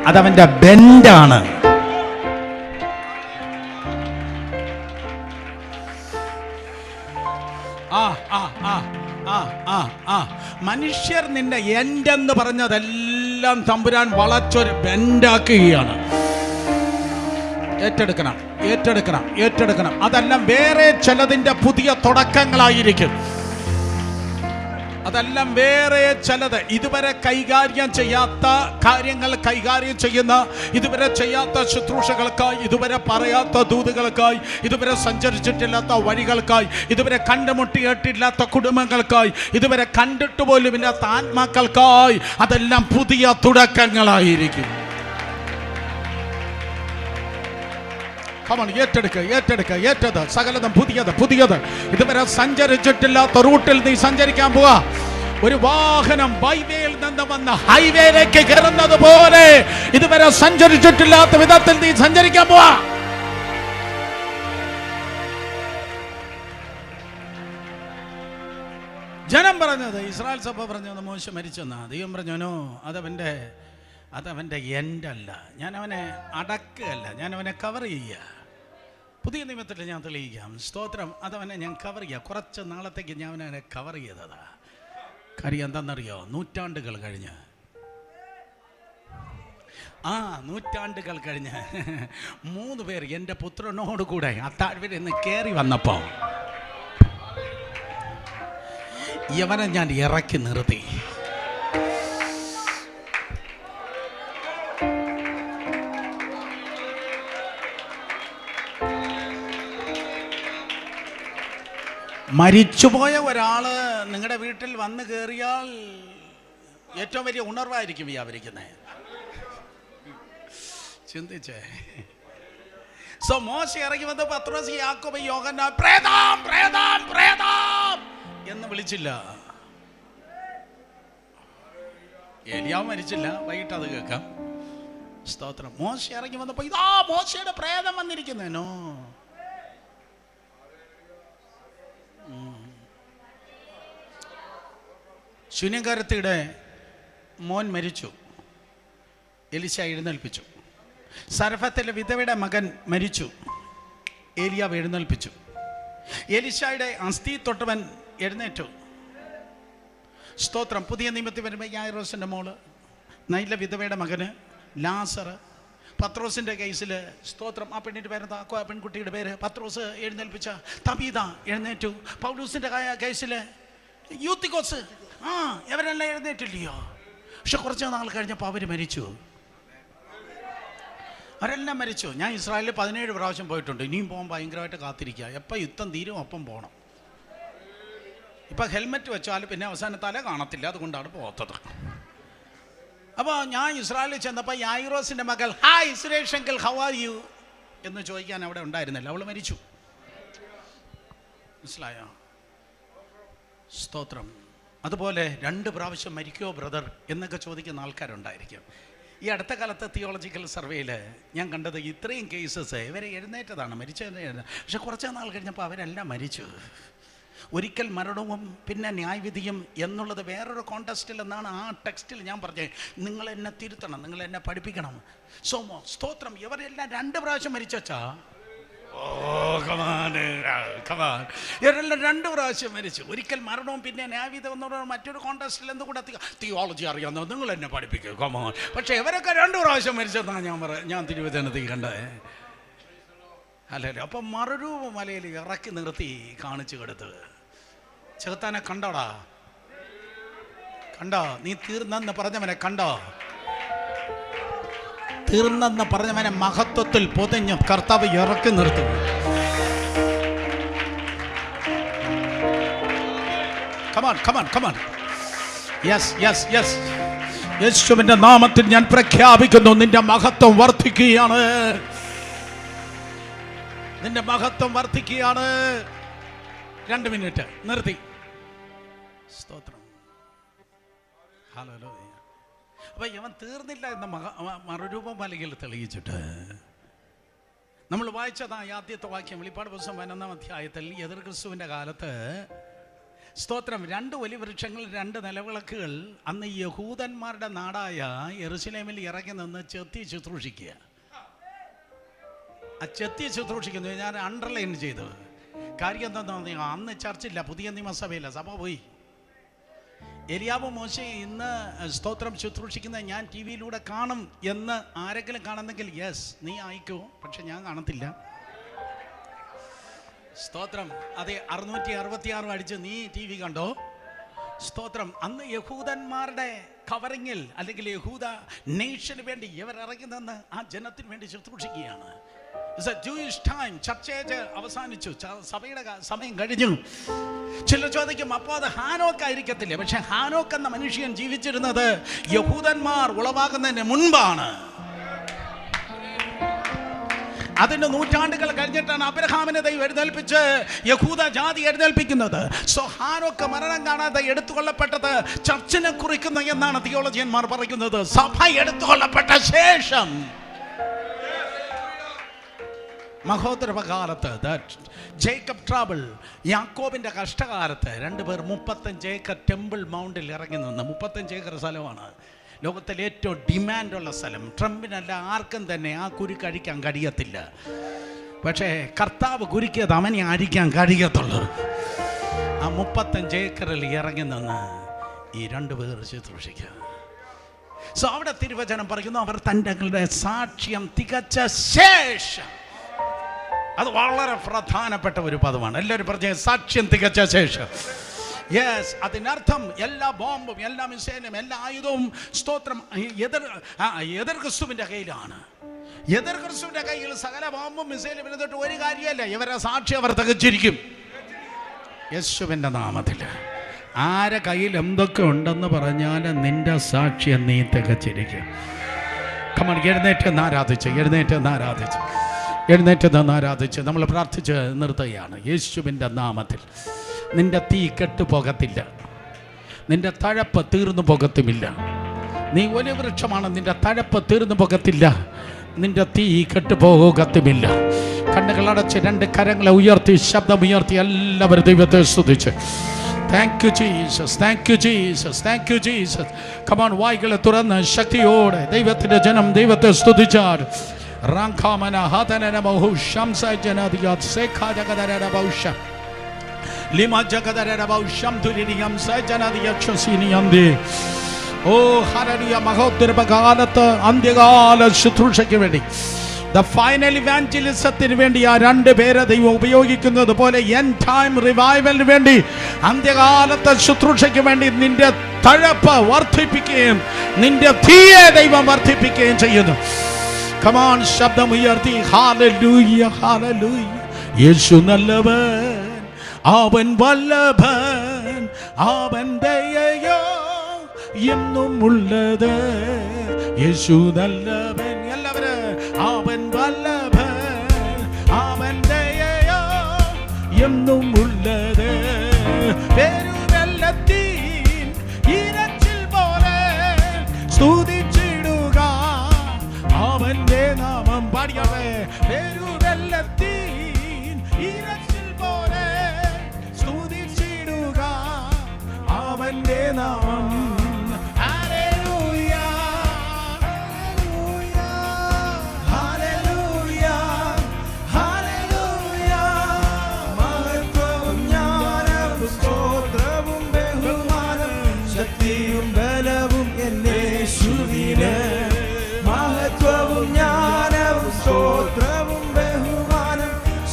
അതവൻ്റെ ബെൻഡാണ്. മനുഷ്യർ നിന്റെ എൻഡെന്ന് പറഞ്ഞതെല്ലാം തമ്പുരാൻ വളച്ചൊരു ബെൻഡാക്കുകയാണ്. ഏറ്റെടുക്കണം. അതെല്ലാം വേറെ ചിലതിൻ്റെ പുതിയ തുടക്കങ്ങളായിരിക്കും. അതെല്ലാം വേറെ ചിലത്, ഇതുവരെ കൈകാര്യം ചെയ്യാത്ത കാര്യങ്ങൾ കൈകാര്യം ചെയ്യുന്ന, ഇതുവരെ ചെയ്യാത്ത ശുശ്രൂഷകൾക്കായി, ഇതുവരെ പറയാത്ത ദൂതുകൾക്കായി, ഇതുവരെ സഞ്ചരിച്ചിട്ടില്ലാത്ത വഴികൾക്കായി, ഇതുവരെ കണ്ടുമുട്ടിയിട്ടില്ലാത്ത കുടുംബങ്ങൾക്കായി, ഇതുവരെ കണ്ടിട്ട് പോലും ഇല്ലാത്ത ആത്മാക്കൾക്കായി, അതെല്ലാം പുതിയ തുടക്കങ്ങളായിരിക്കും. ഏറ്റത് സകലതും പുതിയത്. ഇതുവരെ സഞ്ചരിച്ചിട്ടില്ലാത്ത റൂട്ടിൽ നീ സഞ്ചരിക്കാൻ പോവാ. ഒരു വാഹനം ബൈവേയിൽ നിന്ന് വന്ന് ഹൈവേയിലേക്ക് കയറുന്നത് പോലെ ഇതുവരെ സഞ്ചരിച്ചിട്ടില്ലാത്ത വിധത്തിൽ നീ സഞ്ചരിക്കാൻ പോവാ. ജനം പറഞ്ഞത്, ഇസ്രായേൽ സഭ പറഞ്ഞത് മോശ മരിച്ചെന്നാ. ദൈവം പറഞ്ഞോ, അതവൻ്റെ എൻഡല്ല. ഞാൻ അവനെ അടക്കുകയല്ല, ഞാൻ അവനെ കവർ ചെയ്യുക. പുതിയ നിയമത്തിൽ ഞാൻ തെളിയിക്കാം. സ്തോത്രം. അതവനെ ഞാൻ കവർ ചെയ്യാം. കുറച്ച് നാളത്തേക്ക് ഞാൻ അവനെ കവർ ചെയ്തതാ. കാര്യം എന്താണെന്നറിയോ? നൂറ്റാണ്ടുകൾ കഴിഞ്ഞ് നൂറ്റാണ്ടുകൾ കഴിഞ്ഞ് 3 പേർ എൻ്റെ പുത്രനോട് കൂടെ അത്താഴ്വരയിൽ നിന്ന് കയറി വന്നപ്പോൾ ഇവനെ ഞാൻ ഇറക്കി നിർത്തി. മരിച്ചുപോയ ഒരാള് നിങ്ങളുടെ വീട്ടിൽ വന്ന് കയറിയാൽ ഏറ്റവും വലിയ ഉണർവായിരിക്കും വ്യാപരിക്കുന്നത്. ചിന്തിച്ചേ. സോ മോശ ഇറങ്ങി വന്ന് പത്രോസ്, യാക്കോബ്, യോഹന്നാൻ പ്രേതം പ്രേതം പ്രേതം എന്ന് വിളിച്ചില്ല. ഏലിയാവ് മരിച്ചില്ല. വൈകിട്ട് അത് കേൾക്കാം. സ്തോത്രം. മോശ ഇറങ്ങി വന്നപ്പോ ഇതാ മോശയുടെ പ്രേതം വന്നിരിക്കുന്നേനോ. ശൂന്യകാരത്തിയുടെ മോൻ മരിച്ചു. എലിശ എഴുന്നേൽപ്പിച്ചു. സരഫത്തിലെ വിധവയുടെ മകൻ മരിച്ചു. ഏലിയാവ് എഴുന്നേൽപ്പിച്ചു. എലിശയുടെ അസ്ഥി തൊട്ടവൻ എഴുന്നേറ്റു. സ്തോത്രം. പുതിയ നിയമത്തിൽ വരുമ്പോൾ യായിറോസിൻ്റെ മോള്, നൈല വിധവയുടെ മകന് ലാസർ, പത്രോസിൻ്റെ കേസിൽ സ്തോത്രം. ആ പെണ്ണിൻ്റെ പേര് ആ പെൺകുട്ടിയുടെ പേര് പത്രോസ് എഴുന്നേൽപ്പിച്ച തബീത എഴുന്നേറ്റു. പൗലൂസിൻ്റെ കേസിൽ യൂത്തിക്കോസ്, ഇവരെല്ലാം എഴുന്നേറ്റില്ലയോ? പക്ഷെ കുറച്ച് നാൾ കഴിഞ്ഞപ്പോൾ അവർ മരിച്ചു. അവരെല്ലാം മരിച്ചു. ഞാൻ ഇസ്രായേലിൽ 17 പ്രാവശ്യം പോയിട്ടുണ്ട്. ഇനിയും പോകാൻ ഭയങ്കരമായിട്ട് കാത്തിരിക്കുക. എപ്പോൾ യുദ്ധം തീരും അപ്പം പോകണം. ഇപ്പം ഹെൽമെറ്റ് വെച്ചാൽ പിന്നെ അവസാന തല കാണത്തില്ല. അതുകൊണ്ടാണ് പോകാത്തത്. അപ്പോൾ ഞാൻ ഇസ്രായേലിൽ ചെന്നപ്പോൾ യായിറോസിൻ്റെ മകൾ hi Suresh uncle how are you എന്ന് ചോദിക്കാൻ അവിടെ ഉണ്ടായിരുന്നില്ല. അവൾ മരിച്ചു. മനസ്സിലായോ? സ്തോത്രം. അതുപോലെ 2 പ്രാവശ്യം മരിക്കുമോ ബ്രദർ എന്നൊക്കെ ചോദിക്കുന്ന ആൾക്കാരുണ്ടായിരിക്കും. ഈ അടുത്ത കാലത്തെ തിയോളജിക്കൽ സർവേയിൽ ഞാൻ കണ്ടത് ഇത്രയും കേസസ് ഇവരെ എഴുന്നേറ്റതാണ്, മരിച്ചത്. പക്ഷെ കുറച്ച് നാൾ കഴിഞ്ഞപ്പോൾ അവരെല്ലാം മരിച്ചു. ഒരിക്കൽ മരണവും പിന്നെ ന്യായവിധിയും എന്നുള്ളത് വേറൊരു കോണ്ടസ്റ്റിൽ എന്നാണ് ആ ടെക്സ്റ്റിൽ ഞാൻ പറഞ്ഞത്. നിങ്ങൾ എന്നെ തിരുത്തണം, നിങ്ങൾ എന്നെ പഠിപ്പിക്കണം. സോമോ സ്തോത്രം. ഇവരെല്ലാം 2 പ്രാവശ്യം മരിച്ചാ. ഇവരെല്ലാം 2 പ്രാവശ്യം മരിച്ചു. ഒരിക്കൽ മരണവും പിന്നെ ന്യായവിധം എന്ന് പറയുന്ന മറ്റൊരു കോണ്ടസ്റ്റിൽ എന്തുകൂടെ തിയോളജി അറിയാവുന്ന നിങ്ങൾ എന്നെ പഠിപ്പിക്കും. കമാൻ. പക്ഷെ ഇവരൊക്കെ 2 പ്രാവശ്യം മരിച്ചെന്നാണ് ഞാൻ തിരുവചനത്തിൽ കണ്ടത്. അല്ലല്ലോ. അപ്പം മറുരൂപ മലയിൽ ഇറക്കി നിർത്തി കാണിച്ചു കൊടുത്ത് ചെറുത്താനെ കണ്ടോടാ, കണ്ടോ? നീ തീർന്നെന്ന് പറഞ്ഞവനെ കണ്ടോ? തീർന്നെന്ന് പറഞ്ഞവനെ മഹത്വത്തിൽ പൊതിഞ്ഞ് കർത്താവ് ഇറക്കി നിർത്തും. യേശുവിന്റെ നാമത്തിൽ ഞാൻ പ്രഖ്യാപിക്കുന്നു, നിന്റെ മഹത്വം വർദ്ധിക്കുകയാണ്. നിന്റെ മഹത്വം വർദ്ധിക്കുകയാണ്. 2 മിനിറ്റ് നിർത്തി. സ്തോത്രം. ഹല്ലേലൂയ. അപ്പൊ ഇവൻ തീർന്നില്ല എന്ന മറുരൂപം മലയിൽ തെളിയിച്ചിട്ട് നമ്മൾ വായിച്ചതാ ആദ്യത്തെ വാക്യം. വെളിപ്പാട് പുസ്തകം 11-ാം അധ്യായത്തിൽ എതിർ ക്രിസ്തുവിന്റെ കാലത്ത് സ്തോത്രം 2 വലിയ വൃക്ഷങ്ങൾ, 2 നിലവിളക്കുകൾ അന്ന് യഹൂദന്മാരുടെ നാടായ യെരുശലേമിൽ ഇറങ്ങി നിന്ന് ചെത്തി ശുശ്രൂഷിക്കുക. ആ ചെത്തി ശുശ്രൂഷിക്കുന്നു ഞാൻ അണ്ടർലൈൻ ചെയ്തു. കാര്യം എന്താണെന്ന് പറഞ്ഞാൽ അന്ന് ചർച്ചില്ല, പുതിയ നിയമസഭയില്ല, സഭ പോയി. എലിയാവ് മോശെ ഇന്ന് സ്തോത്രം ശുശ്രൂഷിക്കുന്ന ഞാൻ ടി വിയിലൂടെ കാണും എന്ന് ആരെങ്കിലും കാണുന്നെങ്കിൽ യെസ് നീ അയക്കൂ, പക്ഷെ ഞാൻ കാണത്തില്ല. സ്തോത്രം. അതെ, 666 അടിച്ച് നീ ടി വി കണ്ടോ? സ്തോത്രം. അന്ന് യഹൂദന്മാരുടെ കവറിങ്ങിൽ അല്ലെങ്കിൽ യഹൂദ നേഷന് വേണ്ടി ഇവർ ഇറങ്ങി നിന്ന് ആ ജനത്തിന് വേണ്ടി ശുശ്രൂഷിക്കുകയാണ്. Jewish time. ചർച്ചേജ് അവസാനിച്ചു, സഭയുടെ സമയം കഴിഞ്ഞു. ചിലർ ചോദിക്കും അപ്പോൾ അത് ഹാനോക്ക് ആയിരിക്കത്തില്ലേ? പക്ഷെ ഹാനോക്ക് എന്ന മനുഷ്യൻ ജീവിച്ചിരുന്നത് യഹൂദന്മാർ ഉളവാകുന്നതിന് മുൻപാണ്. അതിന് നൂറ്റാണ്ടുകൾ കഴിഞ്ഞിട്ടാണ് അബ്രഹാമിനെ ദൈവം എഴുന്നേൽപ്പിച്ച് യഹൂദ ജാതി എഴുന്നേൽപ്പിക്കുന്നത്. സോ ഹാനോക്ക് മരണം കാണാതെ എടുത്തുകൊള്ളപ്പെട്ടത് ചർച്ചിനെ കുറിക്കുന്നു എന്നാണ് തിയോളജിയന്മാർ പറയുന്നത്. സഭ എടുത്തുകൊള്ളപ്പെട്ട ശേഷം മഹോദരകാലത്ത് ജേക്കബ് ട്രബിൾ, യാക്കോബിൻ്റെ കഷ്ടകാലത്ത് 2 പേർ 35 ഏക്കർ ടെമ്പിൾ മൗണ്ടിൽ ഇറങ്ങി നിന്ന്. 35 ഏക്കർ സ്ഥലമാണ് ലോകത്തിലെ ഏറ്റവും ഡിമാൻഡുള്ള സ്ഥലം. ട്രംപിനല്ല ആർക്കും തന്നെ ആ കുരു കഴിക്കാൻ കഴിയത്തില്ല. പക്ഷേ കർത്താവ് കുരുക്കിയത് അവനെ അരിക്കാൻ കഴിയത്തുള്ളൂ. ആ 35 ഏക്കറിൽ ഇറങ്ങി നിന്ന് ഈ 2 പേർ ശുശ്രൂഷിക്കുക. സോ അവിടെ തിരുവചനം പറയുന്നു, അവർ തങ്ങളുടെ സാക്ഷ്യം തികച്ച ശേഷം. അത് വളരെ പ്രധാനപ്പെട്ട ഒരു പദമാണ്. എല്ലാവരും പറഞ്ഞ സാക്ഷ്യം തികച്ച ശേഷം. യെസ്, അതിനർത്ഥം എല്ലാ ബോംബും, എല്ലാ മിസൈലും, എല്ലാ ആയുധവും സ്തോത്രം എതിർ ക്രിസ്തുവിൻ്റെ കയ്യിലാണ്. എതിർ ക്രിസ്തുവിൻ്റെ കയ്യിൽ സകല ബോംബും മിസൈലും ഇരുന്നിട്ട് ഒരു കാര്യമല്ല. ഇവരെ സാക്ഷി അവർ തികച്ചിരിക്കും യേശുവിൻ്റെ നാമത്തിൽ. ആരെ കയ്യിൽ എന്തൊക്കെ ഉണ്ടെന്ന് പറഞ്ഞാൽ നിന്റെ സാക്ഷ്യം നീ തികച്ചിരിക്കും. കമൺ, എഴുന്നേറ്റ് ആരാധിച്ച് നമ്മൾ പ്രാർത്ഥിച്ച് നിർത്തുകയാണ്. യേശുവിൻ്റെ നാമത്തിൽ നിന്റെ തീ കെട്ടുപോകത്തില്ല, നിന്റെ തഴപ്പ് തീർന്നു പോകത്തുമില്ല. നീ ഒരു വൃക്ഷമാണ്, നിന്റെ തഴപ്പ് തീർന്നു പോകത്തില്ല, നിന്റെ തീ കെട്ടുപോകത്തുമില്ല. കണ്ണുകളടച്ച് 2 കരങ്ങളെ ഉയർത്തി ശബ്ദമുയർത്തി എല്ലാവരും ദൈവത്തെ സ്തുതിച്ച് thank you Jesus, thank you Jesus, thank you Jesus. Come on, വായ്കളെ തുറന്ന് ശക്തിയോടെ ദൈവത്തിൻ്റെ ജനം ദൈവത്തെ സ്തുതിച്ചാൽ റാംഖാമന ഹതനന ബഹു ശംസജനദിയ സേഖാജഗദരന ബൗഷ ലിമാ ജഗദരന ബൗഷം തുലിനിയം സജനദിയ ക്ഷസിനിയന്തി. ഓ ഹല്ലേലൂയ. മഹോത്തരകാലത്ത് അന്ത്യകാല ശുശ്രൂഷയ്ക്ക് വേണ്ടി, ദ ഫൈനൽ ഇവാഞ്ചലിസത്തിന് വേണ്ടി ആ 2 പേരെ ദൈവം ഉപയോഗിക്കുന്നത് പോലെ എൻഡ് ടൈം റിവൈവലിന് വേണ്ടി, അന്ത്യകാലത്തെ ശുശ്രൂഷയ്ക്ക് വേണ്ടി നിന്റെ തഴപ്പ് വർദ്ധിപ്പിക്കുകയും നിന്റെ തീയെ ദൈവം വർദ്ധിപ്പിക്കുകയും ചെയ്യുന്നു. കമാൺ, ശബ്ദമുയർത്തി ഹല്ലേലൂയ, ഹല്ലേലൂയ. യേശു നല്ലവൻ, അവൻ വല്ലഭൻ, അവൻ ദയയോ എന്നും ഉള്ളത്. യേശു നല്ലവൻ, എല്ലാവരും അവൻ വല്ലഭൻ, അവൻ ദയയോ എന്നും ഉള്ളത്. പെരുവെള്ളത്തിൻ ഇരച്ചിൽ പോലെ സ്തുതിച്ചിടുക അവന്റെ നാമം. പാടിയാവേ. പെരുവെള്ളത്തിൻ ഇരച്ചിൽ പോലെ സ്തുതിച്ചിടുക അവന്റെ നാമം.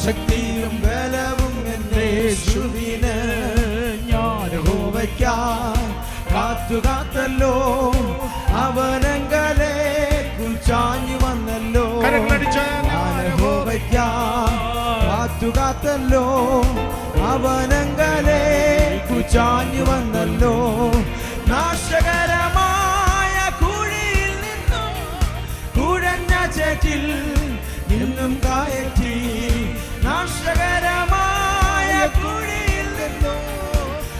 ശക്തിയും ബലവും യേശുവിന്. ഞാൻ യഹോവയ്ക്കായി കാത്തുകാത്തല്ലോ, അവനങ്കലെ കുചാഞ്ഞു വന്നല്ലോ. ഞാൻ യഹോവയ്ക്കായി കാത്തുകാത്തല്ലോ, അവനങ്കലെ കുചാഞ്ഞു വന്നല്ലോ. നാശകരമായ കുഴിയിൽ നിന്നും കുഴഞ്ഞ ചേറ്റിൽ നിന്നും കയറ്റി. നാശകരമായ കുഴിയിൽ നിന്നും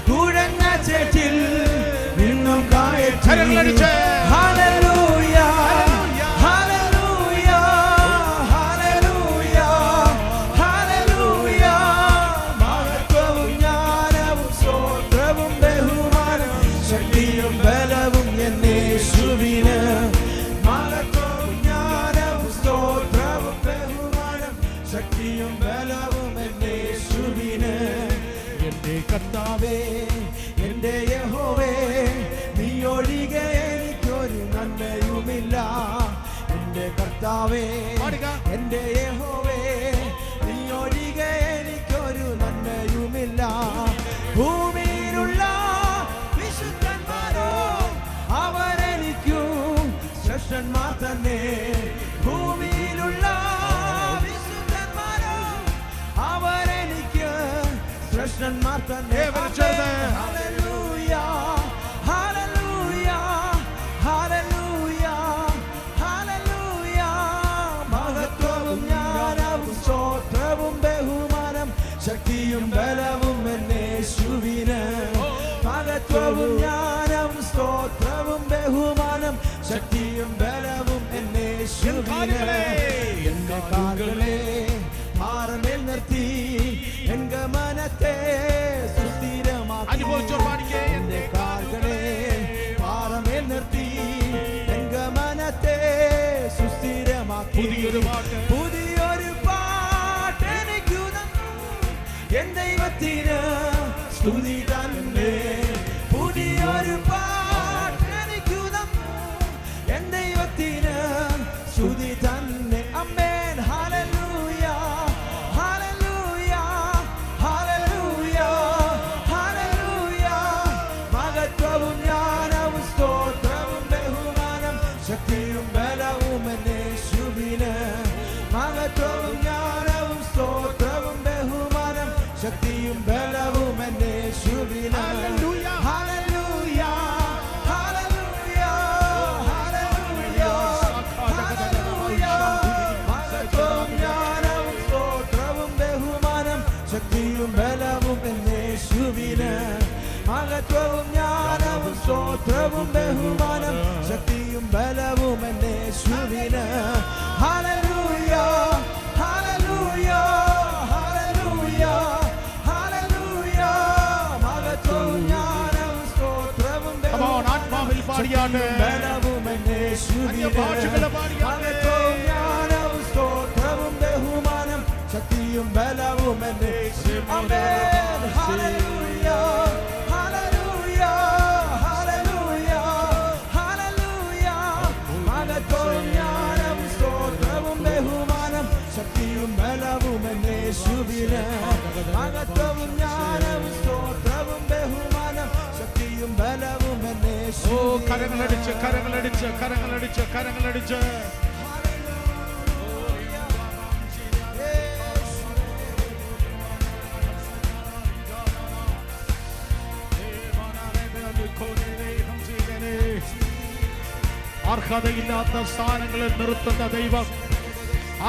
കുഴഞ്ഞ ചേറ്റിൽ നിന്നും കയറ്റി. ഹല്ലേലൂയ, ഹല്ലേലൂയ, ഹല്ലേലൂയ, ഹല്ലേലൂയ. മഹത്വവും ജ്ഞാനവും സ്തോത്രവും ബഹുമാനവും ശക്തിയും ബലവും യേശുവിന്. മഹത്വവും ജ്ഞാനവും സ്തോത്രവും ബഹുമാനം ശക്തിയും ബലവും യേശുവിന്. എന്റെ കർത്താവേ, എന്റെ യഹോവേ, നീ ഒഴികെ എനിക്കൊരു നന്മയുമില്ല. എന്റെ കർത്താവേ, എന്റെ യഹോവേ, നീ ഒഴികെ എനിക്കൊരു നന്മയുമില്ല. ഭൂമിയിലുള്ള വിശുദ്ധന്മാരോ അവരെനിക്കും ശ്രേഷ്ഠന്മാർ തന്നെ. ഭൂമിയിലുള്ള വിശുദ്ധന്മാരോ അവരെനിക്ക് ശ്രേഷ്ഠന്മാർ തന്നെ. ഹല്ലേലൂയ, ഹല്ലേലൂയ, ഹല്ലേലൂയ, ഹല്ലേലൂയ. മഹത്വവും ജ്ഞാനവും സ്തോത്രവും ബഹുമാനം ശക്തിയും ബലവും യേശുവിന്. മഹത്വവും ജ്ഞാനവും സ്തോത്രവും ബഹുമാനം ശക്തിയും ബലവും യേശുവിന്. എന്റെ കാലുകളെ പാറമേൽ നിർത്തി എന്റെ മനത്തെ സുസ്ഥിരമാക്കി. എന്റെ കാലുകളെ പാറമേൽ നിർത്തി എന്റെ മനത്തെ സുസ്ഥിരമാക്കി. പുതിയൊരു പാട്ട് സ്തുതി തന്നെ. പുതിയൊരു പാട്ടെനിക്കു തന്നു എൻ ദൈവത്തിന് സ്തുതി തന്നെ. ആമേൻ. ഹല്ലേലൂയ ഹല്ലേലൂയ ഹല്ലേലൂയ ഹല്ലേലൂയ. മഹത്വവും ജ്ഞാനവും സ്തോത്രവും ബഹുമാനം ശക്തിയും ബലവും യേശുവിന്. മഹത്വവും ജ്ഞാനവും സ്തോത്രവും ബഹുമാനം ശക്തിയും ബലവും യേശുവിന്. ഹല്ലേലൂയ ഹല്ലേലൂയ ഹല്ലേലൂയ ഹല്ലേലൂയ ഹല്ലേലൂയ. മഹത്വവും ജ്ഞാനവും സ്തോത്രവും ബഹുമാനം ശക്തിയും ബലവും യേശുവിന്. മഹത്വവും ജ്ഞാനവും സ്തോത്രവും ബഹുമാനം ശക്തിയും ബലവും യേശുവിന്. ഹല്ലേലൂയ ഹല്ലേലൂയ ഹല്ലേലൂയ ഹല്ലേലൂയ. മഹത്വവും ജ്ഞാനവും സ്തോത്രവും ആത്മാവിൽ പാടിയാണ് ബലവും യേശുവിന്. മഹത്വവും ജ്ഞാനവും സ്തോത്രവും ബഹുമാനം ശക്തിയും ബലവും യേശുവിന്. ആമേൻ. ഹല്ലേലൂയ ഹല്ലേലൂയ ഹല്ലേലൂയ ഹല്ലേലൂയ. മഹത്വവും ജ്ഞാനവും സ്തോത്രവും ബഹുമാനം ശക്തിയും ബലവും യേശുവിന്. മഹത്വവും ജ്ഞാനവും സ്തോത്രവും ബഹുമാനം ശക്തിയും ബലവും യേശുവിന്. കരങ്ങളടിച്ച് കരങ്ങളടിച്ച് കരങ്ങളടിച്ച് കരങ്ങളടിച്ച്. അർഹതയില്ലാത്ത സ്ഥാനങ്ങളിൽ നിർത്തുന്ന ദൈവം,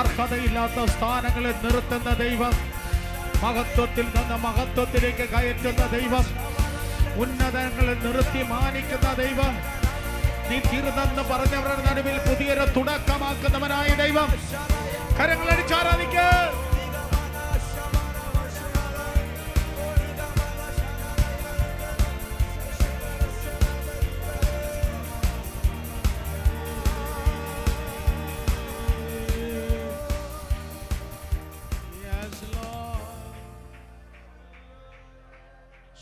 അർഹതയില്ലാത്ത സ്ഥാനങ്ങളിൽ നിർത്തുന്ന ദൈവം, മഹത്വത്തിൽ നിന്ന് മഹത്വത്തിലേക്ക് കയറ്റുന്ന ദൈവം, ഉന്നതങ്ങളിൽ നിർത്തി മാനിക്കുന്ന ദൈവം, നീ തീർന്നെന്ന് പറഞ്ഞവരുടെ നടുവിൽ പുതിയൊരു തുടക്കമാക്കുന്നവനായ ദൈവം. കരങ്ങളടിച്ച് ആരാധിക്കുക.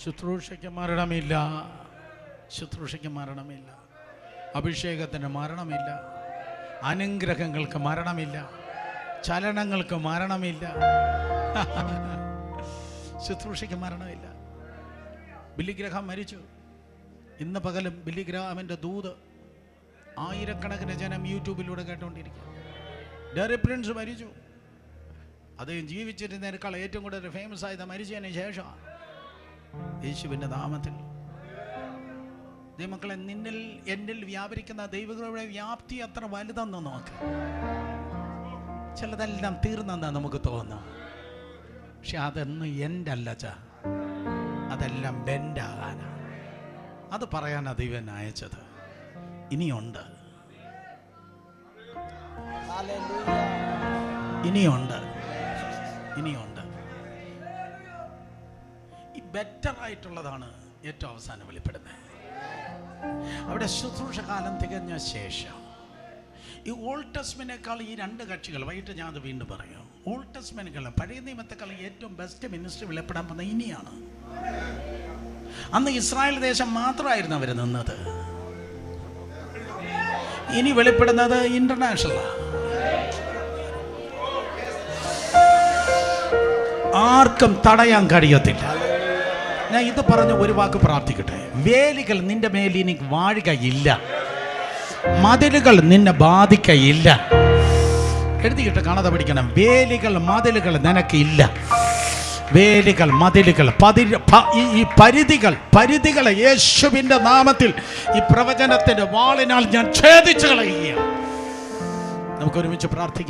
ശുശ്രൂഷയ്ക്ക് മരണമില്ല, ശുശ്രൂഷയ്ക്ക് മരണമില്ല, അഭിഷേകത്തിന് മരണമില്ല, അനുഗ്രഹങ്ങൾക്ക് മരണമില്ല, ചലനങ്ങൾക്ക് മരണമില്ല, ശുശ്രൂഷയ്ക്ക് മരണമില്ല. ബില്ലി ഗ്രഹാം മരിച്ചു. ഇന്ന് പകലും ബില്ലി ഗ്രഹാമിൻ്റെ ദൂത് ആയിരക്കണക്കിന് ജനം യൂട്യൂബിലൂടെ കേട്ടുകൊണ്ടിരിക്കും. ഡെറി പ്രിൻസ് മരിച്ചു. അദ്ദേഹം ജീവിച്ചിരുന്നതിനേക്കാൾ ഏറ്റവും കൂടുതൽ ഫേമസ് ആയത് മരിച്ചതിന് ശേഷമാണ്. യേശുവിൻ്റെ നാമത്തിൽ ദൈവമക്കളെ, നിന്നിൽ എന്നിൽ വ്യാപരിക്കുന്ന ദൈവങ്ങളുടെ വ്യാപ്തി അത്ര വലുതെന്ന് നോക്ക്. ചിലതെല്ലാം തീർന്നെന്നാ നമുക്ക് തോന്നും. പക്ഷെ അതൊന്നും എൻ്റെ അല്ല, അതെല്ലാം ബെൻഡാകാനാണ്. അത് പറയാനാ ദൈവൻ അയച്ചത്. ഇനിയുണ്ട്, ഇനിയുണ്ട്, ഇനിയുണ്ട്. ഈ ബെറ്റർ ആയിട്ടുള്ളതാണ് ഏറ്റവും അവസാനം വെളിപ്പെടുന്നത്. അവിടെ ശുശ്രൂഷ കാലം തികഞ്ഞ ശേഷം ഈ ഓൾഡ് ടെസ്റ്റ്മെന്റിനേക്കാൾ ഈ രണ്ട് കക്ഷികൾ, വൈകിട്ട് ഞാൻ അത് വീണ്ടും പറയാം, ഓൾഡ് ടെസ്റ്റ്മെന്റിനേക്കാളും പഴയ നിയമത്തെക്കാൾ ഏറ്റവും ബെസ്റ്റ് മിനിസ്ട്രി വെളിപ്പെടാൻ പോകുന്നത് ഇനിയാണ്. അന്ന് ഇസ്രായേൽ ദേശം മാത്രമായിരുന്നു അവർ നിന്നത്. ഇനി വെളിപ്പെടുന്നത് ഇന്റർനാഷണലാണ്. ആർക്കും തടയാൻ കഴിയത്തില്ല. ഞാൻ ഇത് പറഞ്ഞ് ഒരു വാക്ക് പ്രാർത്ഥിക്കട്ടെ. വേലികൾ നിന്റെ മേൽ ഇനി വാഴുകയില്ല, മതിലുകൾ നിന്നെ ബാധിക്കയില്ല. എഴുതിയിട്ട് കാണാതെ പഠിക്കണം. വേലികൾ മതിലുകൾ നിനക്കില്ല. വേലികൾ മതിലുകൾ ഈ പരിധികൾ യേശുവിൻ്റെ നാമത്തിൽ ഈ പ്രവചനത്തിന്റെ വാളിനാൽ ഞാൻ ഛേദിച്ചു കളയുകയാണ്. നമുക്ക് ഒരുമിച്ച് പ്രാർത്ഥിക്കാം.